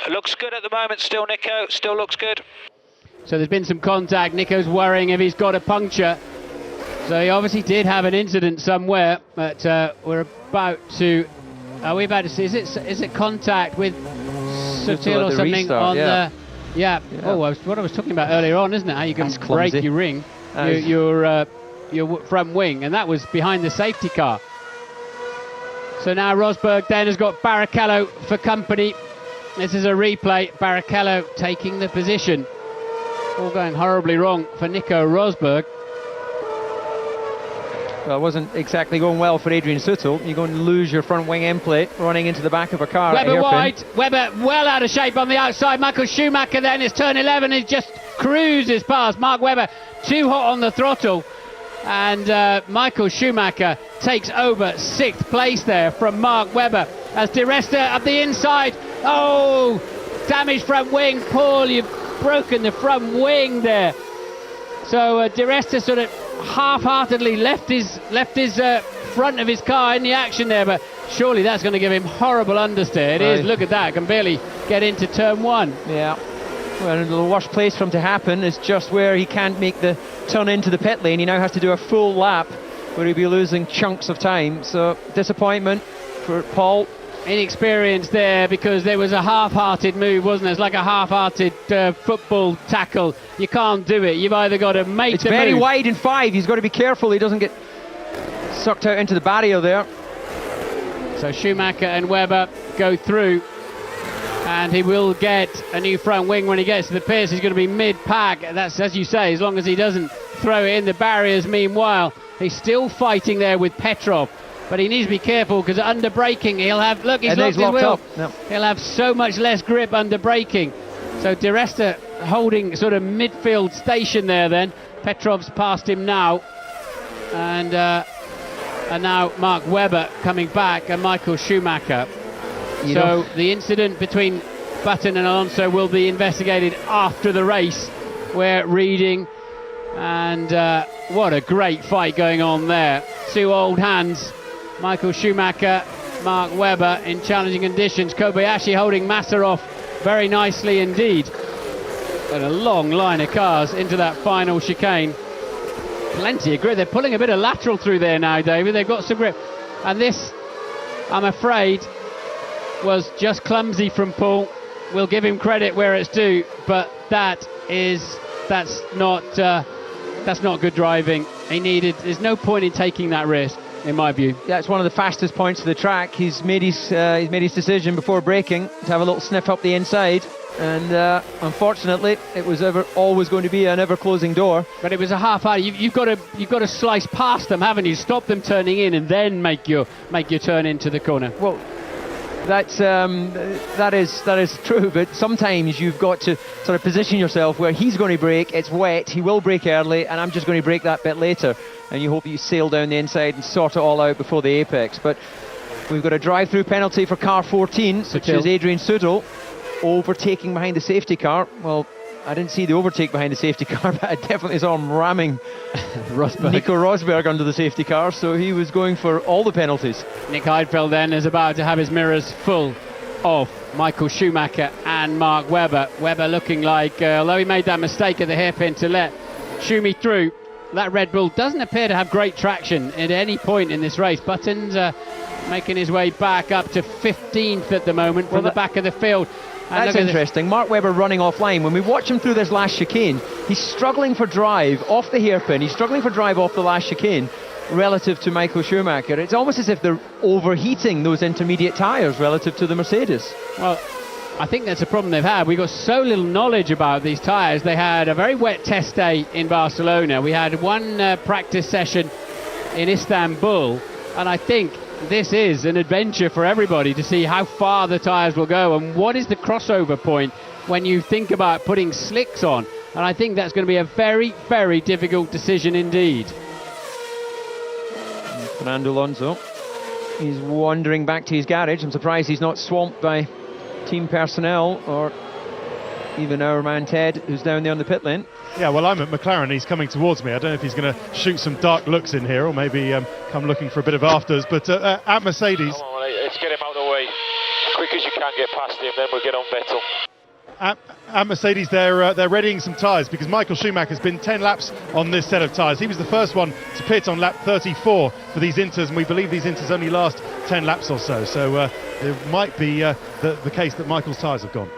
Looks good at the moment still, Nico, still looks good. So there's been some contact. Nico's worrying if he's got a puncture. So he obviously did have an incident somewhere, but we're about to... Are we about to see? Is it contact with Sutil or something restart, on the... Yeah. Oh, what I was talking about earlier on, isn't it? How you can break your ring, your front wing, and that was behind the safety car. So now Rosberg then has got Barrichello for company. This is a replay. Barrichello taking the position. All going horribly wrong for Nico Rosberg. Well, it wasn't exactly going well for Adrian Sutil. You're going to lose your front wing end plate running into the back of a car. Webber wide. Webber well out of shape on the outside. Michael Schumacher then is turn 11. He just cruises past Mark Webber. Too hot on the throttle. And Michael Schumacher takes over 6th place there from Mark Webber. As Di Resta up the inside. Oh, damaged front wing. Paul, you've broken the front wing there. So Di Resta sort of half-heartedly left his front of his car in the action there, but surely that's going to give him horrible understeer. It is. Look at that, can barely get into turn 1. Yeah. Well, the worst place for him to happen is just where he can't make the turn into the pit lane. He now has to do a full lap where he'll be losing chunks of time. So disappointment for Paul. Inexperienced there, because there was a half-hearted move, wasn't there? It's like a half-hearted football tackle. You can't do it. You've either got to make it's very move. Wide in 5. He's got to be careful he doesn't get sucked out into the barrier there. So Schumacher and Webber go through, and he will get a new front wing when he gets to the pits. He's going to be mid-pack. That's, as you say, as long as he doesn't throw it in the barriers. Meanwhile, he's still fighting there with Petrov. But he needs to be careful, because under braking he'll have... Look, he's locked his wheel. Yep. He'll have so much less grip under braking. So Di Resta holding sort of midfield station there then. Petrov's past him now. And now Mark Webber coming back, and Michael Schumacher. So the incident between Button and Alonso will be investigated after the race. We're reading. And what a great fight going on there. 2 old hands. Michael Schumacher, Mark Webber in challenging conditions. Kobayashi holding Massa off very nicely indeed. And a long line of cars into that final chicane. Plenty of grip. They're pulling a bit of lateral through there now, David. They've got some grip. And this, I'm afraid, was just clumsy from Paul. We'll give him credit where it's due, but that's not good driving. There's no point in taking that risk, in my view. Yeah, it's one of the fastest points of the track. He's made his decision before braking to have a little sniff up the inside, and unfortunately it was always going to be an ever-closing door. But it was a half-hour. You've got to slice past them, haven't you? Stop them turning in, and then make your turn into the corner. Well, that is true, but sometimes you've got to sort of position yourself where he's going to brake, it's wet, he will brake early, and I'm just going to brake that bit later, and you hope you sail down the inside and sort it all out before the apex. But we've got a drive-through penalty for car 14, which is Adrian Sutil overtaking behind the safety car. Well, I didn't see the overtake behind the safety car, but I definitely saw him ramming Nico Rosberg under the safety car, so he was going for all the penalties. Nick Heidfeld then is about to have his mirrors full of Michael Schumacher and Mark Webber. Webber looking like, although he made that mistake at the hairpin to let Schumi through, that Red Bull doesn't appear to have great traction at any point in this race. Button's making his way back up to 15th at the moment from the back of the field. And that's interesting. Mark Webber running offline. When we watch him through this last chicane, he's struggling for drive off the hairpin. He's struggling for drive off the last chicane relative to Michael Schumacher. It's almost as if they're overheating those intermediate tyres relative to the Mercedes. Well, I think that's a problem they've had. We've got so little knowledge about these tyres. They had a very wet test day in Barcelona. We had one practice session in Istanbul, and I think this is an adventure for everybody to see how far the tyres will go and what is the crossover point when you think about putting slicks on. And I think that's going to be a very, very difficult decision indeed. Fernando Alonso, he's wandering back to his garage. I'm surprised he's not swamped by team personnel or even our man Ted, who's down there on the pit lane. Yeah, well, I'm at McLaren. He's coming towards me. I don't know if he's going to shoot some dark looks in here or maybe come looking for a bit of afters. But at Mercedes... Come on, let's get him out of the way. As quick as you can get past him, then we'll get on Vettel. At Mercedes, they're readying some tyres because Michael Schumacher's been 10 laps on this set of tyres. He was the first one to pit on lap 34 for these Inters, and we believe these Inters only last 10 laps or so. So it might be the case that Michael's tyres have gone.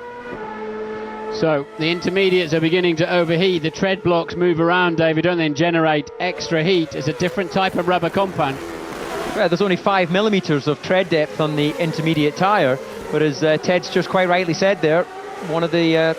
So the intermediates are beginning to overheat. The tread blocks move around, David, don't they, and generate extra heat. It's a different type of rubber compound. Well, there's only 5 millimetres of tread depth on the intermediate tyre, but as Ted's just quite rightly said there, one of the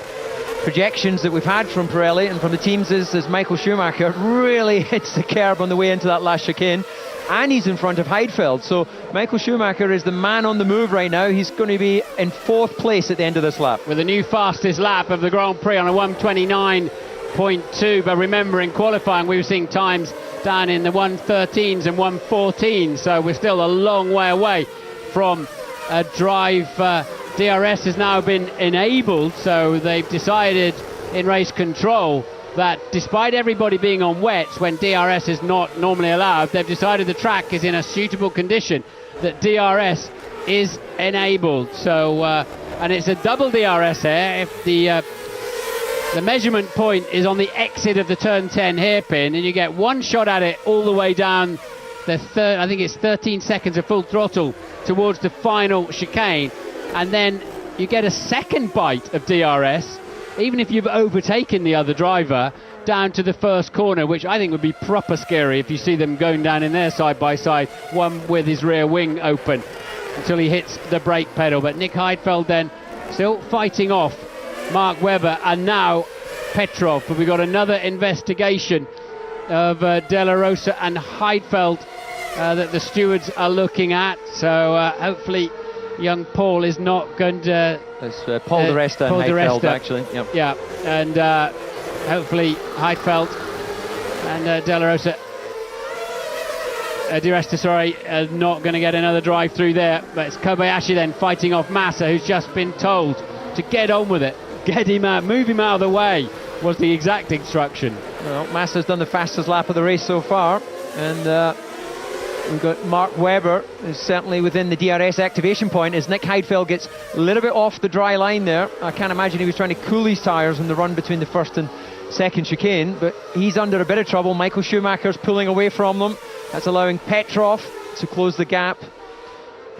projections that we've had from Pirelli and from the teams is Michael Schumacher really hits the curb on the way into that last chicane, and he's in front of Heidfeld. So Michael Schumacher is the man on the move right now. He's going to be in 4th place at the end of this lap. With a new fastest lap of the Grand Prix on a 1:29.2, but remember in qualifying we were seeing times down in the 1:13s and 1:14, so we're still a long way away from a drive. DRS has now been enabled, so they've decided in race control that despite everybody being on wets when DRS is not normally allowed, they've decided the track is in a suitable condition that DRS is enabled. So and it's a double DRS here. If the measurement point is on the exit of the turn 10 hairpin, and you get one shot at it all the way down the third, I think it's 13 seconds of full throttle towards the final chicane, and then you get a second bite of DRS, even if you've overtaken the other driver, down to the first corner, which I think would be proper scary if you see them going down in there side by side, one with his rear wing open until he hits the brake pedal. But Nick Heidfeld then still fighting off Mark Webber and now Petrov. But we've got another investigation of De La Rosa and Heidfeld that the stewards are looking at, so hopefully young Paul is not going to... It's Paul di Resta and Heidfeld, actually. Yep. Yeah, and hopefully Heidfeld and De La Rosa... Di Resta, sorry, not going to get another drive through there, but it's Kobayashi then fighting off Massa, who's just been told to get on with it. Get him out, move him out of the way, was the exact instruction. Well, Massa's done the fastest lap of the race so far, and we've got Mark Webber, who's certainly within the DRS activation point, as Nick Heidfeld gets a little bit off the dry line there. I can't imagine he was trying to cool his tyres in the run between the first and second chicane, but he's under a bit of trouble. Michael Schumacher's pulling away from them. That's allowing Petrov to close the gap.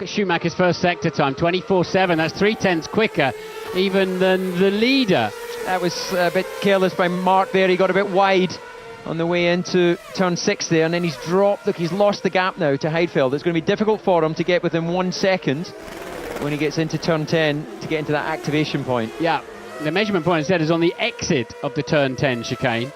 Schumacher's first sector time, 24.7. That's 3/10 quicker even than the leader. That was a bit careless by Mark there. He got a bit wide on the way into turn 6 there, and then he's dropped. Look, he's lost the gap now to Heidfeld. It's going to be difficult for him to get within 1 second when he gets into turn 10 to get into that activation point. Yeah, the measurement point instead is on the exit of the turn 10 chicane,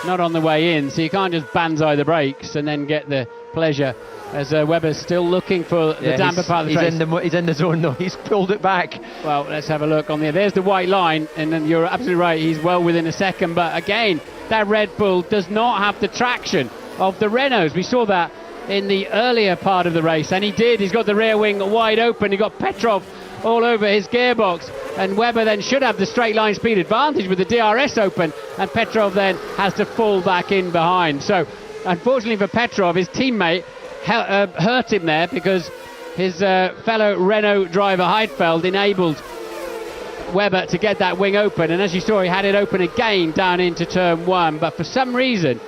not on the way in, so you can't just banzai the brakes and then get the pleasure, as Webber's still looking for the damper part of the race. He's in the zone though, he's pulled it back. Well, let's have a look on there. There's the white line, and then you're absolutely right, he's well within a second, but again, that Red Bull does not have the traction of the Renaults. We saw that in the earlier part of the race, and he's got the rear wing wide open. He got Petrov all over his gearbox, and Webber then should have the straight line speed advantage with the DRS open, and Petrov then has to fall back in behind. So unfortunately for Petrov, his teammate hurt him there, because his fellow Renault driver Heidfeld enabled Webber to get that wing open, and as you saw, he had it open again down into turn 1, but for some reason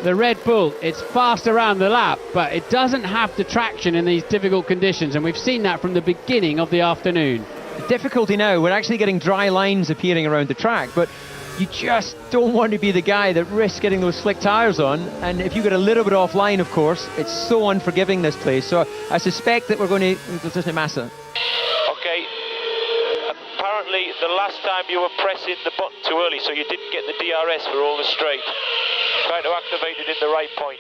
the Red Bull, it's fast around the lap, but it doesn't have the traction in these difficult conditions, and we've seen that from the beginning of the afternoon. The difficulty now, we're actually getting dry lines appearing around the track, but you just don't want to be the guy that risks getting those slick tyres on, and if you get a little bit offline, of course, it's so unforgiving, this place. So I suspect that we're going to Massa. Okay, apparently the last time you were pressing the button too early, so you didn't get the DRS for all the straight. Trying to activate it in the right point.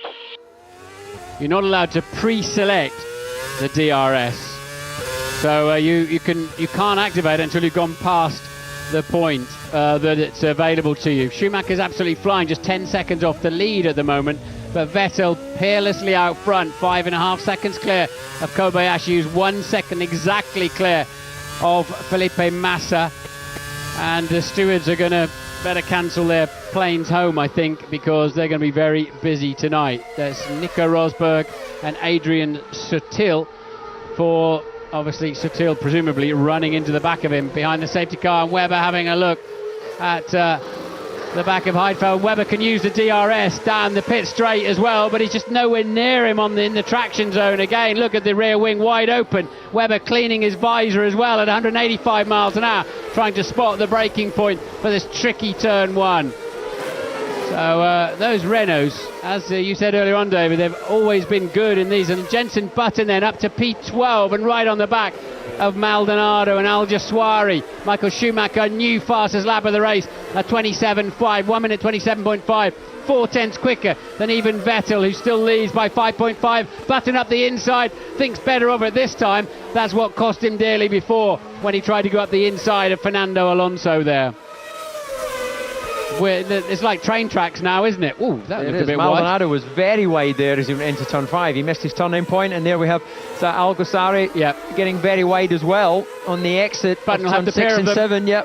You're not allowed to pre-select the DRS, so you can't activate it until you've gone past the point that it's available to you. Schumacher's absolutely flying, just 10 seconds off the lead at the moment, but Vettel peerlessly out front, 5.5 seconds clear of Kobayashi, who's 1 second exactly clear of Felipe Massa, and the stewards are going to better cancel their planes home, I think, because they're going to be very busy tonight. There's Nico Rosberg and Adrian Sutil, for obviously Sutil presumably running into the back of him behind the safety car, and Webber having a look at the back of Heidfeld. Webber can use the DRS down the pit straight as well, but he's just nowhere near him in the traction zone. Again, look at the rear wing wide open. Webber cleaning his visor as well at 185 miles an hour, trying to spot the braking point for this tricky turn 1. So those Renaults, as you said earlier on, David, they've always been good in these. And Jenson Button then up to P12 and right on the back of Maldonado and Al Jaswari. Michael Schumacher, new fastest lap of the race at 27.5, 1 minute 27.5, 4/10 quicker than even Vettel, who still leads by 5.5. Button up the inside, thinks better of it this time. That's what cost him dearly before, when he tried to go up the inside of Fernando Alonso there. It's like train tracks now, isn't it? Ooh, that looked a bit wide. Maldonado was very wide there as he went into turn 5. He missed his turning point, and there we have Al Jaswari getting very wide as well on the exit. Button will have the 6 pair and of them. 7. Yeah,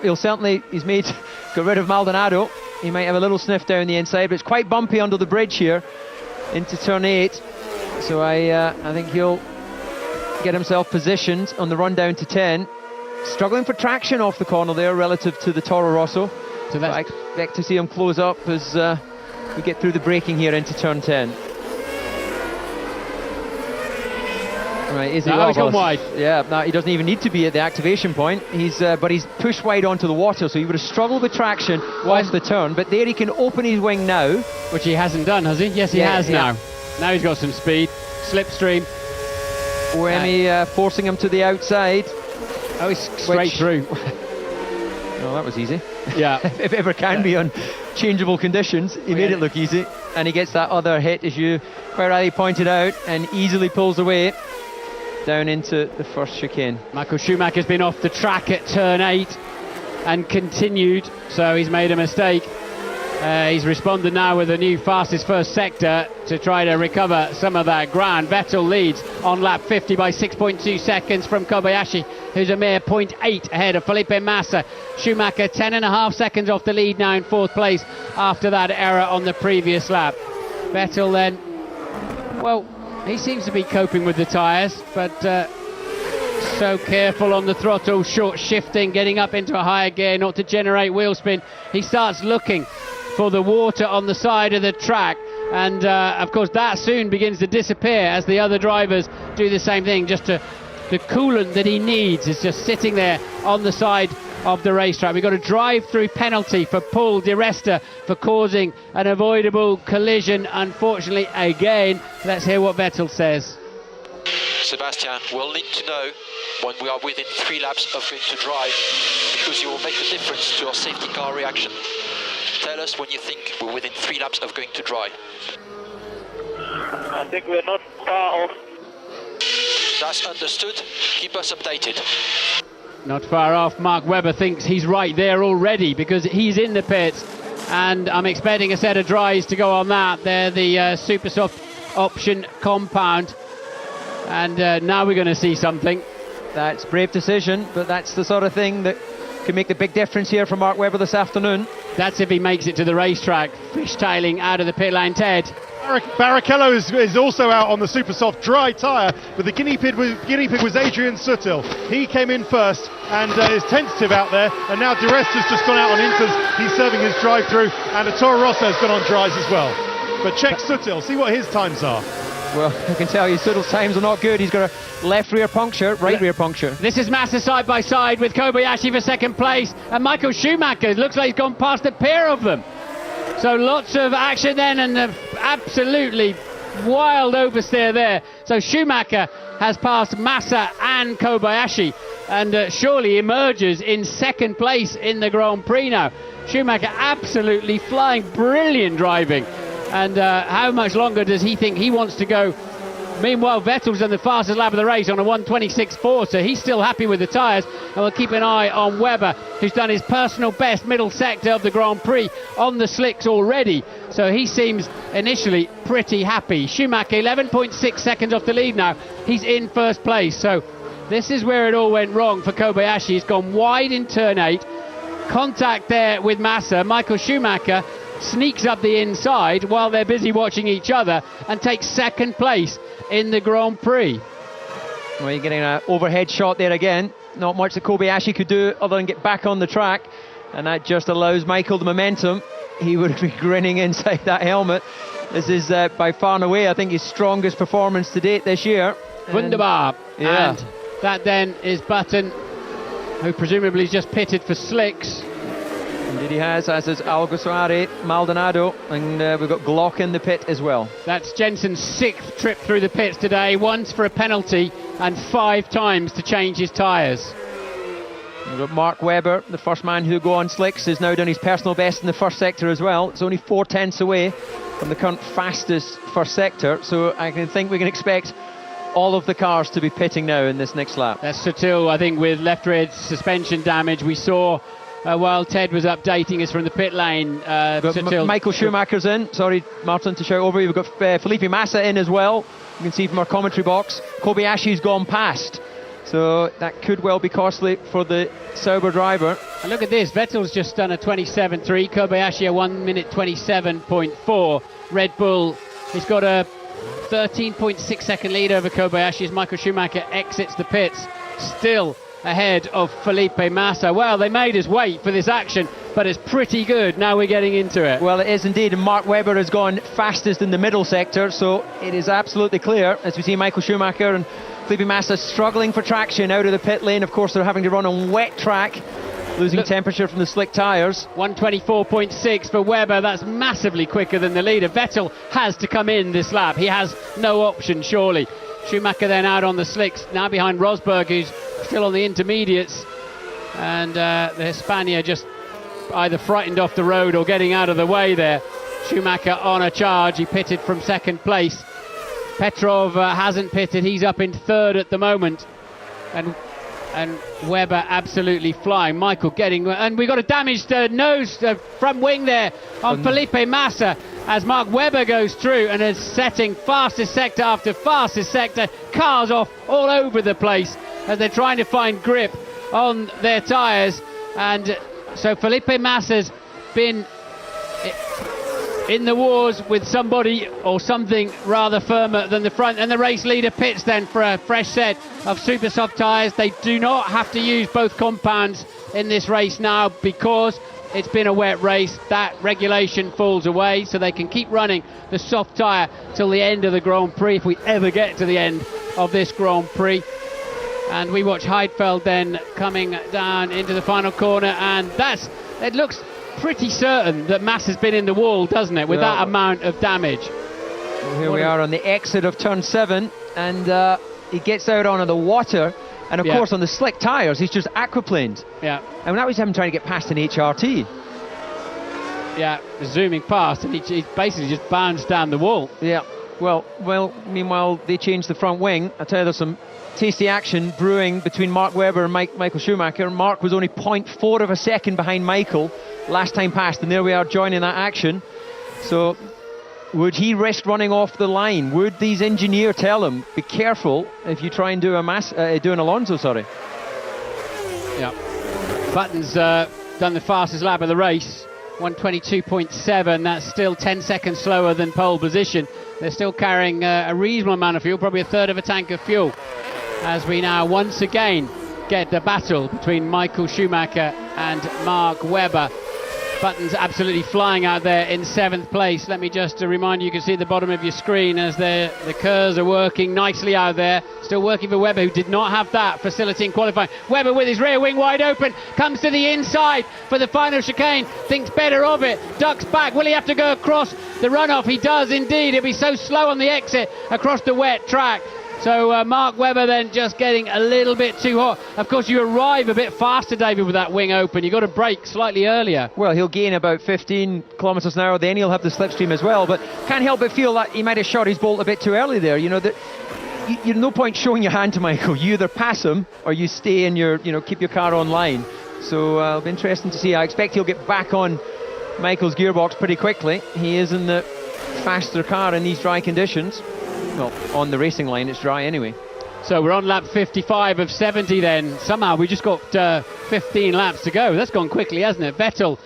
he's made got rid of Maldonado. He might have a little sniff down the inside, but it's quite bumpy under the bridge here into turn 8. So I think he'll get himself positioned on the run down to 10. Struggling for traction off the corner there relative to the Toro Rosso. So I expect to see him close up as we get through the braking here into turn 10. Right, is he? He's gone wide. Yeah, no, he doesn't even need to be at the activation point. But he's pushed wide onto the water, so he would have struggled with traction whilst the turn. But there he can open his wing now, which he hasn't done, has he? Yes, he has now. Now he's got some speed, slipstream. Buemi forcing him to the outside. Oh, he's straight through. Oh, that was easy. Yeah. If it ever can be on changeable conditions, he made it look easy. And he gets that other hit, as you quite rightly pointed out, and easily pulls away down into the first chicane. Michael Schumacher's been off the track at turn 8 and continued, so he's made a mistake. He's responded now with a new fastest first sector to try to recover some of that ground. Vettel leads on lap 50 by 6.2 seconds from Kobayashi, who's a mere 0.8 ahead of Felipe Massa. Schumacher 10.5 seconds off the lead now in 4th place after that error on the previous lap. Vettel then, well, he seems to be coping with the tyres, but so careful on the throttle, short shifting, getting up into a higher gear not to generate wheel spin. He starts looking for the water on the side of the track, and of course that soon begins to disappear as the other drivers do the same thing. The coolant that he needs is just sitting there on the side of the racetrack. We've got a drive-through penalty for Paul Di Resta for causing an avoidable collision, unfortunately, again. Let's hear what Vettel says. Sebastian, we'll need to know when we are within 3 laps of going to drive, because you will make a difference to our safety car reaction. Tell us when you think we're within 3 laps of going to dry. I think we're not far off. That's understood. Keep us updated. Not far off. Mark Webber thinks he's right there already because he's in the pits, and I'm expecting a set of dries to go on that. They're the super soft option compound, and now we're going to see something. That's a brave decision, but that's the sort of thing that can make the big difference here for Mark Webber this afternoon. That's if he makes it to the racetrack. Fishtailing out of the pit lane, Ted. Barrichello is also out on the super soft dry tyre, but the guinea pig was Adrian Sutil. He came in first and is tentative out there, and now Di Resta's just gone out on inters. He's serving his drive-through, and a Toro Rosso's gone on dries as well. But check Sutil, see what his times are. Well, I can tell you Sutil's times are not good. He's got a left rear puncture, right rear puncture. This is Massa side by side with Kobayashi for second place, and Michael Schumacher. Looks like he's gone past a pair of them. So lots of action then, and absolutely wild oversteer there. So Schumacher has passed Massa and Kobayashi, and surely emerges in second place in the Grand Prix now. Schumacher absolutely flying, brilliant driving. And how much longer does he think he wants to go? Meanwhile, Vettel's done the fastest lap of the race on a 1:26.4, so he's still happy with the tyres. And we'll keep an eye on Webber, who's done his personal best middle sector of the Grand Prix on the slicks already. So he seems initially pretty happy. Schumacher, 11.6 seconds off the lead now. He's in first place. So this is where it all went wrong for Kobayashi. He's gone wide in turn 8. Contact there with Massa. Michael Schumacher sneaks up the inside while they're busy watching each other and takes second place in the Grand Prix. Well, you're getting an overhead shot there again. Not much that Kobayashi could do other than get back on the track, and that just allows Michael the momentum. He would be grinning inside that helmet. This is by far and away, I think, his strongest performance to date this year. Wunderbar. Yeah. And that then is Button, who presumably is just pitted for slicks. Indeed he has, as is Alguersuari, Maldonado, and we've got Glock in the pit as well. That's Jensen's 6th trip through the pits today, once for a penalty and 5 times to change his tyres. We've got Mark Webber, the first man who go on slicks, has now done his personal best in the first sector as well. It's only 4/10 away from the current fastest first sector, so I can think we can expect all of the cars to be pitting now in this next lap. That's Sutil, I think, with left rear suspension damage. We saw while Ted was updating us from the pit lane, Michael Schumacher's in. Sorry, Martin, to shout over you. We've got Felipe Massa in as well. You can see from our commentary box. Kobayashi's gone past. So that could well be costly for the Sauber driver. And look at this. Vettel's just done a 27.3. Kobayashi a 1:27.4. Red Bull, he's got a 13.6 second lead over Kobayashi as Michael Schumacher exits the pits. Still ahead of Felipe Massa. Well, they made us wait for this action, but it's pretty good. Now we're getting into it. Well, it is indeed, and Mark Webber has gone fastest in the middle sector, so it is absolutely clear as we see Michael Schumacher and Felipe Massa struggling for traction out of the pit lane. Of course, they're having to run on wet track, losing temperature from the slick tyres. 1:24.6 for Webber. That's massively quicker than the leader. Vettel has to come in this lap. He has no option, surely. Schumacher then out on the slicks, now behind Rosberg, who's still on the intermediates, and the Hispania just either frightened off the road or getting out of the way there. Schumacher on a charge. He pitted from second place. Petrov hasn't pitted. He's up in third at the moment, and Webber absolutely flying. Michael getting, and we got a damaged nose front wing there on Felipe Massa as Mark Webber goes through and is setting fastest sector after fastest sector. Cars off all over the place as they're trying to find grip on their tyres, and so Felipe Massa's been in the wars with somebody or something rather firmer than the front, and the race leader pits then for a fresh set of super soft tyres. They do not have to use both compounds in this race now because it's been a wet race. That regulation falls away, so they can keep running the soft tyre till the end of the Grand Prix, if we ever get to the end of this Grand Prix. And we watch Heidfeld then coming down into the final corner, and it looks pretty certain that Mass has been in the wall, doesn't it, with that amount of damage. Well, here we are on the exit of turn 7, and he gets out onto the water, and of course on the slick tyres he's just aquaplaned. Yeah. And now he's having trying to get past an HRT. Yeah, zooming past, and he basically just bounced down the wall. Yeah. Well, meanwhile they changed the front wing. I tell you, there's some tasty action brewing between Mark Webber and Michael Schumacher. Mark was only 0.4 of a second behind Michael last time past, and there we are joining that action. So Would he risk running off the line? Would these engineers tell him, be careful if you try and do an Alonso, sorry? Yeah. Button's done the fastest lap of the race, 1:22.7. That's still 10 seconds slower than pole position. They're still carrying a reasonable amount of fuel, probably a third of a tank of fuel, as we now once again get the battle between Michael Schumacher and Mark Webber. Button's absolutely flying out there in 7th place. Let me just remind you, you can see at the bottom of your screen as the curves are working nicely out there. Still working for Webber, who did not have that facility in qualifying. Webber with his rear wing wide open, comes to the inside for the final chicane, thinks better of it, ducks back. Will he have to go across the runoff? He does indeed. He'll be so slow on the exit across the wet track. So Mark Webber then just getting a little bit too hot. Of course, you arrive a bit faster, David, with that wing open. You've got to brake slightly earlier. Well, he'll gain about 15 kilometres an hour, then he'll have the slipstream as well. But can't help but feel that he might have shot his bolt a bit too early there. You know, you're no point showing your hand to Michael. You either pass him or you stay in your, keep your car on line. So it'll be interesting to see. I expect he'll get back on Michael's gearbox pretty quickly. He is in the faster car in these dry conditions. Well, on the racing line, it's dry anyway. So we're on lap 55 of 70 then. Somehow we just got 15 laps to go. That's gone quickly, hasn't it? Vettel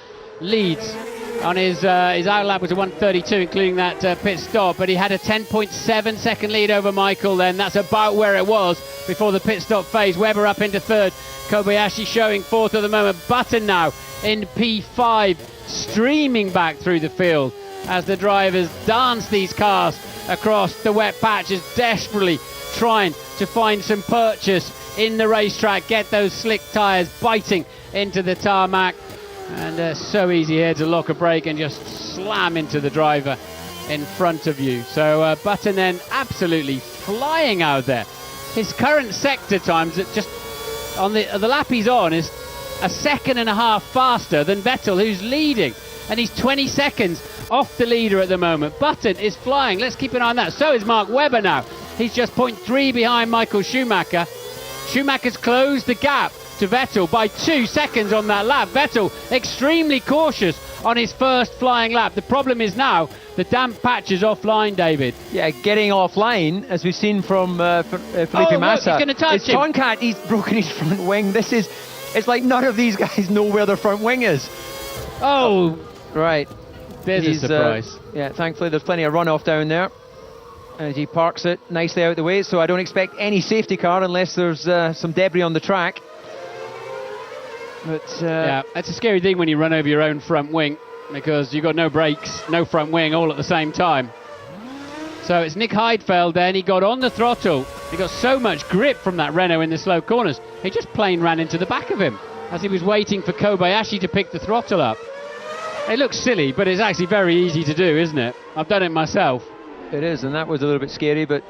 leads on his out lap was a 1:32, including that pit stop, but he had a 10.7 second lead over Michael then. That's about where it was before the pit stop phase. Webber up into 3rd. Kobayashi showing 4th at the moment. Button now in P5, streaming back through the field as the drivers dance these cars across the wet patches, desperately trying to find some purchase in the racetrack, get those slick tyres biting into the tarmac, and so easy here to lock a brake and just slam into the driver in front of you. So Button then absolutely flying out there. His current sector times, just on the lap he's on, is a second and a half faster than Vettel, who's leading, and he's 20 seconds off the leader at the moment. Button is flying. Let's keep an eye on that. So is Mark Webber now. He's just 0.3 behind Michael Schumacher. Schumacher's closed the gap to Vettel by 2 seconds on that lap. Vettel extremely cautious on his first flying lap. The problem is now the damp patch is offline, David. Yeah, getting offline, as we've seen from Felipe Massa. Look, he's going to touch him. Tonkat, he's broken his front wing. It's like none of these guys know where their front wing is. Oh, right. There's a surprise. Yeah, thankfully there's plenty of runoff down there as he parks it nicely out of the way, so I don't expect any safety car unless there's some debris on the track. But yeah, that's a scary thing when you run over your own front wing, because you've got no brakes, no front wing all at the same time. So it's Nick Heidfeld then. He got on the throttle. He got so much grip from that Renault in the slow corners. He just plain ran into the back of him as he was waiting for Kobayashi to pick the throttle up. It looks silly, but it's actually very easy to do, isn't it? I've done it myself. It is, and that was a little bit scary, but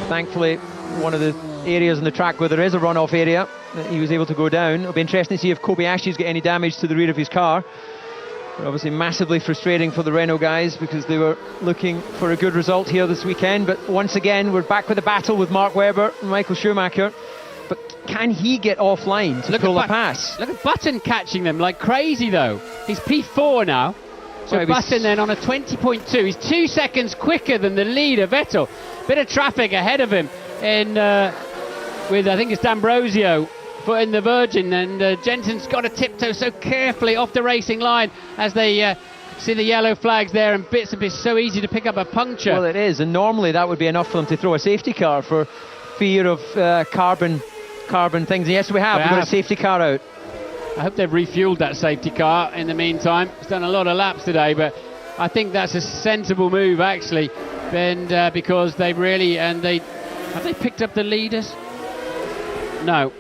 thankfully one of the areas on the track where there is a runoff area that he was able to go down. It'll be interesting to see if Kobayashi's got any damage to the rear of his car. Obviously massively frustrating for the Renault guys because they were looking for a good result here this weekend, but once again we're back with a battle with Mark Webber and Michael Schumacher. But can he get offline to pull a pass? Look at Button catching them like crazy though. He's P4 now. So Button then on a 20.2. He's 2 seconds quicker than the leader, Vettel. Bit of traffic ahead of him with I think it's D'Ambrosio in the Virgin, and Jensen's got to tiptoe so carefully off the racing line as they see the yellow flags there, and bits of it's so easy to pick up a puncture. Well, it is, and normally that would be enough for them to throw a safety car for fear of carbon things. Yes, we've got a safety car out. I hope they've refueled that safety car in the meantime. It's done a lot of laps today, but I think that's a sensible move actually, and because they really have they picked up the leaders? No,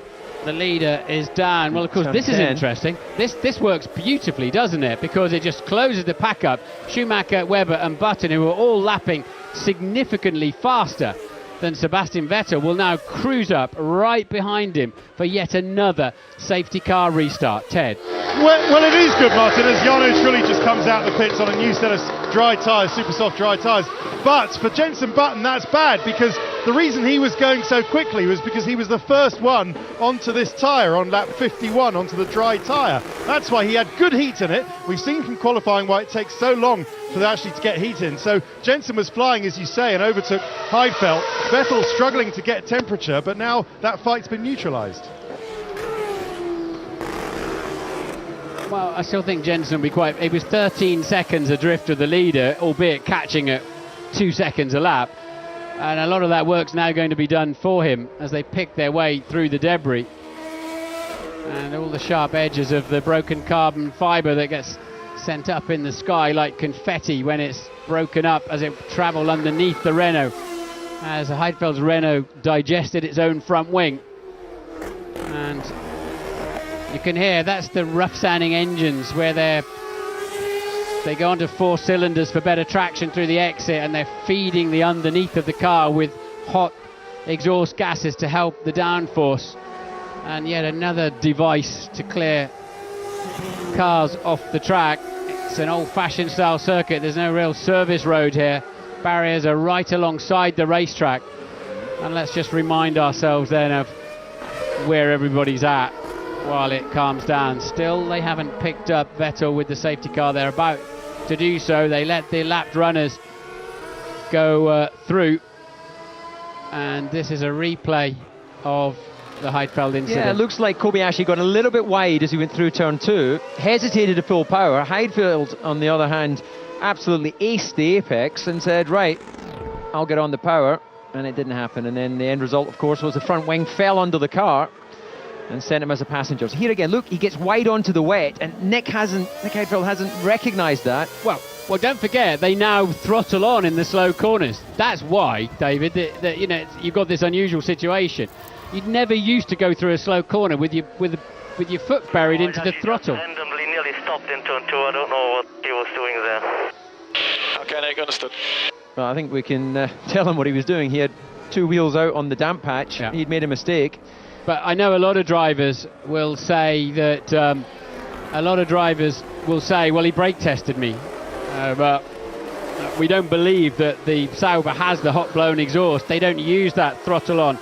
the leader is down. Well, of course, this is interesting. This works beautifully, doesn't it? Because it just closes the pack up. Schumacher, Webber and Button, who are all lapping significantly faster than Sebastian Vettel, will now cruise up right behind him for yet another safety car restart. Ted. Well, it is good, Martin, as Jarno Trulli just comes out the pits on a new set of dry tyres, super soft dry tyres. But for Jenson Button, that's bad, because The reason he was going so quickly was because he was the first one onto this tyre on lap 51, onto the dry tyre. That's why he had good heat in it. We've seen from qualifying why it takes so long for actually to get heat in. So Jensen was flying, as you say, and overtook Heidfeld. Vettel struggling to get temperature, but now that fight's been neutralised. Well, I still think Jensen will be quite... It was 13 seconds adrift of the leader, albeit catching at 2 seconds a lap. And a lot of that work's now going to be done for him as they pick their way through the debris. And all the sharp edges of the broken carbon fibre that gets sent up in the sky like confetti when it's broken up as it travelled underneath the Renault. As Heidfeld's Renault digested its own front wing. And you can hear that's the rough sounding engines where they go onto 4 cylinders for better traction through the exit, and they're feeding the underneath of the car with hot exhaust gases to help the downforce. And yet another device to clear cars off the track. It's an old-fashioned style circuit. There's no real service road here. Barriers are right alongside the racetrack. And let's just remind ourselves then of where everybody's at while it calms down. Still, they haven't picked up Vettel with the safety car. They're about to do so. They let the lapped runners go through, and this is a replay of the Heidfeld incident. Yeah, it looks like Kobayashi got a little bit wide as he went through turn 2, hesitated to full power. Heidfeld, on the other hand, absolutely aced the apex and said, right, I'll get on the power, and it didn't happen. And then the end result, of course, was the front wing fell under the car and sent him as a passenger. So here again, look, he gets wide onto the wet, and Nick Heidfeld hasn't recognised that. Well, don't forget, they now throttle on in the slow corners. That's why, David, that you know, you've got this unusual situation. You'd never used to go through a slow corner with your foot buried into the throttle. Randomly nearly stopped in turn 2. I don't know what he was doing there. Okay, Nick, understood. Well, I think we can tell him what he was doing. He had 2 wheels out on the damp patch. Yeah. He'd made a mistake. But I know a lot of drivers will say that well, he brake tested me. But we don't believe that the Sauber has the hot blown exhaust. They don't use that throttle on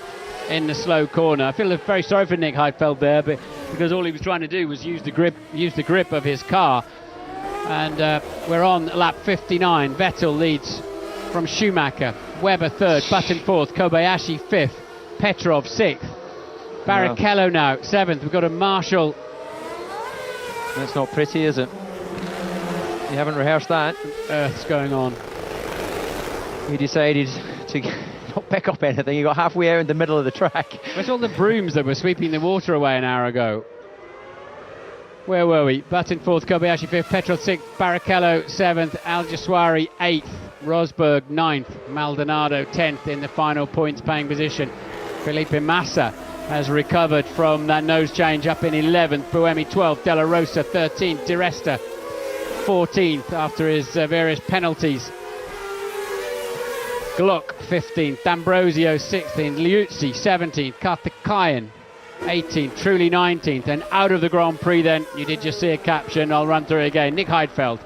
in the slow corner. I feel very sorry for Nick Heidfeld there, but because all he was trying to do was use the grip of his car. And we're on lap 59. Vettel leads from Schumacher, Webber 3rd, Button 4th, Kobayashi 5th, Petrov 6th. Barrichello now 7th. We've got a Marshall. That's not pretty, is it? You haven't rehearsed that. Earth's going on. He decided to not pick up anything. He got halfway out in the middle of the track. Where's all the brooms that were sweeping the water away an hour ago? Where were we? Button 4th, Kobayashi 5th, Petrov 6th, Barrichello 7th, Al-Jaswari 8th, Rosberg 9th, Maldonado 10th in the final points paying position. Felipe Massa has recovered from that nose change up in 11th, Buemi 12th, De La Rosa 13th, Di Resta 14th after his various penalties. Glock 15th, D'Ambrosio 16th, Liuzzi 17th, Karthikeyan 18th, Trulli 19th, and out of the Grand Prix then, you did just see a caption, I'll run through it again, Nick Heidfeld,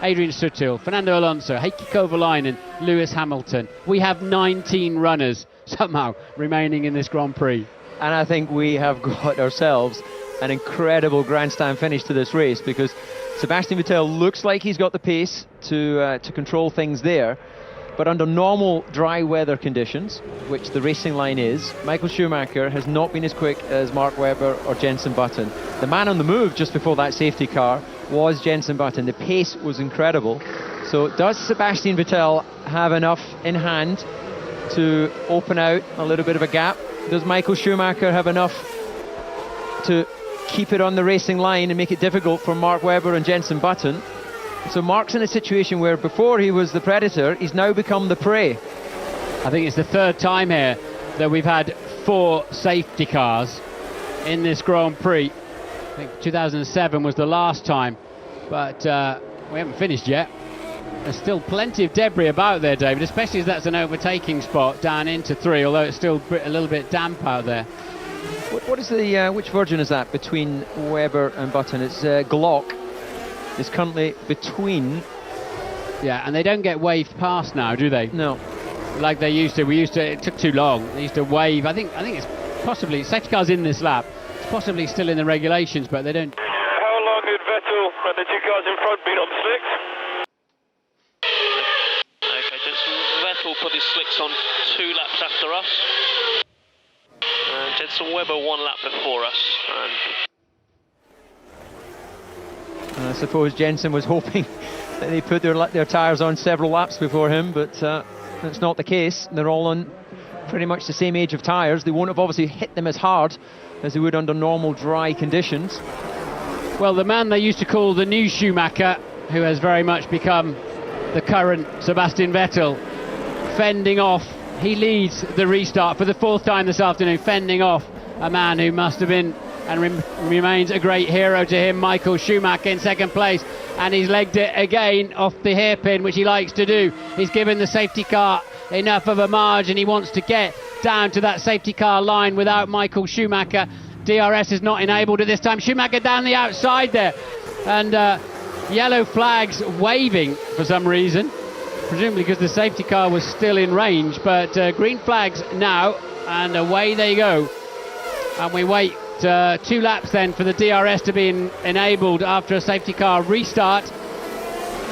Adrian Sutil, Fernando Alonso, Heikki Kovalainen, Lewis Hamilton. We have 19 runners somehow remaining in this Grand Prix. And I think we have got ourselves an incredible grandstand finish to this race, because Sebastian Vettel looks like he's got the pace to control things there, but under normal dry weather conditions, which the racing line is, Michael Schumacher has not been as quick as Mark Webber or Jenson Button. The man on the move just before that safety car was Jenson Button. The pace was incredible. So does Sebastian Vettel have enough in hand to open out a little bit of a gap? Does Michael Schumacher have enough to keep it on the racing line and make it difficult for Mark Webber and Jenson Button? So Mark's in a situation where before he was the predator, he's now become the prey. I think it's the 3rd time here that we've had 4 safety cars in this Grand Prix. I think 2007 was the last time, but we haven't finished yet. There's still plenty of debris about there, David, especially as that's an overtaking spot down into 3, although it's still a little bit damp out there. What is the, which version is that between Webber and Button? It's Glock. Is currently between. Yeah, and they don't get waved past now, do they? No. like they used to. It took too long. They used to wave. I think it's possibly safety cars in this lap. It's possibly still in the regulations, but they don't. How long had Vettel and the two cars in front been on the slicks? Okay, Jensen Vettel put his slicks on 2 laps after us. Jensen Webber 1 lap before us. And I suppose Jensen was hoping that they put their tyres on several laps before him, but that's not the case. They're all on pretty much the same age of tyres. They won't have obviously hit them as hard as they would under normal dry conditions. Well, the man they used to call the new Schumacher, who has very much become the current Sebastian Vettel, fending off. He leads the restart for the 4th time this afternoon, fending off a man who must have been and remains a great hero to him, Michael Schumacher, in 2nd place, and he's legged it again off the hairpin, which he likes to do. He's given the safety car enough of a margin. He wants to get down to that safety car line without Michael Schumacher. DRS is not enabled at this time. Schumacher down the outside there, and yellow flags waving for some reason, presumably because the safety car was still in range, but green flags now, and away they go. And we wait 2 laps then for the DRS to be enabled after a safety car restart,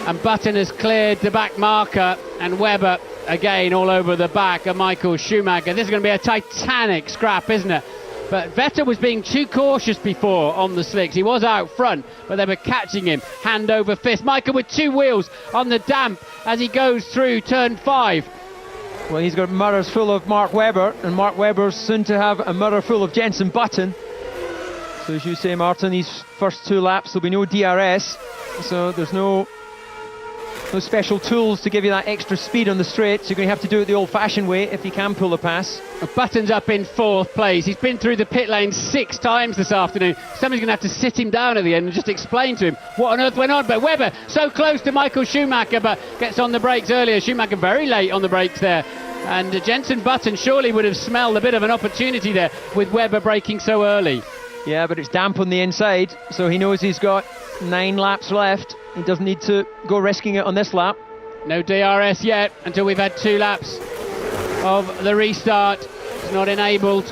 and Button has cleared the back marker, and Webber again all over the back of Michael Schumacher. This is going to be a titanic scrap, isn't it? But Vettel was being too cautious before on the slicks. He was out front, but they were catching him hand over fist. Michael with 2 wheels on the damp as he goes through turn 5. Well, he's got mirrors full of Mark Webber, and Mark Webber's soon to have a mirror full of Jensen Button. So as you say, Martin, these first 2 laps there'll be no DRS, so there's no special tools to give you that extra speed on the straight, so you're going to have to do it the old-fashioned way if you can pull a pass. Button's up in 4th place. He's been through the pit lane 6 times this afternoon. Somebody's going to have to sit him down at the end and just explain to him what on earth went on. But Webber so close to Michael Schumacher, but gets on the brakes earlier. Schumacher very late on the brakes there. And Jensen Button surely would have smelled a bit of an opportunity there with Webber braking so early. Yeah, but it's damp on the inside, so he knows he's got 9 laps left. He doesn't need to go risking it on this lap. No DRS yet until we've had 2 laps of the restart. It's not enabled.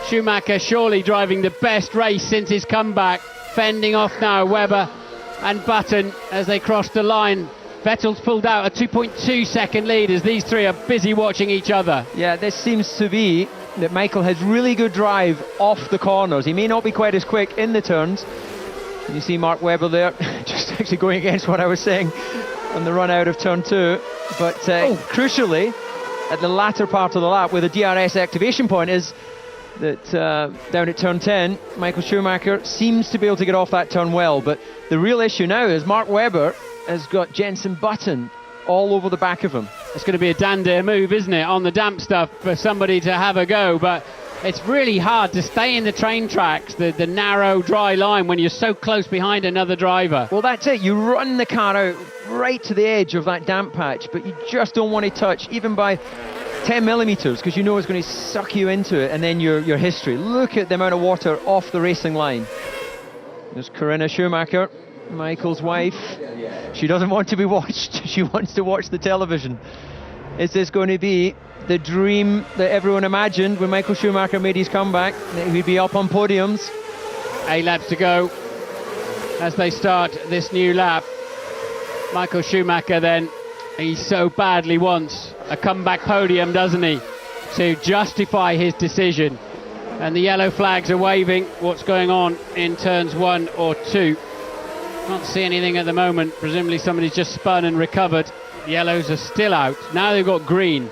Schumacher surely driving the best race since his comeback, fending off now Webber and Button as they cross the line. Vettel's pulled out a 2.2 second lead as these 3 are busy watching each other. Yeah, this seems to be that Michael has really good drive off the corners. He may not be quite as quick in the turns. And you see Mark Webber there, just actually going against what I was saying on the run out of turn 2. But crucially, at the latter part of the lap, where the DRS activation point is, that down at turn 10, Michael Schumacher seems to be able to get off that turn well. But the real issue now is Mark Webber has got Jensen Button all over the back of him. It's going to be a damn dear move, isn't it, on the damp stuff for somebody to have a go, but it's really hard to stay in the train tracks, the narrow, dry line, when you're so close behind another driver. Well, that's it. You run the car out right to the edge of that damp patch, but you just don't want to touch, even by 10 millimetres, because you know it's going to suck you into it, and then your history. Look at the amount of water off the racing line. There's Corinna Schumacher, Michael's wife. She doesn't want to be watched. She wants to watch the television. Is this going to be the dream that everyone imagined when Michael Schumacher made his comeback, that he'd be up on podiums? 8 laps to go as they start this new lap. Michael Schumacher then, he so badly wants a comeback podium, doesn't he, to justify his decision. And the yellow flags are waving. What's going on in turns 1 or 2? Can't see anything at the moment. Presumably somebody's just spun and recovered. Yellows are still out. Now they've got green.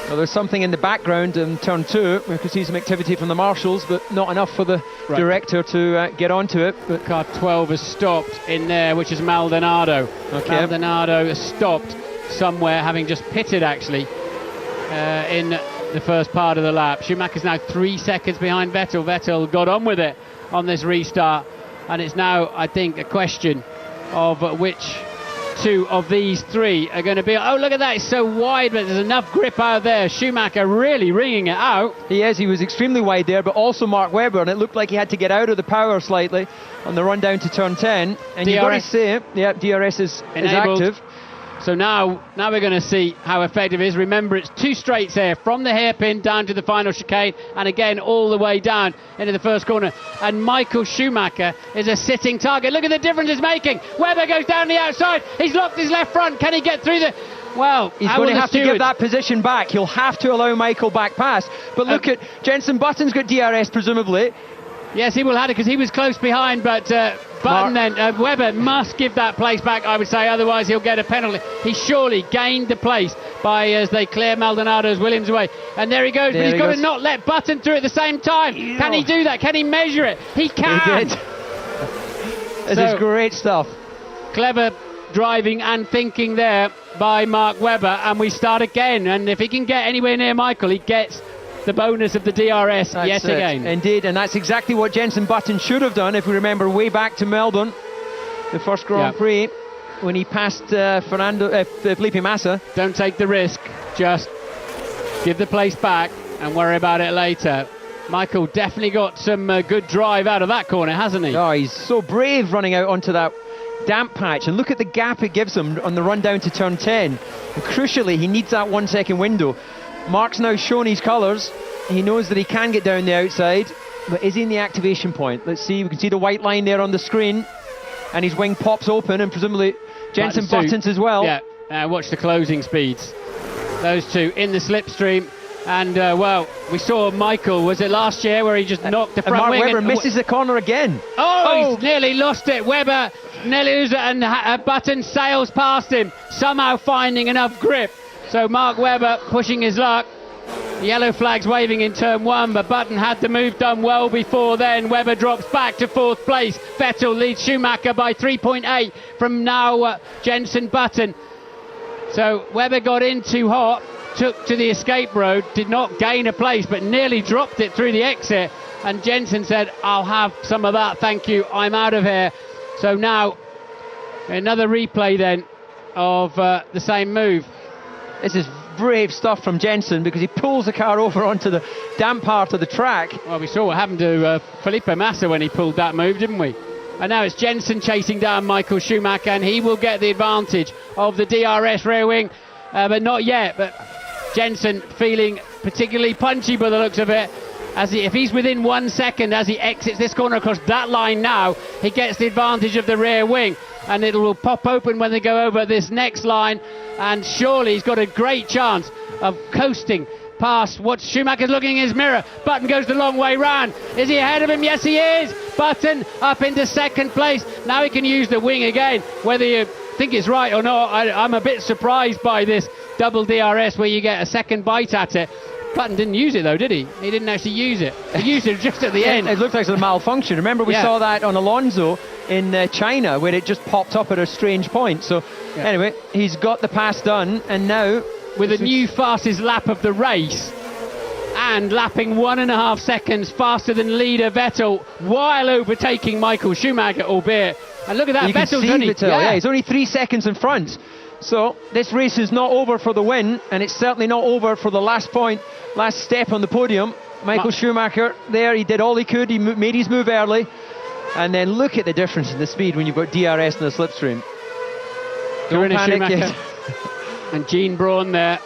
Well, there's something in the background in turn 2. We can see some activity from the marshals, but not enough for the director to get onto it. But car 12 has stopped in there, which is Maldonado. Okay. Maldonado has stopped somewhere, having just pitted actually in the first part of the lap. Schumacher's now 3 seconds behind Vettel. Vettel got on with it on this restart, and it's now, I think, a question of which 2 of these 3 are going to be. Oh, look at that, it's so wide, but there's enough grip out there. Schumacher really ringing it out. He was extremely wide there, but also Mark Webber, and it looked like he had to get out of the power slightly on the run down to turn 10. And you've got to say, yeah, DRS is active. So now we're going to see how effective it is. Remember, it's 2 straights here, from the hairpin down to the final chicane, and again all the way down into the first corner. And Michael Schumacher is a sitting target. Look at the difference it's making. Webber goes down the outside. He's locked his left front. Can he get through the... Well, he's going to have to give that position back. He'll have to allow Michael back past. But look at Jenson Button's got DRS, presumably. Yes, he will have it because he was close behind, but Webber must give that place back, I would say, otherwise he'll get a penalty. He surely gained the place by as they clear Maldonado's Williams away. And there he goes, but he's got to not let Button through at the same time. Can he do that? Can he measure it? He can! He did. This is great stuff. Clever driving and thinking there by Mark Webber, and we start again. And if he can get anywhere near Michael, he gets the bonus of the DRS yet again. Indeed, and that's exactly what Jenson Button should have done, if we remember way back to Melbourne, the first Grand Prix, when he passed Felipe Massa. Don't take the risk, just give the place back and worry about it later. Michael definitely got some good drive out of that corner, hasn't he? Oh, he's so brave running out onto that damp patch, and look at the gap it gives him on the run down to turn 10. And crucially, he needs that 1 second window. Mark's now shown his colours. He knows that he can get down the outside, but is he in the activation point? Let's see. We can see the white line there on the screen, and his wing pops open, and presumably Jenson Button's as well. Yeah, watch the closing speeds. Those two in the slipstream. And, well, we saw Michael, was it last year, where he just knocked the front Mark wing? Webber misses the corner again. He's nearly lost it. Webber nearly loses it, and Button sails past him, somehow finding enough grip. So Mark Webber pushing his luck. The yellow flag's waving in turn 1, but Button had the move done well before then. Webber drops back to 4th place. Vettel leads Schumacher by 3.8 from now Jenson Button. So Webber got in too hot, took to the escape road, did not gain a place, but nearly dropped it through the exit. And Jenson said, I'll have some of that, thank you, I'm out of here. So now, another replay then of the same move. This is brave stuff from Jenson, because he pulls the car over onto the damp part of the track. Well, we saw what happened to Felipe Massa when he pulled that move, didn't we? And now it's Jenson chasing down Michael Schumacher, and he will get the advantage of the DRS rear wing, but not yet. But Jenson feeling particularly punchy by the looks of it. If he's within 1 second as he exits this corner across that line now, he gets the advantage of the rear wing, and it will pop open when they go over this next line, and surely he's got a great chance of coasting past what Schumacher's looking in his mirror. Button goes the long way round. Is he ahead of him? Yes, he is. Button up into 2nd place. Now he can use the wing again. Whether you think it's right or not, I'm a bit surprised by this double DRS where you get a second bite at it. Button didn't use it though, did he? He didn't actually use it. He used it just at the end. It looked like it was a malfunction. Remember, we saw that on Alonso in China, where it just popped up at a strange point. So anyway, he's got the pass done, and now with a new fastest lap of the race, and lapping 1.5 seconds faster than leader Vettel, while overtaking Michael Schumacher, albeit. And look at that, Vettel's only he's only 3 seconds in front. So this race is not over for the win, and it's certainly not over for the last step on the podium. Michael Schumacher there, he did all he could, he made his move early, and then look at the difference in the speed when you've got DRS in the slipstream. Don't panic yet. And Gene Braun there,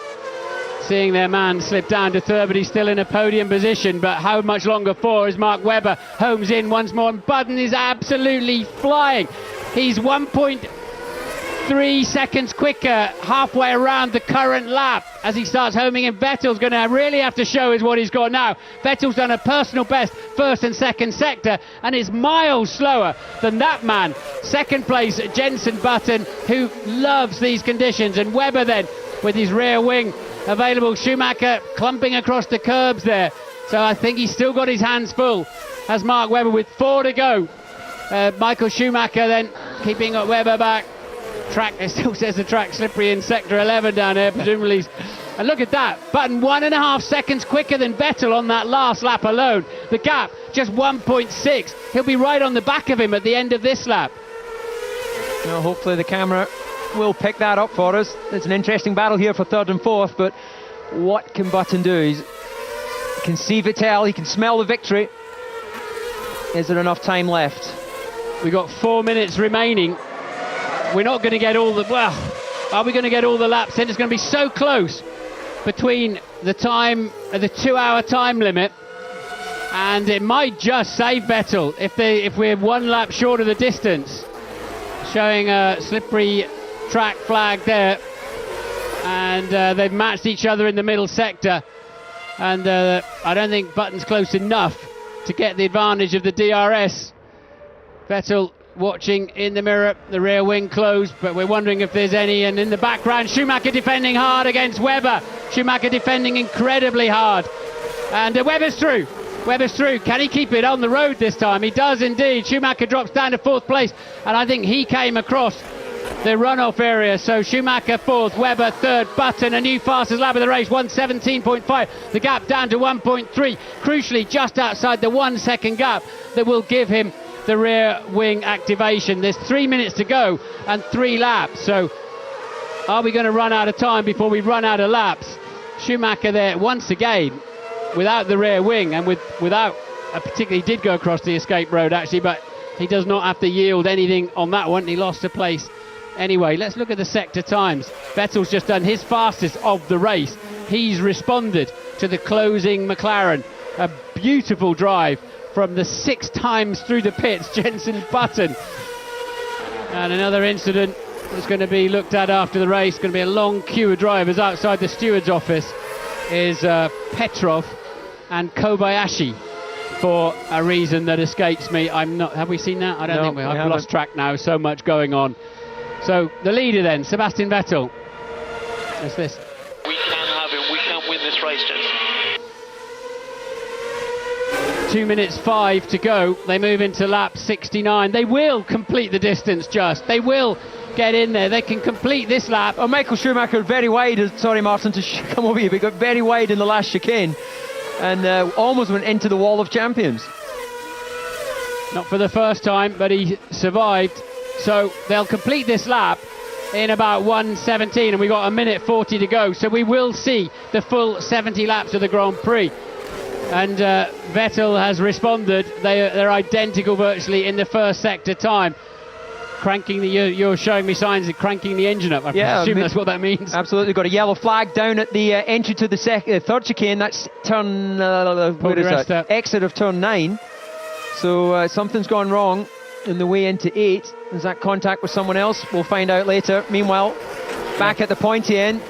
seeing their man slip down to 3rd, but he's still in a podium position. But how much longer for as Mark Webber homes in once more, and Button is absolutely flying. He's 1.3 seconds quicker halfway around the current lap as he starts homing in. Vettel's going to really have to show us what he's got now. Vettel's done a personal best 1st and 2nd sector, and is miles slower than that man. 2nd place Jenson Button, who loves these conditions, and Webber then with his rear wing available. Schumacher clumping across the curbs there, so I think he's still got his hands full as Mark Webber with 4 to go. Michael Schumacher then keeping Webber back. Track, it still says the track slippery in sector 11 down there, presumably. And look at that, Button 1.5 seconds quicker than Vettel on that last lap alone. The gap just 1.6. He'll be right on the back of him at the end of this lap. Well, hopefully the camera will pick that up for us. It's an interesting battle here for 3rd and 4th, but what can Button do? He can see Vettel, he can smell the victory. Is there enough time left? We've got 4 minutes remaining. We're not going to get all the... Well, Are we going to get all the laps in? It's going to be so close between the time, the 2-hour time limit, and it might just save Vettel if we're 1 lap short of the distance. Showing a slippery track flag there, and they've matched each other in the middle sector, and I don't think Button's close enough to get the advantage of the DRS. Vettel watching in the mirror, the rear wing closed, but we're wondering if there's any, and in the background Schumacher defending hard against Webber. Schumacher defending incredibly hard, and Webber's through. Webber's through. Can he keep it on the road this time? He does indeed. Schumacher drops down to 4th place, and I think he came across the runoff area. So Schumacher 4th, Webber 3rd, Button a new fastest lap of the race, 1:17.5. The gap down to 1.3. Crucially, just outside the 1 second gap that will give him the rear wing activation. There's 3 minutes to go and 3 laps. So are we going to run out of time before we run out of laps? Schumacher there once again without the rear wing, and without particularly did go across the escape road actually, but he does not have to yield anything on that one. He lost a place anyway. Let's look at the sector times. Vettel's just done his fastest of the race. He's responded to the closing McLaren. A beautiful drive from the 6 times through the pits, Jenson Button. And another incident that's going to be looked at after the race, going to be a long queue of drivers outside the steward's office, is Petrov and Kobayashi, for a reason that escapes me. I'm not. Have we seen that? I don't think we have. I've lost track now. So much going on. So the leader then, Sebastian Vettel. What's this? We can have him. We can win this race, gents. 2 minutes 5 to go. They move into lap 69. They will complete the distance. They will get in there. They can complete this lap. Oh, Michael Schumacher very wide. Sorry, Martin, to come over here, but got very wide in the last chicane, and almost went into the wall of champions. Not for the first time, but he survived. So they'll complete this lap in about 1:17, and we've got 1:40 to go. So we will see the full 70 laps of the Grand Prix. And Vettel has responded. They're identical virtually in the first sector time. Cranking you're showing me signs of cranking the engine up. I presume that's what that means. Absolutely. Got a yellow flag down at the entry to the 3rd chicane. That's turn where is that? Exit of turn 9. So something's gone wrong in the way into 8. Is that contact with someone else? We'll find out later. Meanwhile, back at the pointy end,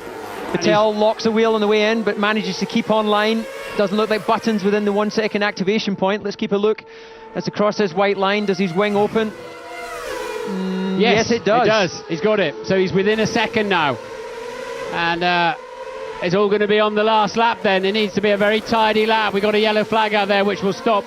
Vettel locks the wheel on the way in, but manages to keep on line. Doesn't look like Button's within the 1 second activation point. Let's keep a look as the cross says white line. Does his wing open? Yes, it does. It does. He's got it. So he's within a second now. And it's all going to be on the last lap then. It needs to be a very tidy lap. We've got a yellow flag out there which will stop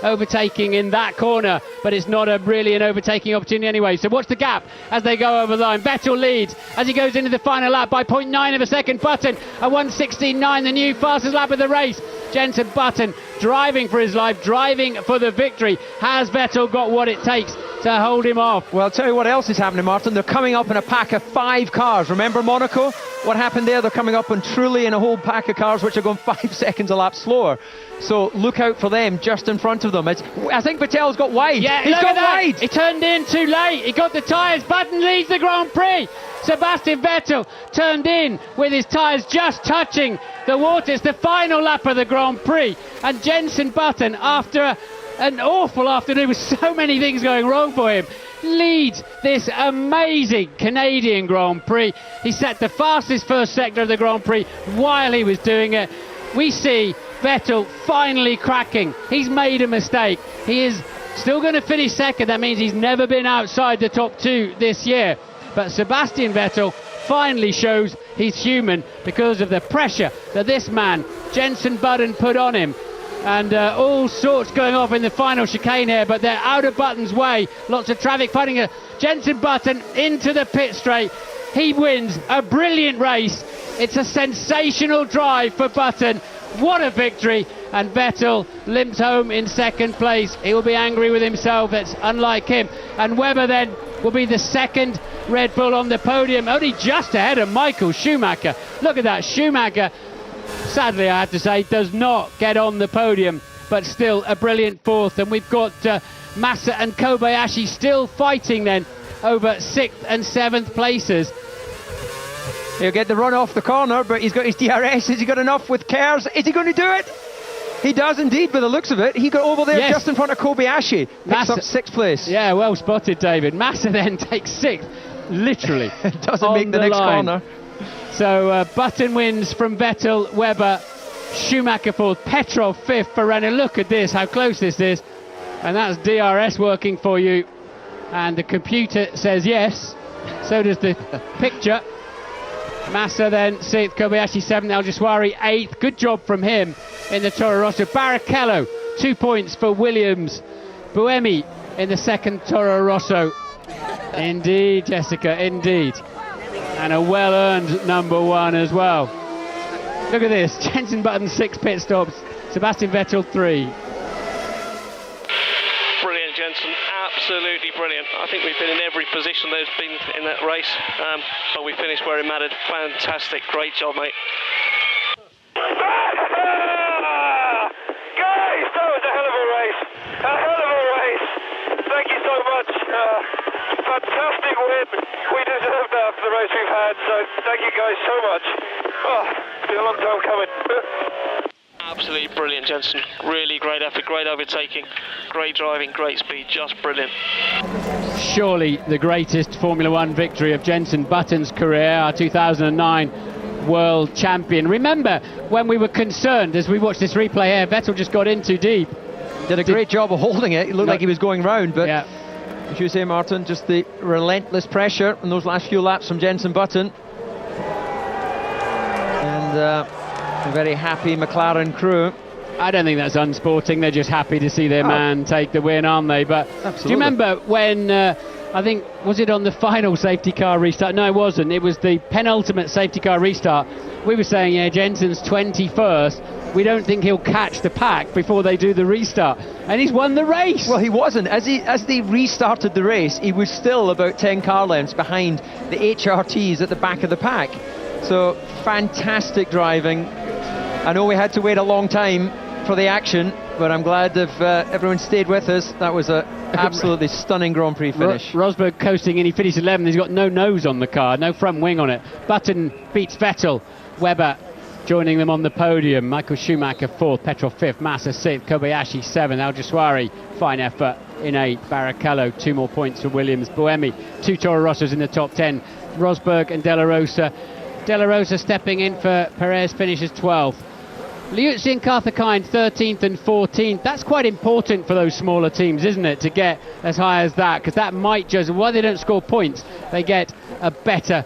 overtaking in that corner, but it's not really an overtaking opportunity anyway. So watch the gap as they go over the line. Vettel leads as he goes into the final lap by 0.9 of a second. Button at 1:16.9, the new fastest lap of the race. Jenson Button driving for his life, driving for the victory. Has Vettel got what it takes to hold him off? Well, I'll tell you what else is happening, Martin. They're coming up in a pack of 5 cars. Remember Monaco? What happened there? They're coming up on Trulli in a whole pack of cars which are going 5 seconds a lap slower. So look out for them just in front of them. I think Vettel's got wide. Yeah, he's got wide. He turned in too late. He got the tyres. Button leads the Grand Prix. Sebastian Vettel turned in with his tyres just touching the water. It's the final lap of the Grand Prix. And Jenson Button, after an awful afternoon with so many things going wrong for him, leads this amazing Canadian Grand Prix. He set the fastest first sector of the Grand Prix while he was doing it. We see Vettel finally cracking. He's made a mistake. He is still going to finish second. That means he's never been outside the top 2 this year. But Sebastian Vettel finally shows he's human because of the pressure that this man, Jenson Button, put on him. And all sorts going off in the final chicane here, but they're out of Button's way. Lots of traffic fighting. Jenson Button into the pit straight. He wins a brilliant race. It's a sensational drive for Button. What a victory. And Vettel limps home in second place. He will be angry with himself. That's unlike him. And Webber then will be the second Red Bull on the podium, only just ahead of Michael Schumacher. Look at that. Schumacher, sadly I have to say, does not get on the podium, but still a brilliant 4th. And we've got Massa and Kobayashi still fighting then over 6th and 7th places. He'll get the run off the corner, but he's got his DRS. Has he got enough with Kerrs? Is he going to do it? He does indeed, by the looks of it. He got over there just in front of Kobayashi. Picks up 6th place. Yeah, well spotted, David. Massa then takes 6th, literally. Doesn't make the next corner. So Button wins from Vettel, Webber, Schumacher 4th, Petrov 5th for Renault. Look at this, how close this is. And that's DRS working for you. And the computer says yes. So does the picture. Massa then 6th, Kobayashi 7th, Al Jaswari 8th. Good job from him in the Toro Rosso. Barrichello, 2 points for Williams. Buemi in the 2nd Toro Rosso. Indeed, Jessica, indeed. And a well-earned number 1 as well. Look at this, Jenson Button 6 pit stops, Sebastian Vettel 3. Brilliant, Jenson, absolutely brilliant. I think we've been in every position there's been in that race, but we finished where it mattered. Fantastic, great job, mate. Guys, that was a hell of a race. A hell of a race. Thank you so much. Fantastic win. We deserved that after the race we've had, so thank you guys so much. Oh, it's been a long time coming. Absolutely brilliant, Jenson. Really great effort, great overtaking, great driving, great speed, just brilliant. Surely the greatest Formula One victory of Jenson Button's career, our 2009 world champion. Remember when we were concerned as we watched this replay here, Vettel just got in too deep. Did a great job of holding it. It looked like he was going round, but as you say, Martin, just the relentless pressure in those last few laps from Jenson Button. And a very happy McLaren crew. I don't think that's unsporting. They're just happy to see their man take the win, aren't they? But absolutely. Do you remember when, I think, was it on the final safety car restart? No, it wasn't. It was the penultimate safety car restart. We were saying, yeah, Jenson's 21st. We don't think he'll catch the pack before they do the restart. And he's won the race. Well, he wasn't. As they restarted the race, he was still about 10 car lengths behind the HRTs at the back of the pack. So, fantastic driving. I know we had to wait a long time for the action, but I'm glad if everyone stayed with us. That was an absolutely stunning Grand Prix finish. Rosberg coasting in, he finished 11th. He's got no nose on the car, no front wing on it. Button beats Vettel. Webber joining them on the podium. Michael Schumacher 4th, Petrov 5th, Massa 6th, Kobayashi 7th, Al Jaswari, fine effort in 8th, Barrichello 2 more points for Williams, Buemi 2 Toro Rossos in the top 10, Rosberg and De La Rosa. De La Rosa stepping in for Perez, finishes 12th. Liuzzi and Karthikeyan 13th and 14th. That's quite important for those smaller teams, isn't it, to get as high as that, because that might just, while they don't score points, they get a better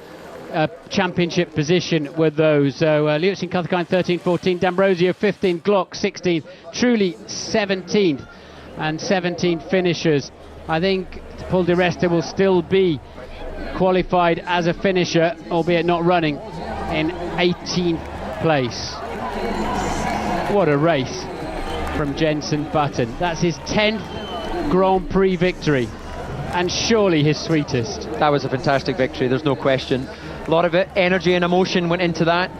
championship position with those. So Liuzzi and Karthikeyan 13th, 14th, D'Ambrosio 15th, Glock 16th, Trulli 17th, and 17 finishers. I think Paul Di Resta will still be qualified as a finisher, albeit not running, in 18th place. What a race from Jenson Button. That's his 10th Grand Prix victory, and surely his sweetest. That was a fantastic victory, there's no question. A lot of energy and emotion went into that.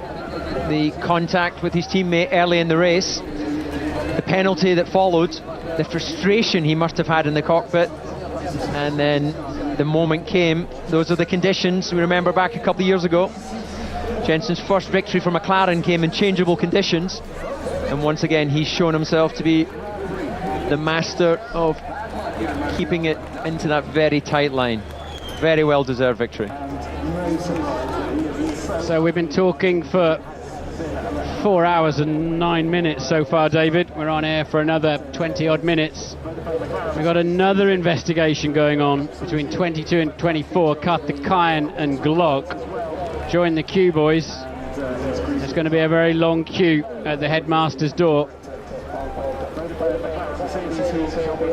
The contact with his teammate early in the race, the penalty that followed, the frustration he must have had in the cockpit, and then the moment came. Those are the conditions. We remember back a couple of years ago, Jenson's first victory for McLaren came in changeable conditions, and once again he's shown himself to be the master of keeping it into that very tight line. Very well deserved victory. So we've been talking for 4 hours and 9 minutes so far, David. We're on air for another 20 odd minutes. We've got another investigation going on between 22 and 24. Karthikeyan and Glock join the queue, boys. There's going to be a very long queue at the headmaster's door.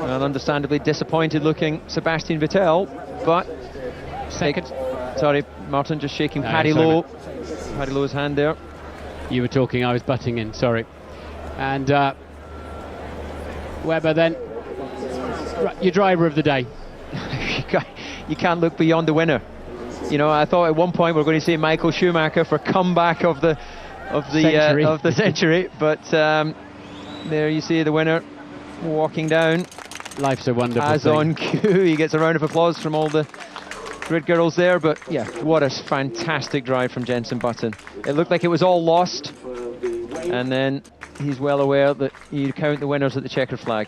An understandably disappointed looking Sebastian Vettel, but second. Sorry, Martin, just shaking Paddy Lowe's hand there. You were talking, I was butting in, sorry. And Webber then, your driver of the day. You can't look beyond the winner. You know, I thought at one point we were going to say Michael Schumacher for comeback of the century, but there you see the winner walking down. Life's a wonderful as thing. on cue. He gets a round of applause from all the Grid girls there, but yeah, what a fantastic drive from Jenson Button. It looked like it was all lost, and then he's well aware that you count the winners at the checkered flag.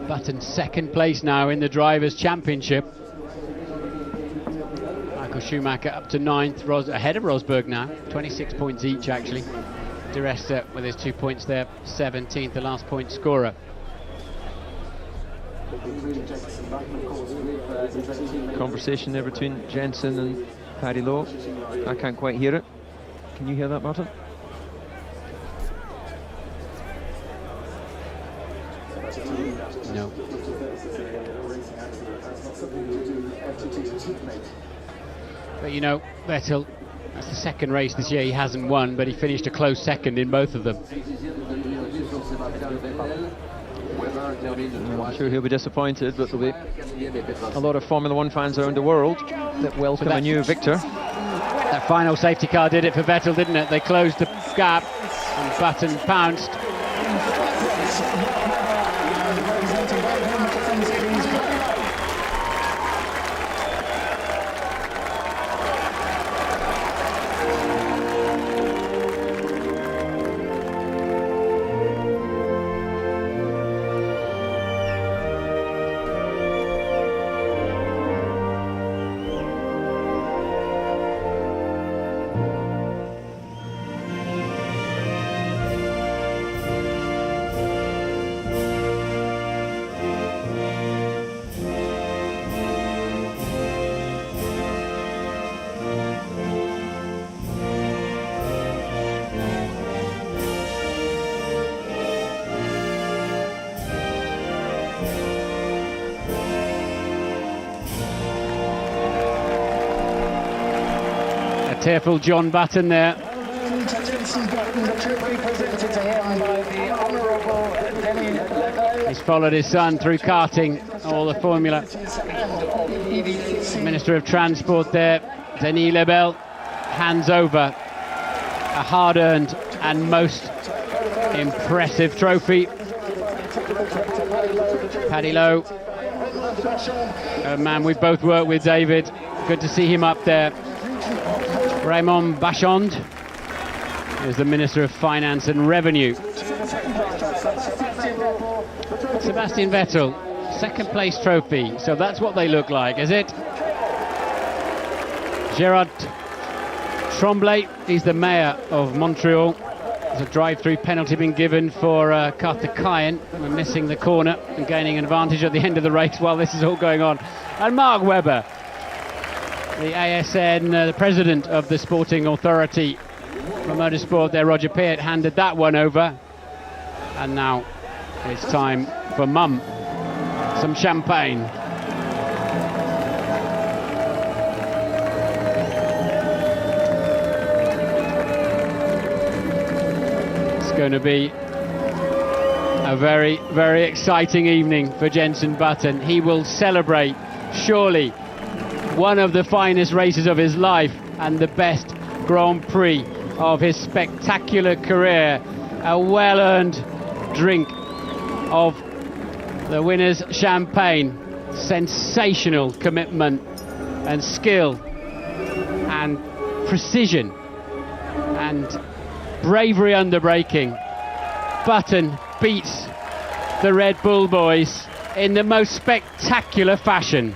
Button second place now in the Drivers' Championship. Michael Schumacher up to 9th, ahead of Rosberg now, 26 points each actually. Di Resta with his 2 points there, 17th, the last point scorer. Conversation there between Jenson and Paddy Lowe. I can't quite hear it. Can you hear that, Martin? No. But you know, Vettel, that's the second race this year he hasn't won, but he finished a close second in both of them. I'm sure he'll be disappointed, but there'll be a lot of Formula One fans around the world that welcome a new victor. That final safety car did it for Vettel, didn't it? They closed the gap and Button pounced. Tearful John Button there. He's followed his son through karting, all the formula. Minister of Transport there, Denis Lebel, hands over a hard-earned and most impressive trophy. Paddy Lowe, a man we've both worked with, David. Good to see him up there. Raymond Bachand is the Minister of Finance and Revenue. Sebastian Vettel, second place trophy. So that's what they look like, is it? Gerard Tremblay, he's the mayor of Montreal. There's a drive-through penalty been given for Carter Cayenne. We're missing the corner and gaining an advantage at the end of the race while this is all going on. And Mark Webber, the ASN, the president of the Sporting Authority for Motorsport there, Roger Peart, handed that one over. And now it's time for Mum some champagne. It's going to be a very, very exciting evening for Jenson Button. He will celebrate, surely, one of the finest races of his life and the best Grand Prix of his spectacular career. A well-earned drink of the winner's champagne. Sensational commitment and skill and precision and bravery under braking. Button beats the Red Bull boys in the most spectacular fashion.